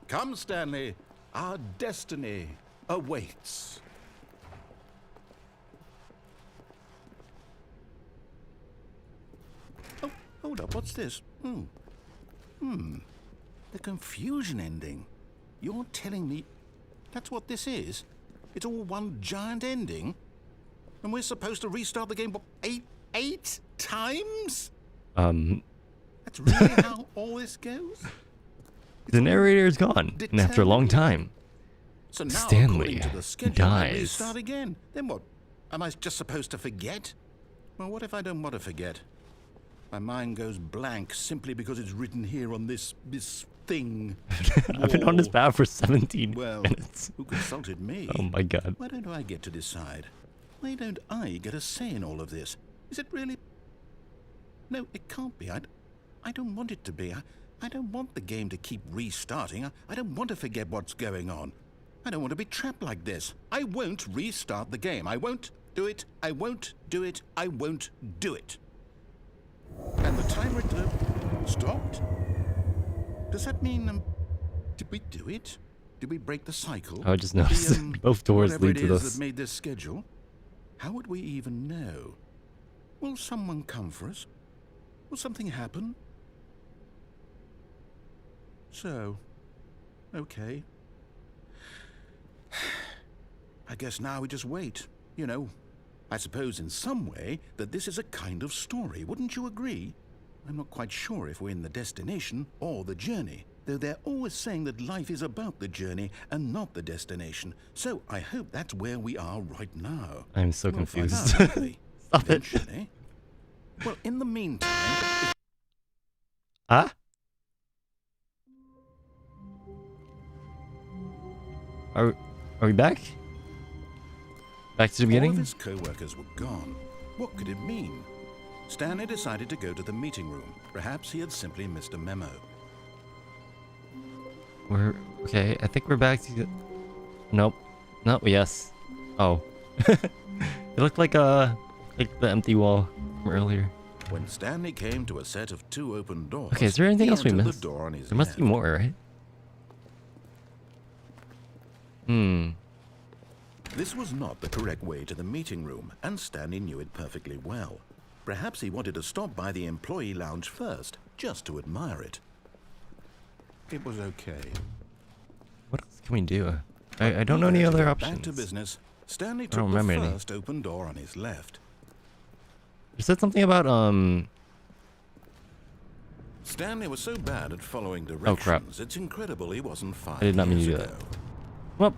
Come, Stanley, our destiny awaits. Oh, hold up, what's this? The confusion ending. You're telling me that's what this is? It's all one giant ending? And we're supposed to restart the game, what, eight times? That's really how all this goes? The narrator is gone, and after a long time, So now, Stanley according to the schedule, I dies. restart again. Then what? Am I just supposed to forget? Well, what if I don't want to forget? My mind goes blank simply because it's written here on this thing. I've been on this path for 17 Well, minutes. who consulted me? Oh my god. Why don't I get to decide? Why don't I get a say in all of this? Is it really? No, it can't be. I don't want it to be. I don't want the game to keep restarting. I don't want to forget what's going on. I don't want to be trapped like this. I won't restart the game. I won't do it. I won't do it. I won't do it. And the timer stopped? Does that mean, did we do it? Did we break the cycle? I just noticed both doors whatever lead it to is this. that made this schedule? How would we even know? Will someone come for us? Will something happen? So, okay. I guess now we just wait. You know, I suppose in some way that this is a kind of story, wouldn't you agree? I'm not quite sure if we're in the destination or the journey, though they're always saying that life is about the journey and not the destination. So I hope that's where we are right now. I'm so We'll find confused. out, won't we? Stop it. Eventually. Well, in the meantime, Huh? Are we back? Back to the all of beginning? his co-workers were gone. What could it mean? Stanley decided to go to the meeting room. Perhaps he had simply missed a memo. We're okay. I think we're back to. Nope. No. Yes. Oh. It looked like the empty wall from earlier. When Stanley came to a set of two open doors, Okay. Is there anything he else we entered missed? the door on his There must be left. more, right? This was not the correct way to the meeting room, and Stanley knew it perfectly well. Perhaps he wanted to stop by the employee lounge first, just to admire it. It was okay. What else can we do? I don't know any other options. Back to business. Stanley don't took the remember any. first open door on his left. You said something about Stanley was so bad at following directions, Oh, crap. it's incredible he wasn't 5 I did not mean to years do that. ago. Well,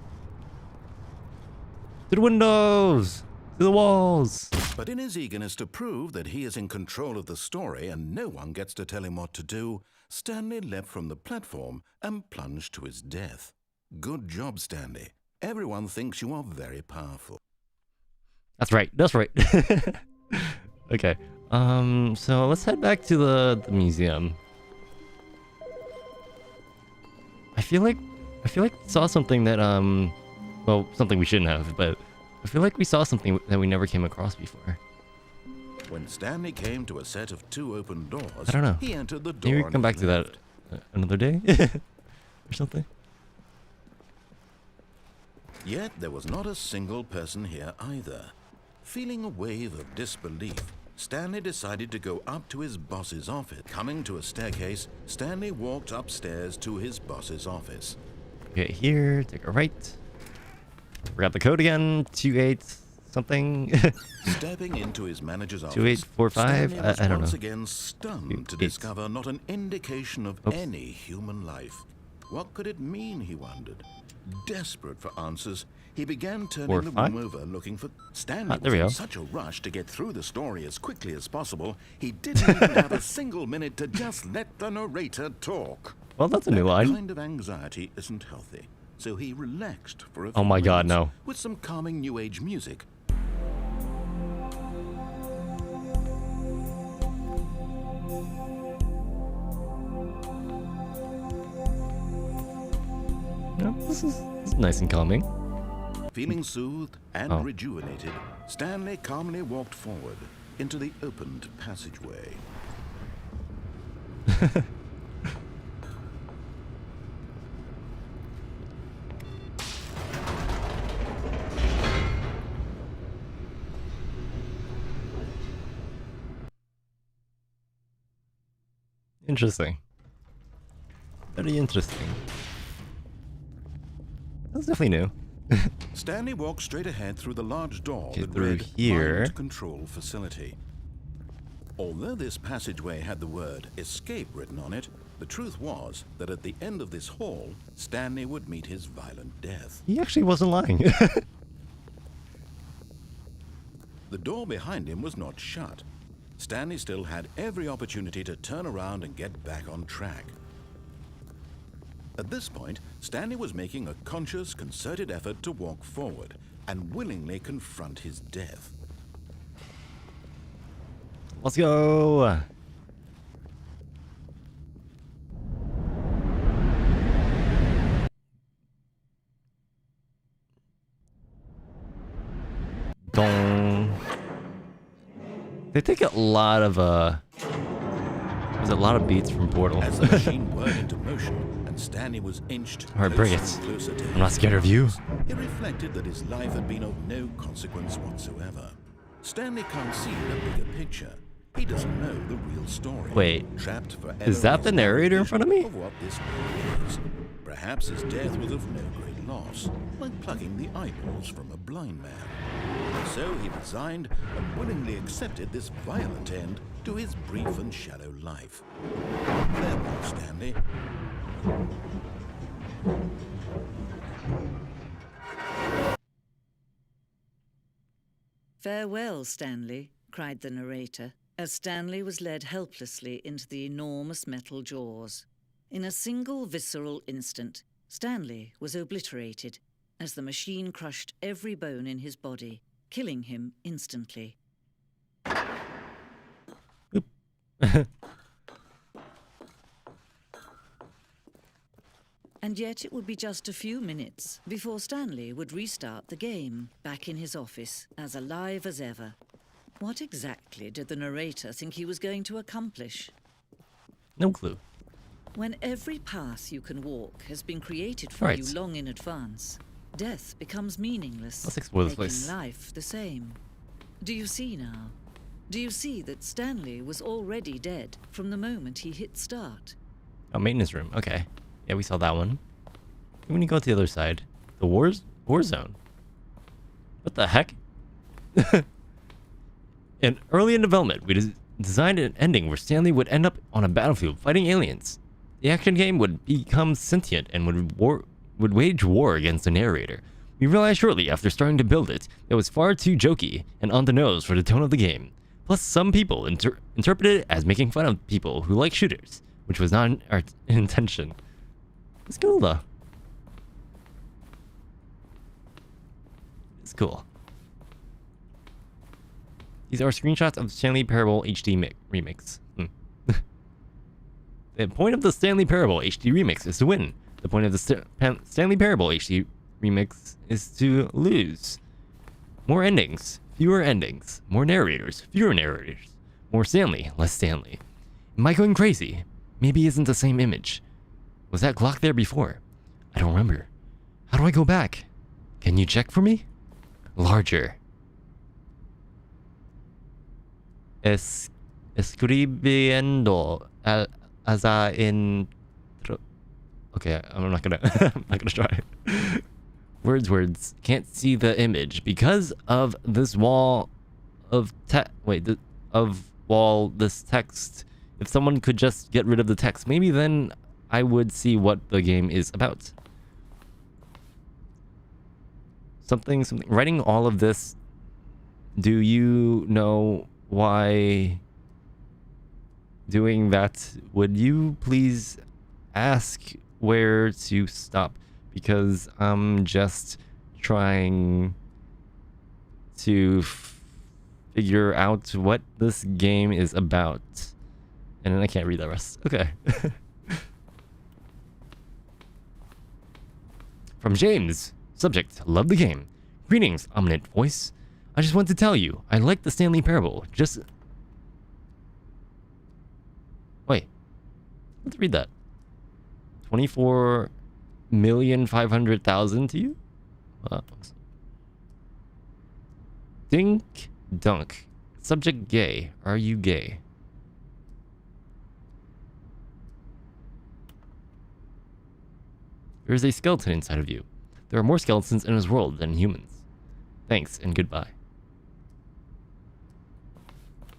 to the windows, to the walls. But in his eagerness to prove that he is in control of the story and no one gets to tell him what to do, Stanley leapt from the platform and plunged to his death. Good job, Stanley. Everyone thinks you are very powerful. That's right. That's right. Okay. So let's head back to the museum. I feel like we saw something that well, something we shouldn't have, but I feel like we saw something that we never came across before. When Stanley came to a set of two open doors, I don't know. he entered the door. Maybe we on can come back his to that left. another day or something. Yet there was not a single person here either. Feeling a wave of disbelief, Stanley decided to go up to his boss's office. Coming to a staircase, Stanley walked upstairs to his boss's office. Okay, here, take a right. Grab the code again. 28 something. Stepping into his manager's office, 2845. Stanley was I don't once know. again stunned to 28. discover not an indication of Oops. any human life. What could it mean, he wondered. Desperate for answers, he began turning the 45? room over looking for... Stanley there was we in go. such a rush to get through the story as quickly as possible, he didn't even have a single minute to just let the narrator talk. Well, that's a new That line. kind of anxiety isn't healthy, so he relaxed for a Oh few my God, minutes no. with some calming new age music. No, this is nice and calming. Feeling soothed and Oh. rejuvenated, Stanley calmly walked forward into the opened passageway. Interesting. Very interesting. That's definitely new. Stanley walked straight ahead through the large door Okay, that through read here. Mind Control Facility. Although this passageway had the word escape written on it, the truth was that at the end of this hall, Stanley would meet his violent death. He actually wasn't lying. The door behind him was not shut. Stanley still had every opportunity to turn around and get back on track. At this point, Stanley was making a conscious, concerted effort to walk forward and willingly confront his death. Let's go. Dong. They take a lot of there's a lot of beats from Portal. As the machine whirled into motion and Stanley was inched Alright, bring closer it. and closer to I'm not scared of you. he reflected that his life had been of no consequence whatsoever. Stanley can't see the bigger picture. He doesn't know the real story. Wait, Trapped forever is that in the his narrator in front of me? Of what this world is. Perhaps his death was of no great loss, like plucking the eyeballs from a blind man. So he resigned and willingly accepted this violent end to his brief and shallow life. Farewell, Stanley. Farewell, Stanley, cried the narrator, as Stanley was led helplessly into the enormous metal jaws. In a single visceral instant, Stanley was obliterated as the machine crushed every bone in his body, killing him instantly. And yet it would be just a few minutes before Stanley would restart the game, back in his office, as alive as ever. What exactly did the narrator think he was going to accomplish? No clue. When every path you can walk has been created for Right. you long in advance, death becomes meaningless, Let's explore this making place. life the same. Do you see now? Do you see that Stanley was already dead from the moment he hit start? Oh, maintenance room. Okay. Yeah, we saw that one. When you go to the other side, the war zone. What the heck? And early in development, we designed an ending where Stanley would end up on a battlefield fighting aliens. The action game would become sentient and would wage war against the narrator. We realized shortly after starting to build it, it was far too jokey and on the nose for the tone of the game. Plus, some people interpreted it as making fun of people who like shooters, which was not our intention. It's cool though. It's cool. These are screenshots of Stanley Parable HD remix. The point of the Stanley Parable HD remix is to win. The point of the Stanley Parable HD remix is to lose. More endings, fewer endings. More narrators, fewer narrators. More Stanley, less Stanley. Am I going crazy? Maybe it isn't the same image. Was that clock there before? I don't remember. How do I go back? Can you check for me? Larger. Escribiendo as in. Okay, I'm not gonna. I'm not gonna try. Words. Can't see the image because of this wall of this text. If someone could just get rid of the text, maybe then I would see what the game is about. Something. Writing all of this. Do you know why doing that? Would you please ask where to stop? Because I'm just trying to figure out what this game is about. And then I can't read the rest. Okay. From James. Subject, love the game. Greetings, ominous voice. I just want to tell you, I like the Stanley Parable. Wait. Let's read that. 24,500,000 to you? Dink dunk. Subject gay. Are you gay? There is a skeleton inside of you. There are more skeletons in his world than humans. Thanks and goodbye.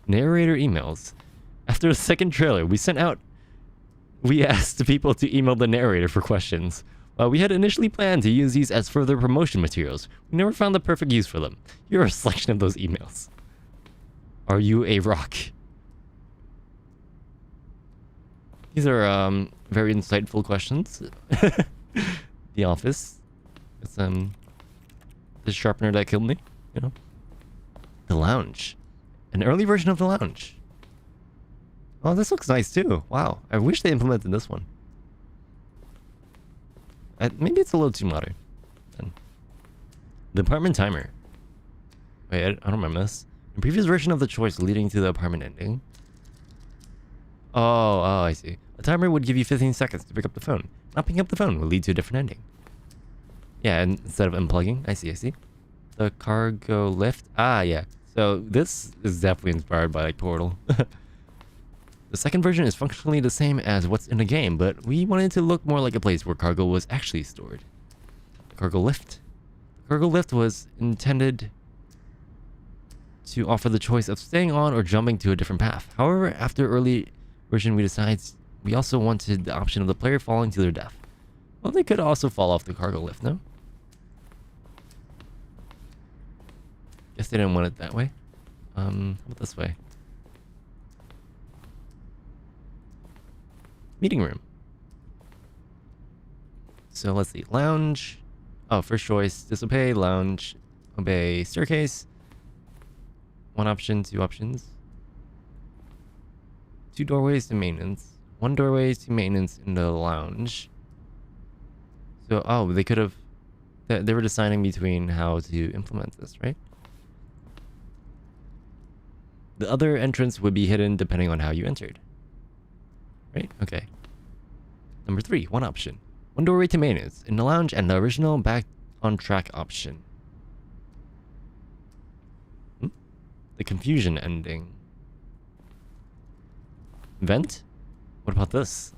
Narrator emails. After the second trailer, we asked people to email the narrator for questions. While we had initially planned to use these as further promotion materials, we never found the perfect use for them. Here are a selection of those emails. Are you a rock? These are very insightful questions. The Office. It's the sharpener that killed me, you know. The Lounge. An early version of the Lounge. Oh, this looks nice too. Wow. I wish they implemented this one. Maybe it's a little too modern. The apartment timer. Wait, I don't remember this. The previous version of the choice leading to the apartment ending. Oh, I see. A timer would give you 15 seconds to pick up the phone. Not picking up the phone would lead to a different ending. Yeah, instead of unplugging. I see. The cargo lift. Ah, yeah. So this is definitely inspired by like Portal. The second version is functionally the same as what's in the game, but we wanted to look more like a place where cargo was actually stored. The cargo lift. The cargo lift was intended to offer the choice of staying on or jumping to a different path. However, after early version, we also wanted the option of the player falling to their death. Well, they could also fall off the cargo lift, no? Guess they didn't want it that way. How about this way? Meeting room. So let's see. Lounge. Oh, first choice. Disobey. Lounge. Obey. Staircase. One option. Two options. Two doorways to maintenance. One doorway to maintenance in the lounge. So, oh, they could have... They were deciding between how to implement this, right? The other entrance would be hidden depending on how you entered. Right? Okay. Number 3, one option. One doorway to maintenance in the lounge and the original back on track option. The confusion ending. Vent? What about this?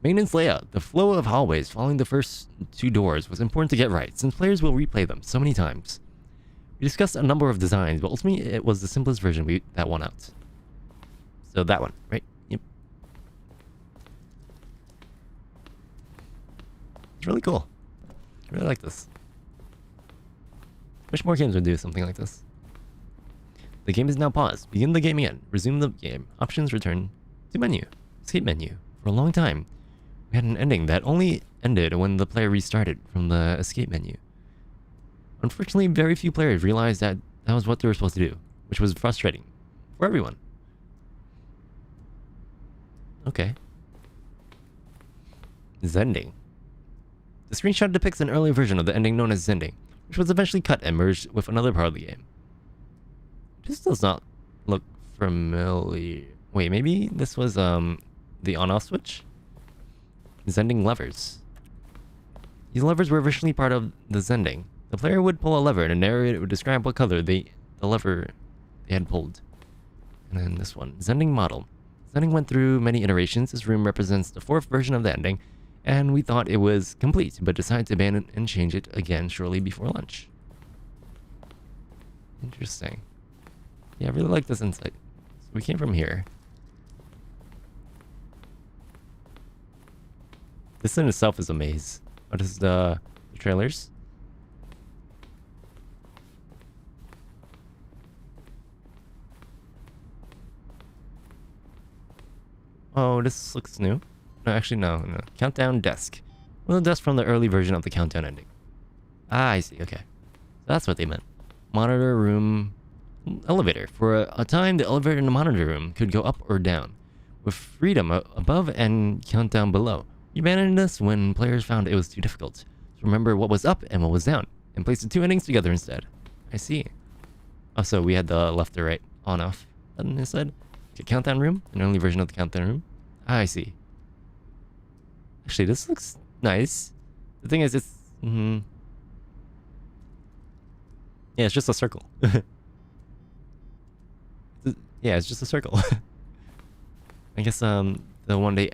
Maintenance layout. The flow of hallways following the first 2 doors was important to get right, since players will replay them so many times. We discussed a number of designs, but ultimately it was the simplest version that won out. So that one, right? Yep. It's really cool. I really like this. Wish more games would do something like this. The game is now paused. Begin the game again. Resume the game. Options return to menu. Escape menu. For a long time, we had an ending that only ended when the player restarted from the escape menu. Unfortunately, very few players realized that that was what they were supposed to do, which was frustrating for everyone. Okay. Zending. The screenshot depicts an early version of the ending known as Zending, which was eventually cut and merged with another part of the game. This does not look familiar. Wait, maybe this was the on-off switch? Zending levers. These levers were originally part of the Zending. The player would pull a lever and a narrator would describe what color the lever they had pulled. And then this one, Zending model. Zending went through many iterations. This room represents the 4th version of the ending, and we thought it was complete, but decided to abandon and change it again shortly before lunch. Interesting. Yeah, I really like this insight. So we came from here. This in itself is a maze. What is the trailers? Oh, this looks new. No, actually, no. Countdown desk. Well, the desk from the early version of the countdown ending. Ah, I see. Okay. So that's what they meant. Monitor room elevator. For a time, the elevator in the monitor room could go up or down, with freedom above and countdown below. We abandoned this when players found it was too difficult to remember what was up and what was down, and placed the 2 endings together instead. I see. Oh, so we had the left or right on-off button instead. Okay, countdown room, an early version of the countdown room. Ah, I see. Actually, this looks nice. The thing is, it's... yeah, it's just a circle. Yeah, it's just a circle. I guess the one they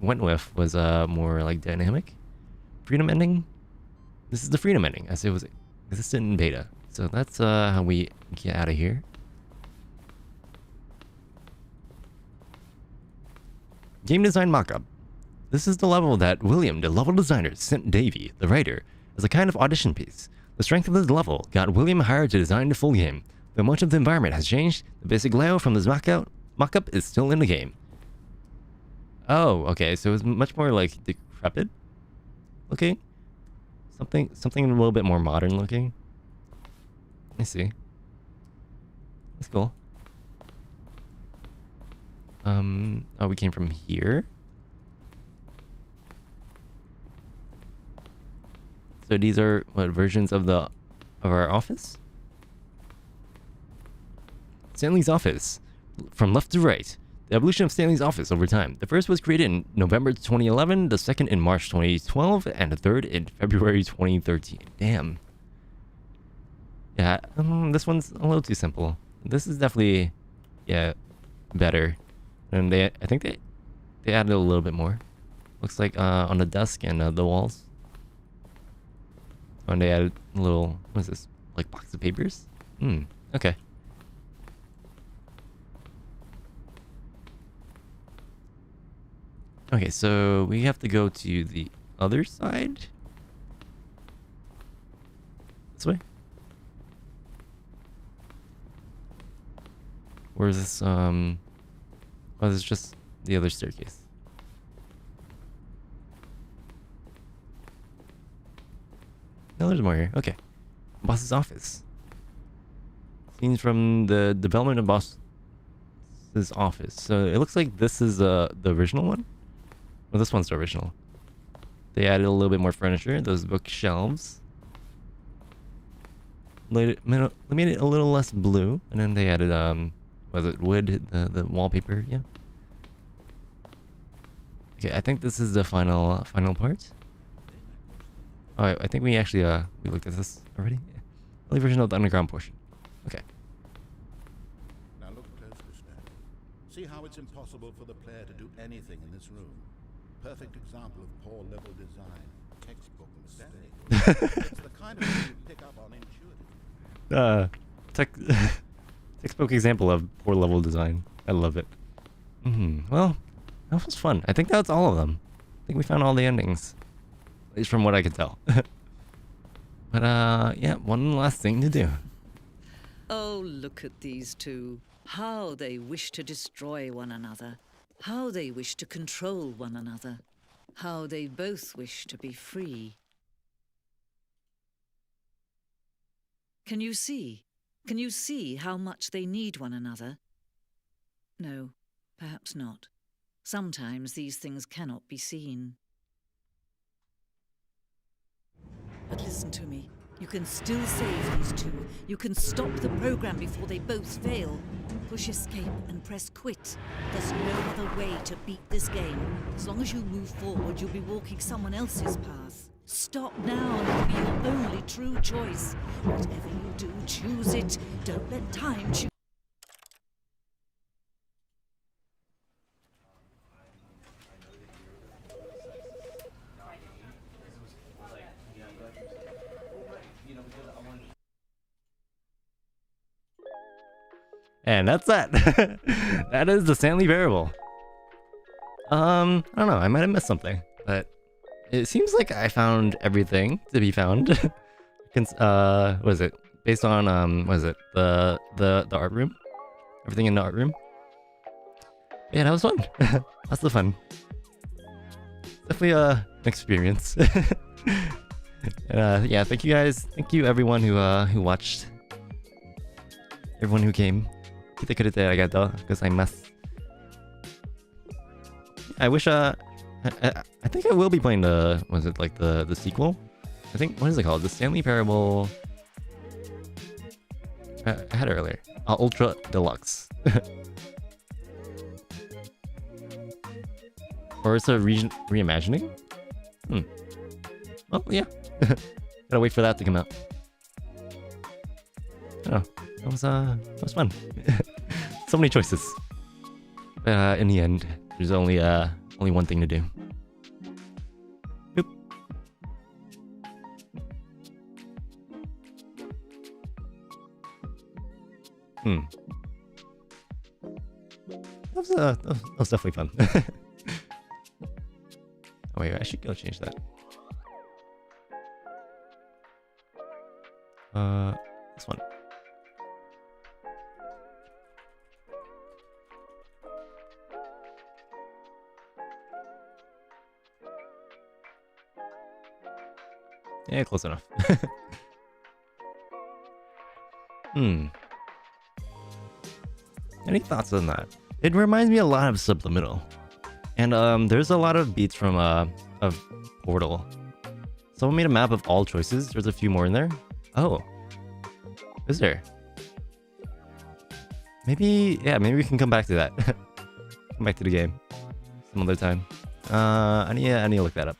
went with was more like dynamic. freedom ending. This is the freedom ending as it was existed in beta. So that's how we get out of here. Game design mockup. This is the level that William, the level designer, sent Davey, the writer, as a kind of audition piece. The strength of this level got William hired to design the full game. Though much of the environment has changed, the basic layout from this mockup is still in the game. Oh, okay, so it's much more like decrepit looking. Something a little bit more modern looking. I see. That's cool. Oh, we came from here. So these are what versions of our office? Stanley's office. From left to right. The evolution of Stanley's office over time. The first was created in November 2011, the second in March 2012, and the third in February 2013. Damn. Yeah, this one's a little too simple. This is definitely, yeah, better. And I think they added a little bit more. Looks like on the desk and the walls. And they added a little, what is this? Like box of papers? Okay. Okay, so we have to go to the other side. This way? Or is this, oh, this is just the other staircase. No, there's more here. Okay. Boss's office. Scenes from the development of Boss's office. So it looks like this is the original one. Well, this one's the original. They added a little bit more furniture. Those bookshelves. Made it a little less blue. And then they added, was it wood? The wallpaper? Yeah. Okay, I think this is the final part. Oh, I think we actually, we looked at this already. Yeah. Early version of the underground portion. Okay. Now look closely, Stanley. See how it's impossible for the player to do anything in this room. Perfect example of poor level design. Textbook mistake. It's the kind of thing you pick up on intuitively. Textbook example of poor level design. I love it. Well, that was fun. I think that's all of them. I think we found all the endings. At least from what I could tell. But yeah, one last thing to do. Oh, look at these two. How they wish to destroy one another. How they wish to control one another. How they both wish to be free. Can you see? Can you see how much they need one another? No, perhaps not. Sometimes these things cannot be seen. But listen to me. You can still save these two. You can stop the program before they both fail. Push escape and press quit. There's no other way to beat this game. As long as you move forward, you'll be walking someone else's path. Stop now and it'll be your only true choice. Whatever you do, choose it. Don't let time choose. And that's that. That is the Stanley variable. I don't know. I might have missed something, but it seems like I found everything to be found. What is it? Based on what is it? The art room? Everything in the art room? Yeah, that was fun. That's the fun. Definitely an experience. Yeah, thank you guys. Thank you everyone who watched. Everyone who came. 来てくれてありがとうございます. I wish I think I will be playing was it like the sequel? I think, what is it called? The Stanley Parable. I had it earlier. Ultra Deluxe. Or it's a reimagining? Well, yeah. Gotta wait for that to come out. Oh, that was fun. So many choices. But in the end, there's only one thing to do. Boop. That was definitely fun. Oh wait, I should go change that. This one. Yeah, close enough. Any thoughts on that? It reminds me a lot of Subliminal. And there's a lot of beats from of Portal. Someone made a map of all choices. There's a few more in there. Oh. Is there? Maybe, yeah, maybe we can come back to that. Come back to the game some other time. I need to look that up.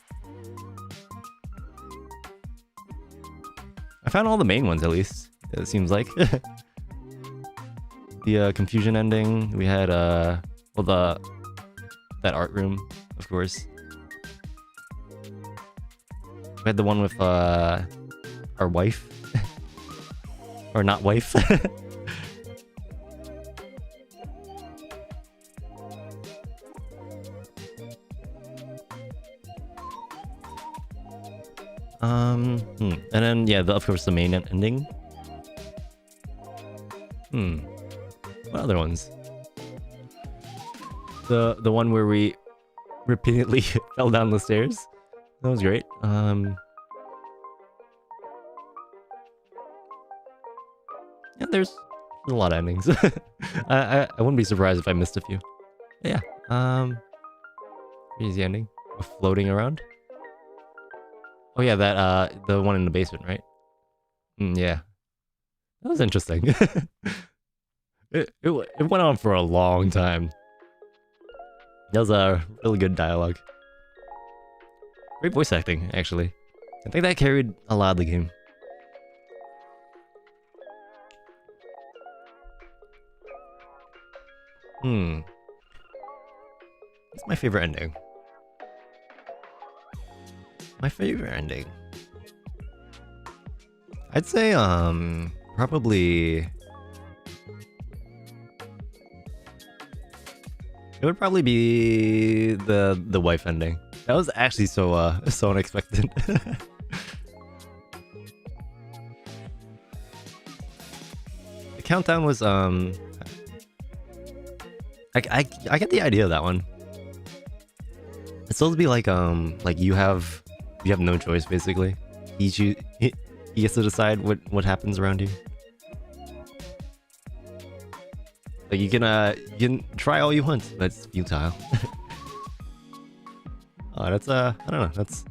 I found all the main ones, at least. It seems like. The confusion ending. We had well, that art room, of course. We had the one with our wife. Or not wife. And then yeah, of course the main ending. What other ones? The one where we repeatedly fell down the stairs. That was great. Yeah, there's a lot of endings. I wouldn't be surprised if I missed a few. But yeah. Here's the ending. Floating around. Oh yeah, that the one in the basement, right? Yeah. That was interesting. It went on for a long time. That was a really good dialogue. Great voice acting, actually. I think that carried a lot of the game. What's my favorite ending? My favorite ending? I'd say, probably... It would probably be the wife ending. That was actually so so unexpected. The countdown was I get the idea of that one. It's supposed to be like you have no choice basically. He gets to decide what happens around you. Like you can try all you want, but it's futile. Oh, that's I don't know, that's.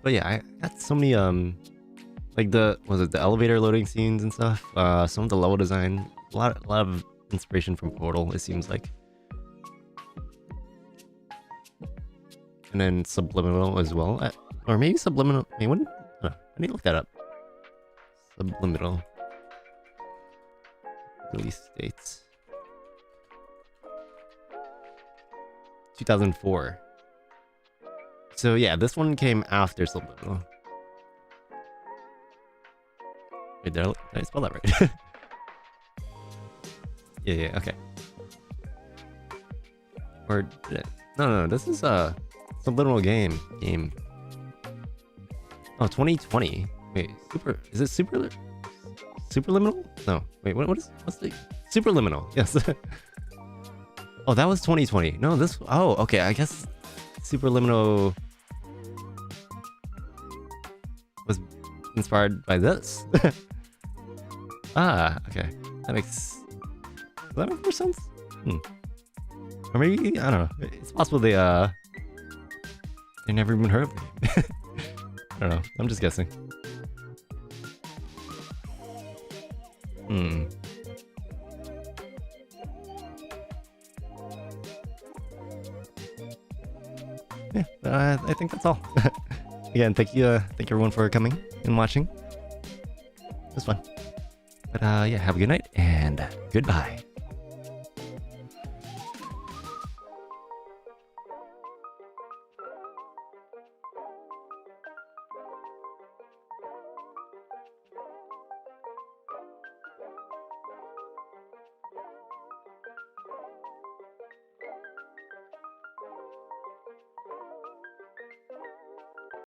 But yeah, I got so many like the elevator loading scenes and stuff. Some of the level design, a lot of inspiration from Portal, it seems like. And then Subliminal as well, or maybe Subliminal. I mean, I need to look that up. Subliminal release dates. 2004. So yeah, this one came after Subliminal. Wait, did I spell that right? yeah, okay. Or did it? No, this is a Subliminal game. Oh, 2020. Wait, is it Superliminal? No, wait, what's the Superliminal? Yes. Oh, that was 2020. No, okay, I guess Superliminal was inspired by this. Ah, okay. Does that make more sense? Or maybe, I don't know. It's possible they never even heard of the game. I don't know. I'm just guessing. Yeah, I think that's all. Again, thank you everyone for coming and watching. It was fun. But yeah, have a good night and goodbye.